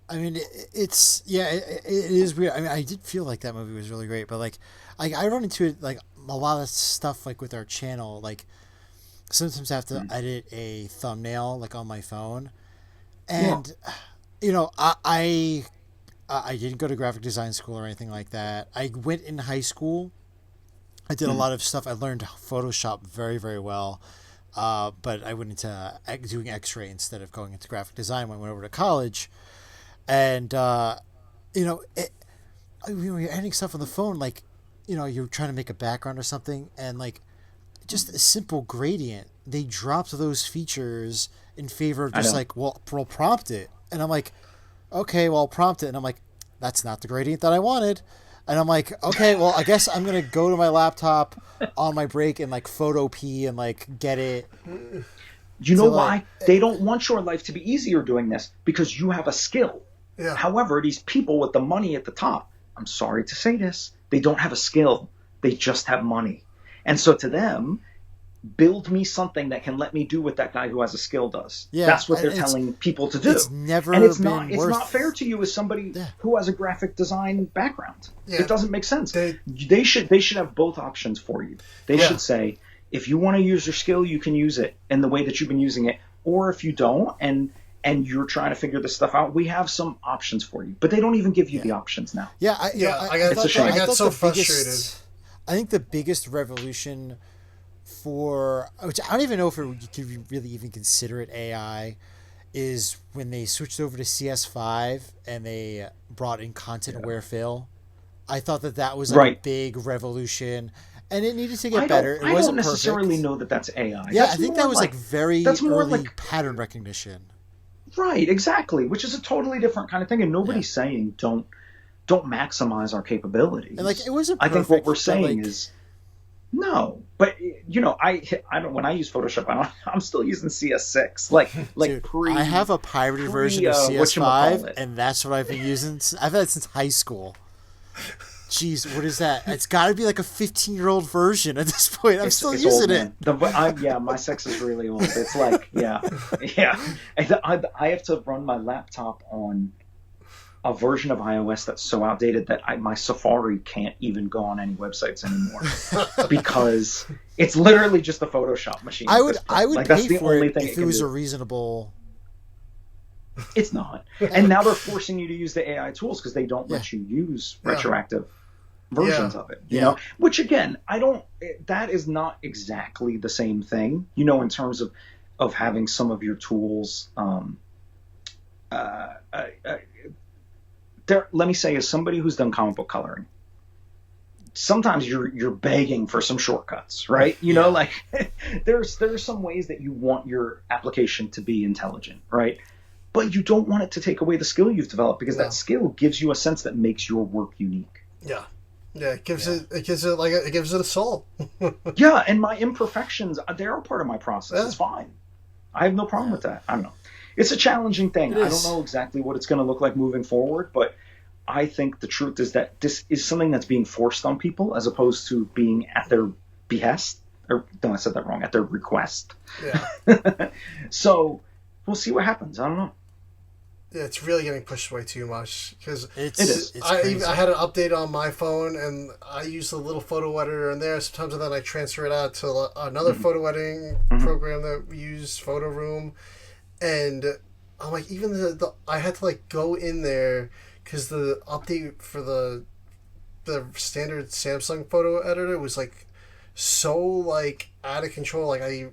Speaker 1: I mean, it is weird. I mean, I did feel like that movie was really great, but like I run into it like a lot of stuff like with our channel. Like sometimes I have to edit a thumbnail like on my phone, and I didn't go to graphic design school or anything like that. I went in high school. I did a lot of stuff. I learned Photoshop very, very well, but I went into doing X-ray instead of going into graphic design when I went over to college. And, when you're editing stuff on the phone, like, you're trying to make a background or something, and, like, just a simple gradient, they dropped those features in favor of just, like, we'll prompt it. And I'm like, okay, well, I'll prompt it. And I'm like, that's not the gradient that I wanted. And I'm like, okay, well, I guess I'm going to go to my laptop on my break and, like, photo P and, like, get it.
Speaker 3: You know why? They don't want your life to be easier doing this, because you have a skill. Yeah. However, these people with the money at the top, I'm sorry to say this, they don't have a skill. They just have money. And so to them, build me something that can let me do what that guy who has a skill does. Yeah, that's what they're telling people to do.
Speaker 1: It's never
Speaker 3: it's not fair to you as somebody who has a graphic design background. Yeah. It doesn't make sense. They should have both options for you. They should say, if you want to use your skill, you can use it in the way that you've been using it. Or if you don't, and you're trying to figure this stuff out, we have some options for you. But they don't even give you the options now.
Speaker 1: Yeah, I got so frustrated. I think the biggest revolution which I don't even know if you could really even consider it AI, is when they switched over to CS5 and they brought in content-aware fill. I thought that was like a big revolution, and it needed to get better.
Speaker 3: I don't necessarily know that that's AI.
Speaker 1: Yeah, I think that was like very early pattern recognition.
Speaker 3: Right, exactly, which is a totally different kind of thing, and nobody's saying don't maximize our capabilities.
Speaker 1: And like it wasn't perfect,
Speaker 3: I think what we're saying is no, but I don't. When I use Photoshop, I'm still using CS6. Dude,
Speaker 1: I have a pirated version of CS5, and that's what I've been using. I've had it since high school. Jeez, what is that? It's got to be like a 15-year-old version at this point. I'm still using it.
Speaker 3: My 6 is really old. It's like, yeah. I have to run my laptop on a version of iOS that's so outdated that my Safari can't even go on any websites anymore because it's literally just a Photoshop machine.
Speaker 1: I would
Speaker 3: like,
Speaker 1: pay
Speaker 3: that's the
Speaker 1: for
Speaker 3: only
Speaker 1: it
Speaker 3: thing
Speaker 1: if it was a reasonable.
Speaker 3: It's not, and now they're forcing you to use the AI tools because they don't let you use retroactive versions of it. You know, which again, that is not exactly the same thing. You know, in terms of having some of your tools. Let me say, as somebody who's done comic book coloring, sometimes you're begging for some shortcuts, right? You know, like there's some ways that you want your application to be intelligent, right? But you don't want it to take away the skill you've developed because that skill gives you a sense that makes your work unique.
Speaker 2: Yeah. Yeah, it gives it a soul.
Speaker 3: Yeah, and my imperfections, they are part of my process. It's fine. I have no problem with that. I don't know. It's a challenging thing. I don't know exactly what it's going to look like moving forward, but I think the truth is that this is something that's being forced on people as opposed to being at their behest. Or, no, I said that wrong. At their request.
Speaker 2: Yeah.
Speaker 3: So we'll see what happens. I don't know.
Speaker 2: Yeah, it's really getting pushed away too much because
Speaker 3: it is.
Speaker 2: I had an update on my phone and I use the little photo editor in there sometimes, and then I transfer it out to another photo editing program that we use, Photo Room. And I'm like, even the I had to like go in there because the update for the standard Samsung photo editor was like so like out of control. Like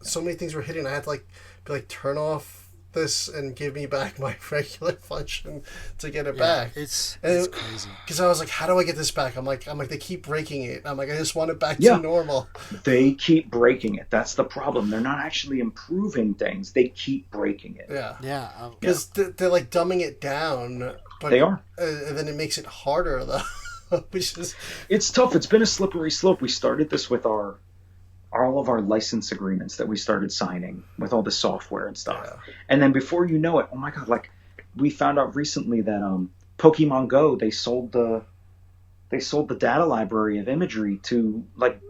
Speaker 2: so many things were hidden. I had to be like turn off this and give me back my regular function to get it back.
Speaker 1: It's crazy.
Speaker 2: Because I was like, how do I get this back? I'm like, they keep breaking it. I'm like, I just want it back to normal.
Speaker 3: They keep breaking it. That's the problem. They're not actually improving things. They keep breaking it.
Speaker 2: Yeah.
Speaker 1: Yeah.
Speaker 2: Because they're like dumbing it down. But,
Speaker 3: they are.
Speaker 2: And then it makes it harder, though. Which is...
Speaker 3: It's tough. It's been a slippery slope. We started this with all of our license agreements that we started signing with all the software and stuff. Yeah. And then before you know it, oh my God, like we found out recently that Pokemon Go, they sold the data library of imagery to like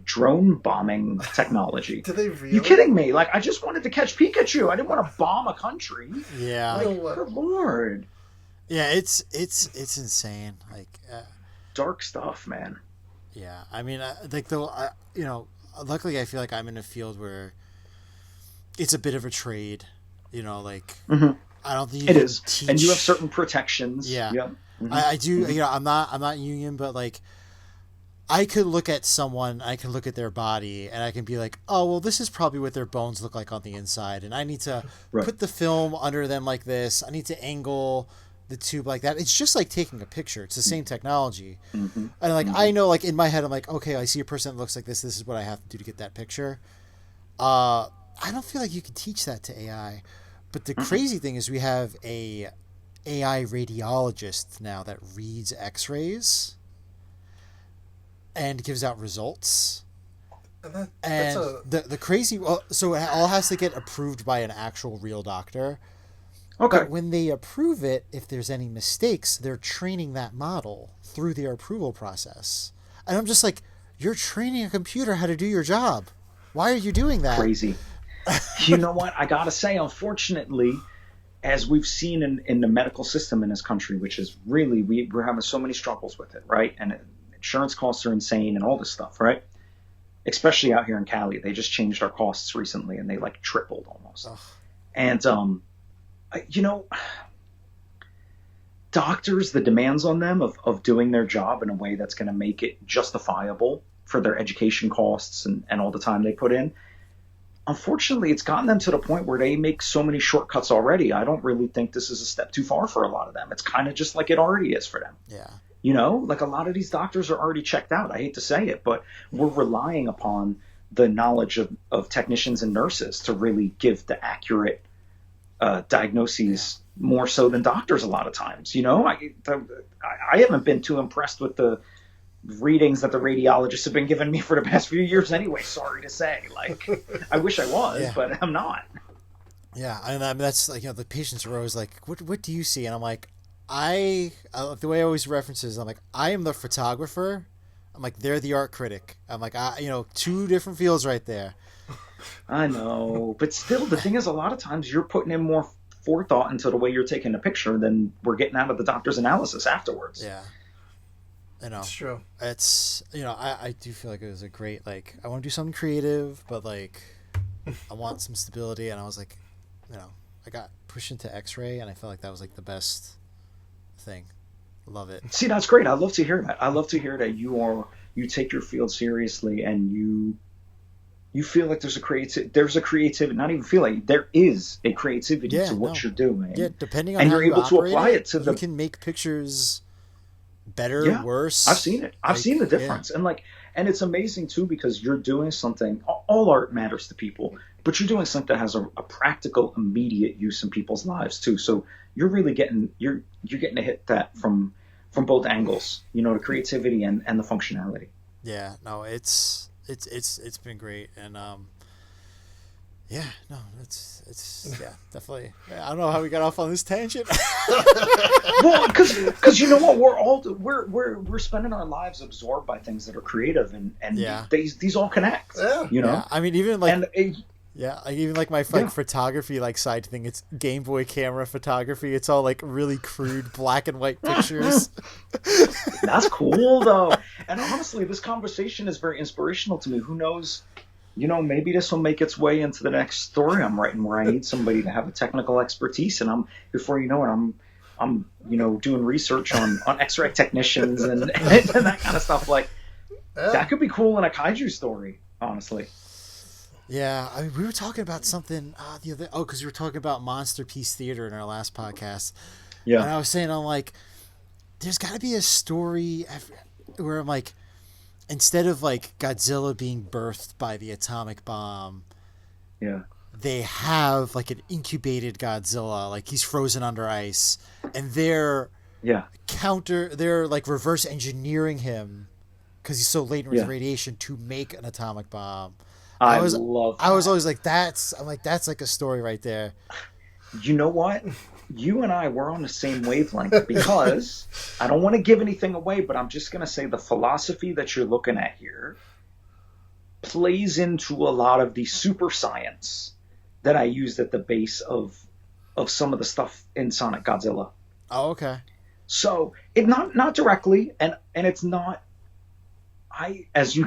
Speaker 3: drone bombing technology.
Speaker 2: Did they really?
Speaker 3: You kidding me? Like I just wanted to catch Pikachu. I didn't want to bomb a country.
Speaker 1: Yeah.
Speaker 3: Like, good Lord.
Speaker 1: Yeah, it's insane. Like
Speaker 3: dark stuff, man.
Speaker 1: Yeah. I mean, luckily, I feel like I'm in a field where it's a bit of a trade, like I don't think
Speaker 3: it is,
Speaker 1: teach...
Speaker 3: and you have certain protections.
Speaker 1: Yeah,
Speaker 3: yep.
Speaker 1: I do. I'm not union, but like I could look at someone, I can look at their body, and I can be like, oh well, this is probably what their bones look like on the inside, and I need to put the film under them like this. I need to angle the tube like that. It's just like taking a picture. It's the same technology. And like I know, like in my head, I'm like, okay, I see a person that looks like this. This is what I have to do to get that picture. I don't feel like you can teach that to AI. But the crazy thing is we have a AI radiologist now that reads X-rays and gives out results. And the crazy, so it all has to get approved by an actual real doctor.
Speaker 3: Okay.
Speaker 1: But when they approve it, if there's any mistakes, they're training that model through their approval process. And I'm just like, you're training a computer how to do your job. Why are you doing that?
Speaker 3: Crazy. You know what? I got to say, unfortunately, as we've seen in the medical system in this country, which is really, we're having so many struggles with it, right? And insurance costs are insane and all this stuff, right? Especially out here in Cali. They just changed our costs recently and they like tripled almost. Ugh. And, doctors, the demands on them of doing their job in a way that's going to make it justifiable for their education costs and all the time they put in. Unfortunately, it's gotten them to the point where they make so many shortcuts already. I don't really think this is a step too far for a lot of them. It's kind of just like it already is for them.
Speaker 1: Yeah.
Speaker 3: Like a lot of these doctors are already checked out. I hate to say it, but we're relying upon the knowledge of technicians and nurses to really give the accurate diagnoses more so than doctors a lot of times. I haven't been too impressed with the readings that the radiologists have been giving me for the past few years anyway, sorry to say. Like, I wish I was, but I'm not.
Speaker 1: Yeah, and I mean, that's like, the patients are always like, what do you see? And I'm like, the way I always reference is, I'm like, I am the photographer. I'm like, they're the art critic. I'm like, two different fields right there.
Speaker 3: I know, but still, the thing is, a lot of times you're putting in more forethought into the way you're taking a picture than we're getting out of the doctor's analysis afterwards.
Speaker 1: Yeah. You know,
Speaker 2: It's true.
Speaker 1: it's, you know, I do feel like it was a great, like, I want to do something creative, but like I want some stability, and I was like, you know, I got pushed into X-ray, and I felt like that was like the best thing. Love it.
Speaker 3: See, that's great. I love to hear that. I love to hear that you take your field seriously, and you feel like there's a creativity, not even feel like, there is a creativity to what you're doing.
Speaker 1: Yeah, depending on
Speaker 3: and
Speaker 1: how
Speaker 3: you're
Speaker 1: you
Speaker 3: able to
Speaker 1: operate
Speaker 3: apply it to
Speaker 1: you
Speaker 3: the.
Speaker 1: can make pictures better, worse.
Speaker 3: I've seen it. I've seen the difference. And it's amazing too, because you're doing something, all art matters to people, but you're doing something that has a practical, immediate use in people's lives too. So you're really getting, you're getting to hit that from both angles, you know, the creativity and the functionality.
Speaker 1: Yeah, no, it's been great. And yeah, no, it's yeah, definitely. I don't know how we got off on this tangent.
Speaker 3: Well, because you know what, we're spending our lives absorbed by things that are creative, and these all connect.
Speaker 2: Yeah.
Speaker 3: You know,
Speaker 1: yeah, I mean, even like even like my photography like side thing. It's Game Boy camera photography. It's all like really crude black and white pictures.
Speaker 3: That's cool though. And honestly, this conversation is very inspirational to me. Who knows? You know, maybe this will make its way into the next story I'm writing, where I need somebody to have a technical expertise, and before you know it, I'm you know, doing research on X-ray technicians and that kind of stuff. Like that could be cool in a kaiju story, honestly.
Speaker 1: Yeah, I mean, we were talking about something the other. Oh, because we were talking about Monster Piece Theater in our last podcast.
Speaker 3: Yeah,
Speaker 1: and I was saying, I'm like, there's got to be a story where I'm like, instead of like Godzilla being birthed by the atomic bomb, they have like an incubated Godzilla, like he's frozen under ice, and they're like reverse engineering him because he's so laden with radiation to make an atomic bomb. I was always like, that's like a story right there.
Speaker 3: You know what? You and I were on the same wavelength, because I don't want to give anything away, but I'm just going to say the philosophy that you're looking at here plays into a lot of the super science that I used at the base of some of the stuff in Sonic Godzilla.
Speaker 1: Oh, okay.
Speaker 3: So it not directly, and it's not. As you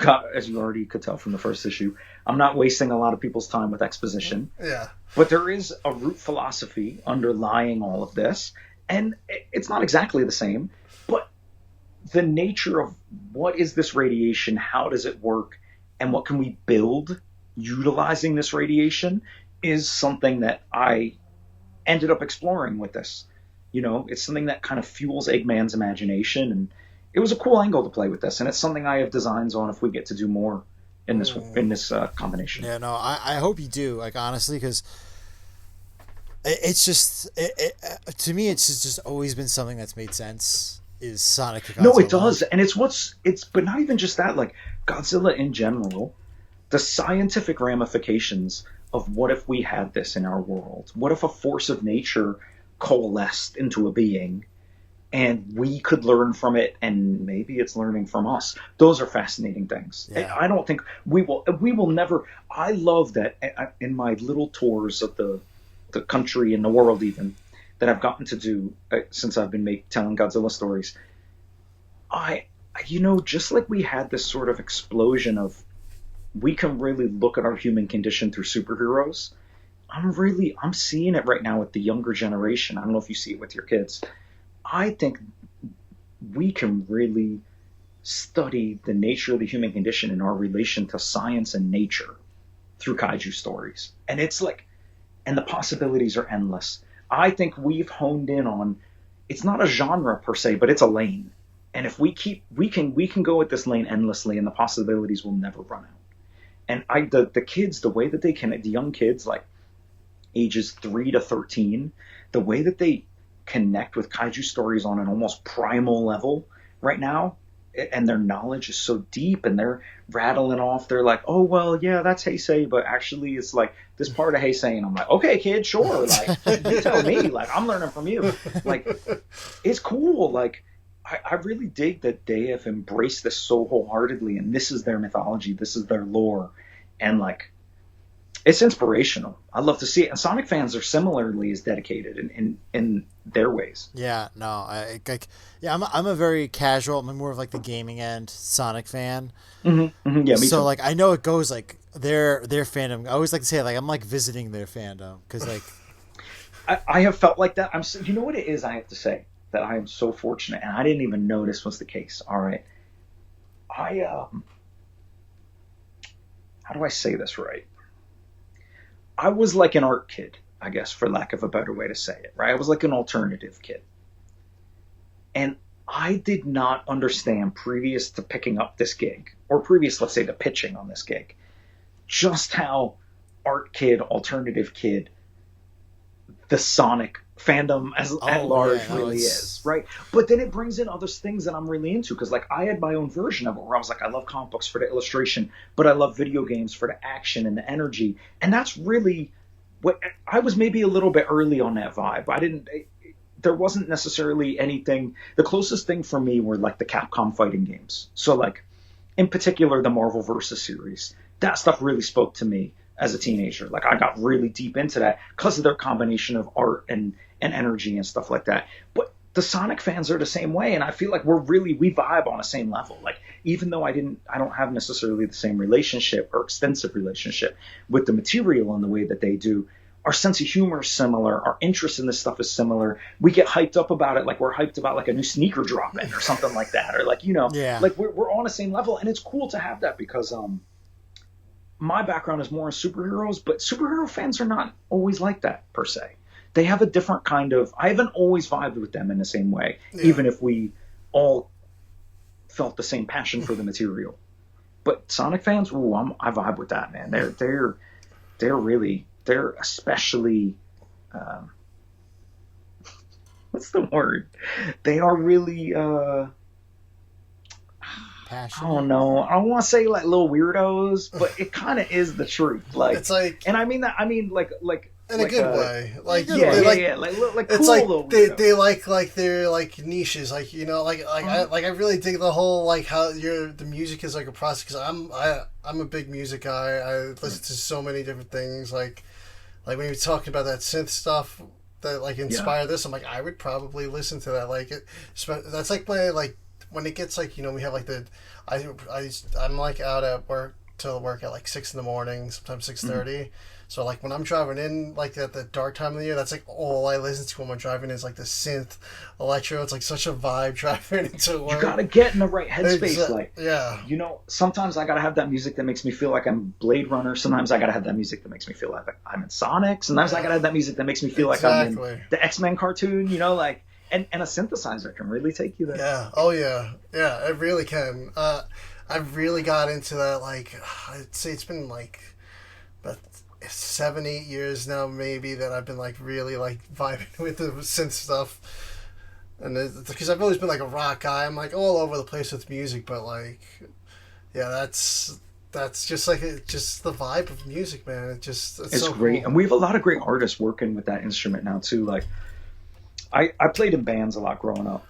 Speaker 3: already could tell from the first issue, I'm not wasting a lot of people's time with exposition.
Speaker 2: Yeah.
Speaker 3: But there is a root philosophy underlying all of this, and it's not exactly the same, but the nature of what is this radiation, how does it work, and what can we build utilizing this radiation is something that I ended up exploring with this. You know, it's something that kind of fuels Eggman's imagination, and it was a cool angle to play with this, and it's something I have designs on if we get to do more in this combination.
Speaker 1: Yeah, no, I hope you do. Like, honestly, because it's just to me, it's just always been something that's made sense. Is Sonic Godzilla?
Speaker 3: No, it does, and it's but not even just that. Like Godzilla in general, the scientific ramifications of what if we had this in our world? What if a force of nature coalesced into a being? And we could learn from it, and maybe it's learning from us. Those are fascinating things. Yeah. I don't think we will never. I love that in my little tours of the country and the world, even that I've gotten to do since I've been telling Godzilla stories. Just like we had this sort of explosion of, we can really look at our human condition through superheroes. I'm seeing it right now with the younger generation. I don't know if you see it with your kids. I think we can really study the nature of the human condition and our relation to science and nature through kaiju stories. And it's like, and the possibilities are endless. I think we've honed in on, it's not a genre per se, but it's a lane. And if we can go with this lane endlessly, and the possibilities will never run out. And the kids, the way that they can, the young kids, like ages 3 to 13, the way that they connect with kaiju stories on an almost primal level right now, and their knowledge is so deep, and they're rattling off, they're like, oh well, yeah, that's Heisei, but actually it's like this part of Heisei, and I'm like, okay kid, sure, like you tell me, like I'm learning from you. Like it's cool. Like I really dig that they have embraced this so wholeheartedly, and this is their mythology, this is their lore, and like it's inspirational. I love to see it, and Sonic fans are similarly as dedicated in their ways.
Speaker 1: Yeah, no, I'm a very casual. I'm more of like the gaming end Sonic fan.
Speaker 3: Mm-hmm, mm-hmm, yeah, me
Speaker 1: so
Speaker 3: too.
Speaker 1: like I know it goes like their fandom. I always like to say like I'm like visiting their fandom because like
Speaker 3: I have felt like that. You know what it is? I have to say that I am so fortunate, and I didn't even know this was the case. All right, how do I say this right? I was like an art kid, I guess, for lack of a better way to say it, right? I was like an alternative kid. And I did not understand previous to picking up this gig, or previous, let's say, to pitching on this gig, just how art kid, alternative kid, the Sonic fandom at large really is, right? But then it brings in other things that I'm really into, because like I had my own version of it where I was like, I love comic books for the illustration, but I love video games for the action and the energy, and that's really what I was maybe a little bit early on that vibe. There wasn't necessarily anything. The closest thing for me were like the Capcom fighting games. So like in particular the Marvel Versus series, that stuff really spoke to me as a teenager. Like I got really deep into that because of their combination of art and energy and stuff like that. But the Sonic fans are the same way, and I feel like we vibe on the same level. Like even though I don't have necessarily the same relationship or extensive relationship with the material in the way that they do, our sense of humor is similar, our interest in this stuff is similar. We get hyped up about it like we're hyped about like a new sneaker dropping or something like that, or like, like we're on the same level, and it's cool to have that because my background is more in superheroes, but superhero fans are not always like that per se. They have a different kind of. I haven't always vibed with them in the same way, even if we all felt the same passion for the material. But Sonic fans, I vibe with that, man. They're especially. What's the word? They are really.
Speaker 1: passionate.
Speaker 3: I don't know. I don't want to say like little weirdos, but it kind of is the truth. Like
Speaker 2: it's like,
Speaker 3: and I mean that. I mean like
Speaker 2: in a good way. Like
Speaker 3: yeah, like
Speaker 2: it's
Speaker 3: cool
Speaker 2: like
Speaker 3: little
Speaker 2: they like they're like niches. Like I really dig the whole like how the music is like a process, because I'm a big music guy. I listen to so many different things. Like when you're talking about that synth stuff that like inspired this, I'm like I would probably listen to that. Like that's like when it gets like we have like I'm like out at work till work at like 6 a.m, sometimes 6:30. Mm-hmm. So like when I'm driving in like at the dark time of the year, that's like all I listen to when I'm driving is like the synth electro. It's like such a vibe driving into work.
Speaker 3: You gotta get in the right headspace.
Speaker 2: Yeah.
Speaker 3: Sometimes I gotta have that music that makes me feel like I'm Blade Runner. Sometimes I gotta have that music that makes me feel like I'm in Sonic. Sometimes I gotta have that music that makes me feel like I'm in the X-Men cartoon. Like. And a synthesizer can really take you there.
Speaker 2: Yeah. Oh yeah. Yeah. It really can. I've really got into that. Like I'd say it's been like about 7-8 years now, maybe, that I've been like really like vibing with the synth stuff. And because I've always been like a rock guy, I'm like all over the place with music. But like, yeah, that's just like just the vibe of music, man. It's so
Speaker 3: great,
Speaker 2: cool.
Speaker 3: And we have a lot of great artists working with that instrument now too. Like. I played in bands a lot growing up,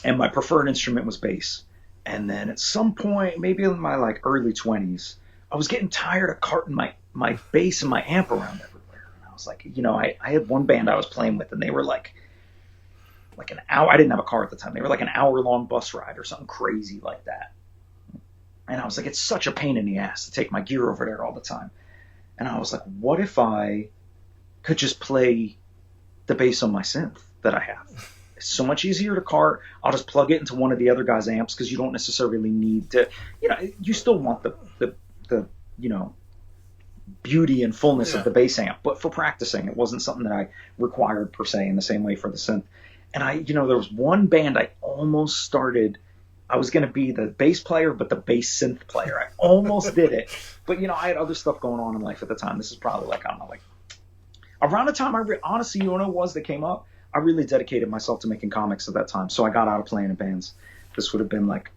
Speaker 3: and my preferred instrument was bass. And then at some point, maybe in my like early 20s, I was getting tired of carting my bass and my amp around everywhere. And I was like, I had one band I was playing with, and they were like an hour. I didn't have a car at the time. They were like an hour-long bus ride or something crazy like that. And I was like, it's such a pain in the ass to take my gear over there all the time. And I was like, what if I could just play the bass on my synth that I have? It's so much easier to cart. I'll just plug it into one of the other guys' amps, because you don't necessarily need to, you still want the beauty and fullness of the bass amp, but for practicing, it wasn't something that I required per se in the same way for the synth. And there was one band I almost started. I was going to be the bass player, but the bass synth player. I almost did it, but I had other stuff going on in life at the time. This is probably like, I don't know, like around the time honestly, what it was that came up, I really dedicated myself to making comics at that time. So I got out of playing in bands. This would have been like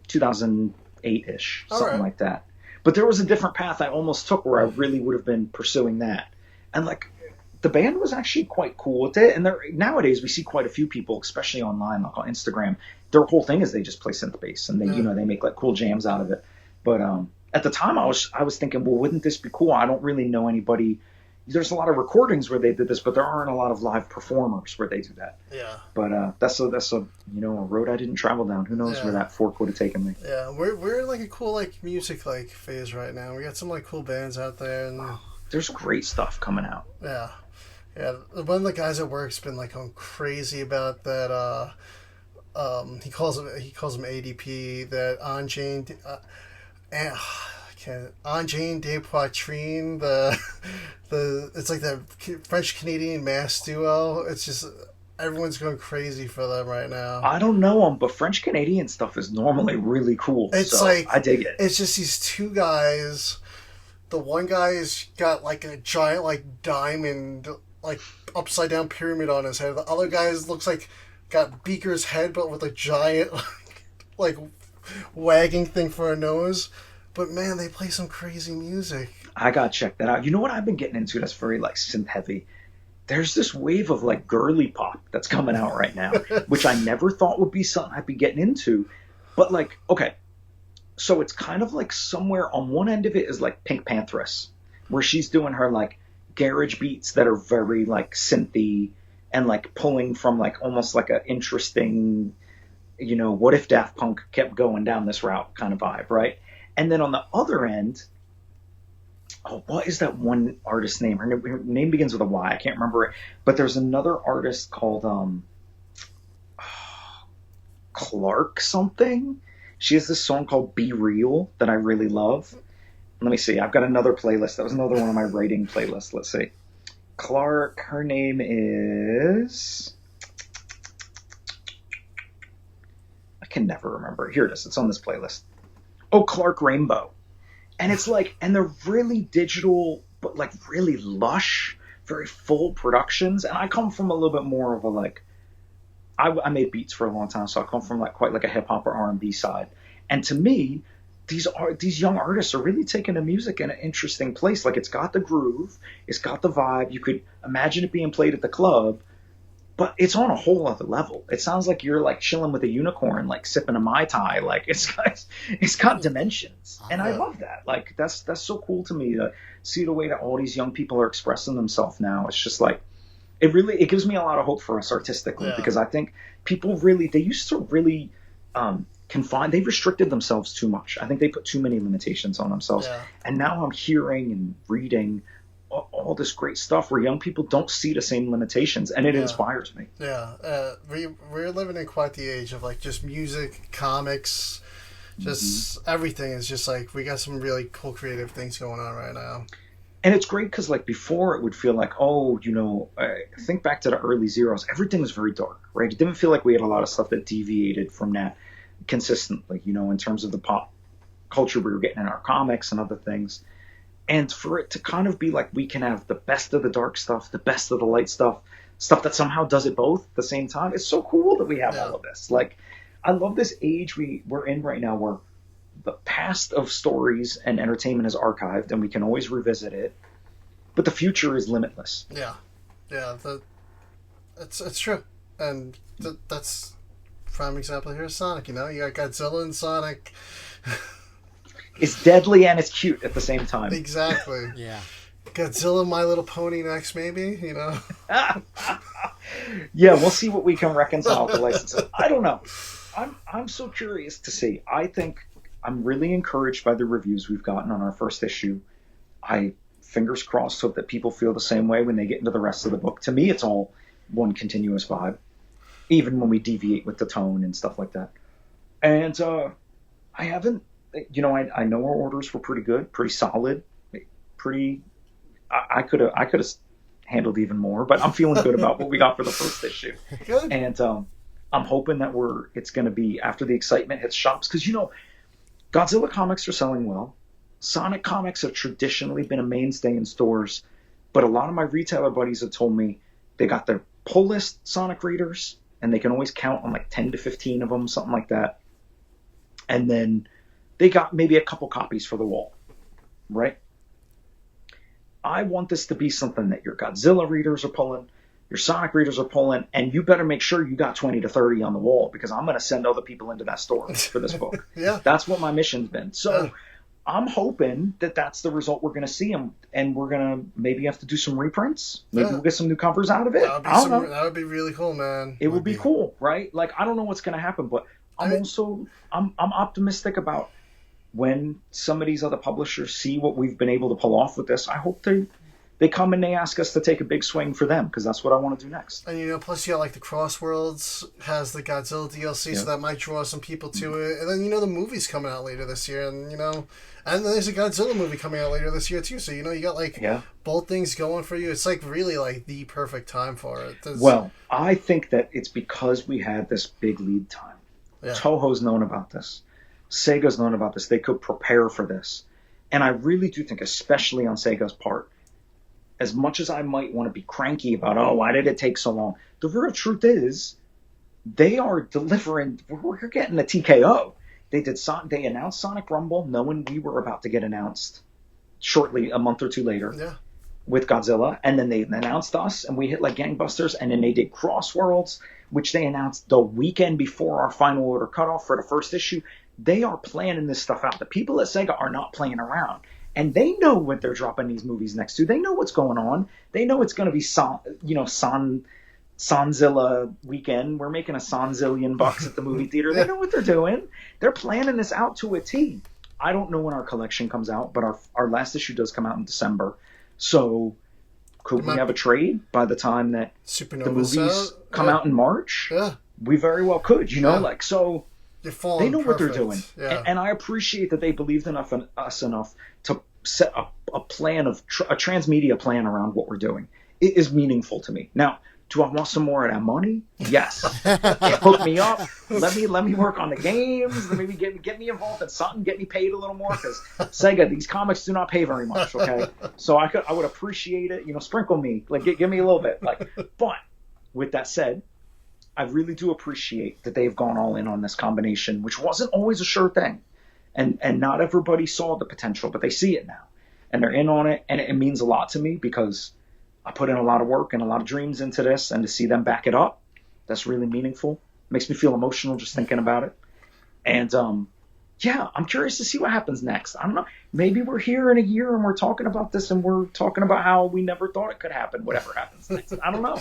Speaker 3: 2008-ish, something like that. But there was a different path I almost took where I really would have been pursuing that. And like the band was actually quite cool with it. And nowadays we see quite a few people, especially online, like on Instagram, their whole thing is they just play synth bass, and they, they make like cool jams out of it. But at the time I was thinking, well, wouldn't this be cool? I don't really know anybody. There's a lot of recordings where they did this, but there aren't a lot of live performers where they do that.
Speaker 2: Yeah.
Speaker 3: But that's a a road I didn't travel down. Who knows where that fork would have taken me?
Speaker 2: Yeah, we're in like a cool like music like phase right now. We got some like cool bands out there, and
Speaker 3: there's great stuff coming out.
Speaker 2: Yeah, yeah. One of the guys at work's been like going crazy about that. He calls them ADP. That Anjane, Anjane de Poitrine. The it's like the French Canadian mass duo. It's just everyone's going crazy for them right now.
Speaker 3: I don't know them, but French Canadian stuff is normally really cool.
Speaker 2: It's
Speaker 3: so
Speaker 2: like
Speaker 3: I dig it.
Speaker 2: It's just these two guys. The one guy's got like a giant like diamond like upside down pyramid on his head. The other guy looks like got Beaker's head but with a giant like wagging thing for a nose. But man, they play some crazy music.
Speaker 3: I gotta check that out. You know what I've been getting into that's very like synth heavy? There's this wave of like girly pop that's coming out right now, which I never thought would be something I'd be getting into. But like, okay, so it's kind of like somewhere on one end of it is like Pink Pantheress, where she's doing her like garage beats that are very like synthy and like pulling from like almost like an interesting, what if Daft Punk kept going down this route kind of vibe, right? And then on the other end, what is that one artist's name? Her name begins with a Y. I can't remember it. But there's another artist called Clark something. She has this song called Be Real that I really love. Let me see. I've got another playlist. That was another one of my rating playlists. Let's see. Clark, her name is... I can never remember. Here it is. It's on this playlist. Oh, Clark Rainbow. And it's like, and they're really digital, but like really lush, very full productions. And I come from a little bit more of a like, I made beats for a long time, so I come from like quite like a hip hop or R&B side. And to me, these young artists are really taking the music in an interesting place. Like it's got the groove, it's got the vibe. You could imagine it being played at the club, but it's on a whole other level. It sounds like you're like chilling with a unicorn, like sipping a Mai Tai. Like it's got dimensions, and I love that. Like that's so cool to me to see the way that all these young people are expressing themselves now. It's just like it gives me a lot of hope for us artistically, because I think people they used to really they restricted themselves too much. I think they put too many limitations on themselves, and now I'm hearing and reading all this great stuff where young people don't see the same limitations, and it inspires me.
Speaker 2: We're living in quite the age of like just music, comics, just everything is just like we got some really cool creative things going on right now.
Speaker 3: And it's great because like before it would feel like, think back to the early zeros, everything was very dark, right? It didn't feel like we had a lot of stuff that deviated from that consistently, in terms of the pop culture we were getting in our comics and other things. And for it to kind of be like we can have the best of the dark stuff, the best of the light stuff that somehow does it both at the same time. It's so cool that we have all of this. Like, I love this age we're in right now where the past of stories and entertainment is archived and we can always revisit it, but the future is limitless.
Speaker 2: It's true. And that's prime example here is Sonic. You got Godzilla and Sonic.
Speaker 3: It's deadly and it's cute at the same time.
Speaker 2: Exactly.
Speaker 1: Yeah.
Speaker 2: Godzilla, My Little Pony next, maybe,
Speaker 3: Yeah, we'll see what we can reconcile with the licenses. I don't know. I'm so curious to see. I think I'm really encouraged by the reviews we've gotten on our first issue. I, fingers crossed, hope that people feel the same way when they get into the rest of the book. To me, it's all one continuous vibe, even when we deviate with the tone and stuff like that. And I haven't... I know our orders were pretty good, pretty solid, I could have handled even more, but I'm feeling good about what we got for the first issue.
Speaker 2: Good.
Speaker 3: And I'm hoping that it's going to be after the excitement hits shops, because Godzilla comics are selling well. Sonic comics have traditionally been a mainstay in stores, but a lot of my retailer buddies have told me they got their pull list Sonic readers, and they can always count on like 10 to 15 of them, something like that. And then they got maybe a couple copies for the wall, right? I want this to be something that your Godzilla readers are pulling, your Sonic readers are pulling, and you better make sure you got 20 to 30 on the wall, because I'm going to send other people into that store for this book.
Speaker 2: Yeah.
Speaker 3: That's what my mission's been. So I'm hoping that that's the result we're going to see, and we're going to maybe have to do some reprints. Maybe we'll get some new covers out of it.
Speaker 2: That would be really cool, man.
Speaker 3: It would be cool, right? Like, I don't know what's going to happen, but I'm optimistic about when some of these other publishers see what we've been able to pull off with this. I hope they come and they ask us to take a big swing for them, because that's what I want to do next.
Speaker 2: And, plus you got, like, the Crossworlds has the Godzilla DLC, so that might draw some people to it. And then, the movie's coming out later this year, and, and then there's a Godzilla movie coming out later this year, too. So, you got, like, both things going for you. It's, like, really, like, the perfect time for it.
Speaker 3: Well, I think that it's because we had this big lead time. Yeah. Toho's known about this. Sega's known about this. They could prepare for this. And I really do think, especially on Sega's part, as much as I might want to be cranky about, why did it take so long? The real truth is, they are delivering. We're getting a TKO. They announced Sonic Rumble, knowing we were about to get announced shortly, a month or two later, with Godzilla. And then they announced us, and we hit like gangbusters. And then they did Crossworlds, which they announced the weekend before our final order cutoff for the first issue. They are planning this stuff out. The people at Sega are not playing around. And they know what they're dropping these movies next to. They know what's going on. They know it's going to be Sanzilla weekend. We're making $1,000,000,000 at the movie theater. They know what they're doing. They're planning this out to a T. I don't know when our collection comes out, but our last issue does come out in December. So could we have a trade by the time that the movies come out in March?
Speaker 2: Yeah.
Speaker 3: We very well could, so they know what they're doing.
Speaker 2: Yeah.
Speaker 3: And I appreciate that they believed in us enough to set up a plan of a transmedia plan around what we're doing. It is meaningful to me. Now, do I want some more of that money? Yes. Hook me up. Let me work on the games. Maybe get me involved in something. Get me paid a little more, because Sega, these comics do not pay very much. Okay, so I would appreciate it. Sprinkle me, like give me a little bit. But with that said, I really do appreciate that they've gone all in on this combination, which wasn't always a sure thing. And not everybody saw the potential, but they see it now. And they're in on it, and it means a lot to me, because I put in a lot of work and a lot of dreams into this, and to see them back it up, that's really meaningful. Makes me feel emotional just thinking about it. And, I'm curious to see what happens next. I don't know. Maybe we're here in a year and we're talking about this, and we're talking about how we never thought it could happen, whatever happens next. I don't know.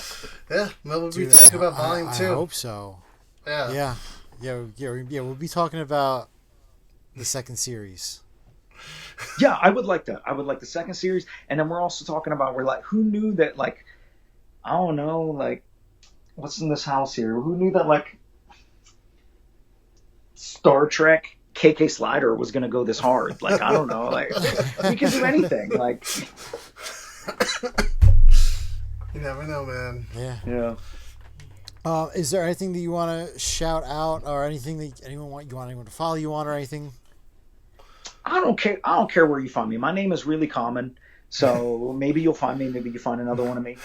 Speaker 2: Yeah, we'll be talking about Volume 2.
Speaker 1: I hope so.
Speaker 2: Yeah.
Speaker 1: We'll be talking about the second series.
Speaker 3: Yeah, I would like that. I would like the second series. And then we're also talking about, who knew that, I don't know, what's in this house here? Who knew that, Star Trek KK Slider was going to go this hard? I don't know. We can do anything.
Speaker 2: You never know, man.
Speaker 1: Yeah. Is there anything that you want to shout out, or anything that you want anyone to follow you on, or anything?
Speaker 3: I don't care where you find me. My name is really common, so maybe you'll find me. Maybe you find another one of me.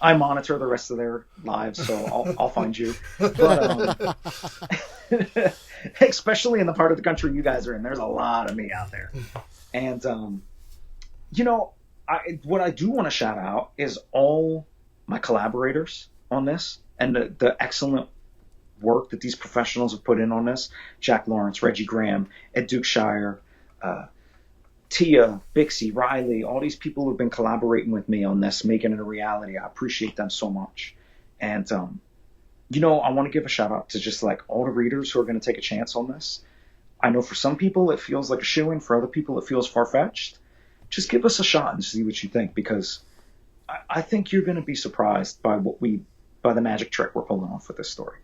Speaker 3: I monitor the rest of their lives, so I'll find you. But especially in the part of the country you guys are in, there's a lot of me out there. And what I do want to shout out is all my collaborators on this, and the excellent work that these professionals have put in on this. Jack Lawrence, Reggie Graham, Ed Dukeshire, Tia, Bixie, Riley, all these people who've been collaborating with me on this, making it a reality. I appreciate them so much. And, I want to give a shout out to just all the readers who are going to take a chance on this. I know for some people it feels like a shoo-in. For other people it feels far-fetched. Just give us a shot and see what you think, because I think you're going to be surprised by by the magic trick we're pulling off with this story.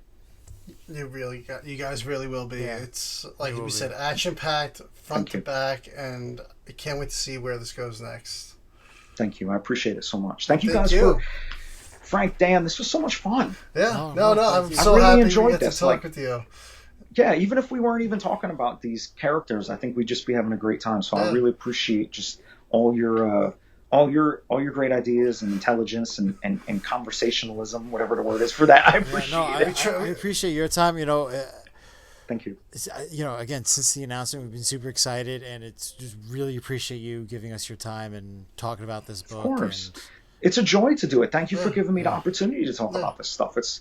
Speaker 2: You guys really will be. Yeah. It's like we said, action-packed, front to back, and I can't wait to see where this goes next.
Speaker 3: Thank you. I appreciate it so much. Thank you guys for Frank, Dan. This was so much fun.
Speaker 2: Yeah. No. I'm so happy enjoyed to talk with you.
Speaker 3: Yeah, even if we weren't even talking about these characters, I think we'd just be having a great time. So I really appreciate just all your great ideas and intelligence and conversationalism, whatever the word is for that. I appreciate
Speaker 1: I appreciate your time.
Speaker 3: Thank you.
Speaker 1: Again, since the announcement, we've been super excited, and it's just really appreciate you giving us your time and talking about this book.
Speaker 3: Of course. It's a joy to do it. Thank you for giving me the opportunity to talk about this stuff. It's,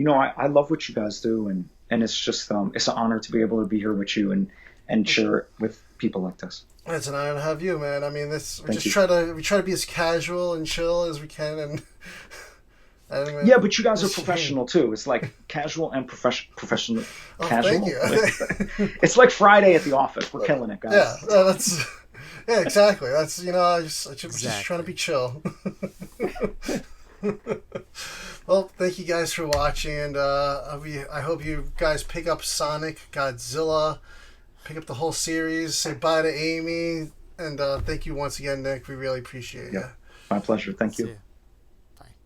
Speaker 3: I love what you guys do, and it's just, it's an honor to be able to be here with you and share it with people like this.
Speaker 2: It's an honor to have you, man. I mean,
Speaker 3: Thank you.
Speaker 2: try to be as casual and chill as we can, and
Speaker 3: yeah, but you guys are professional too. It's like casual and professional.
Speaker 2: Oh,
Speaker 3: casual.
Speaker 2: thank you.
Speaker 3: It's like Friday at the office. We're killing it, guys.
Speaker 2: Yeah, exactly. That's I just trying to be chill. Well, thank you guys for watching, and I hope you guys pick up Sonic, Godzilla, pick up the whole series. Say bye to Amy, and thank you once again, Nick. We really appreciate it.
Speaker 3: Yeah, my pleasure. Thank you.
Speaker 1: See ya.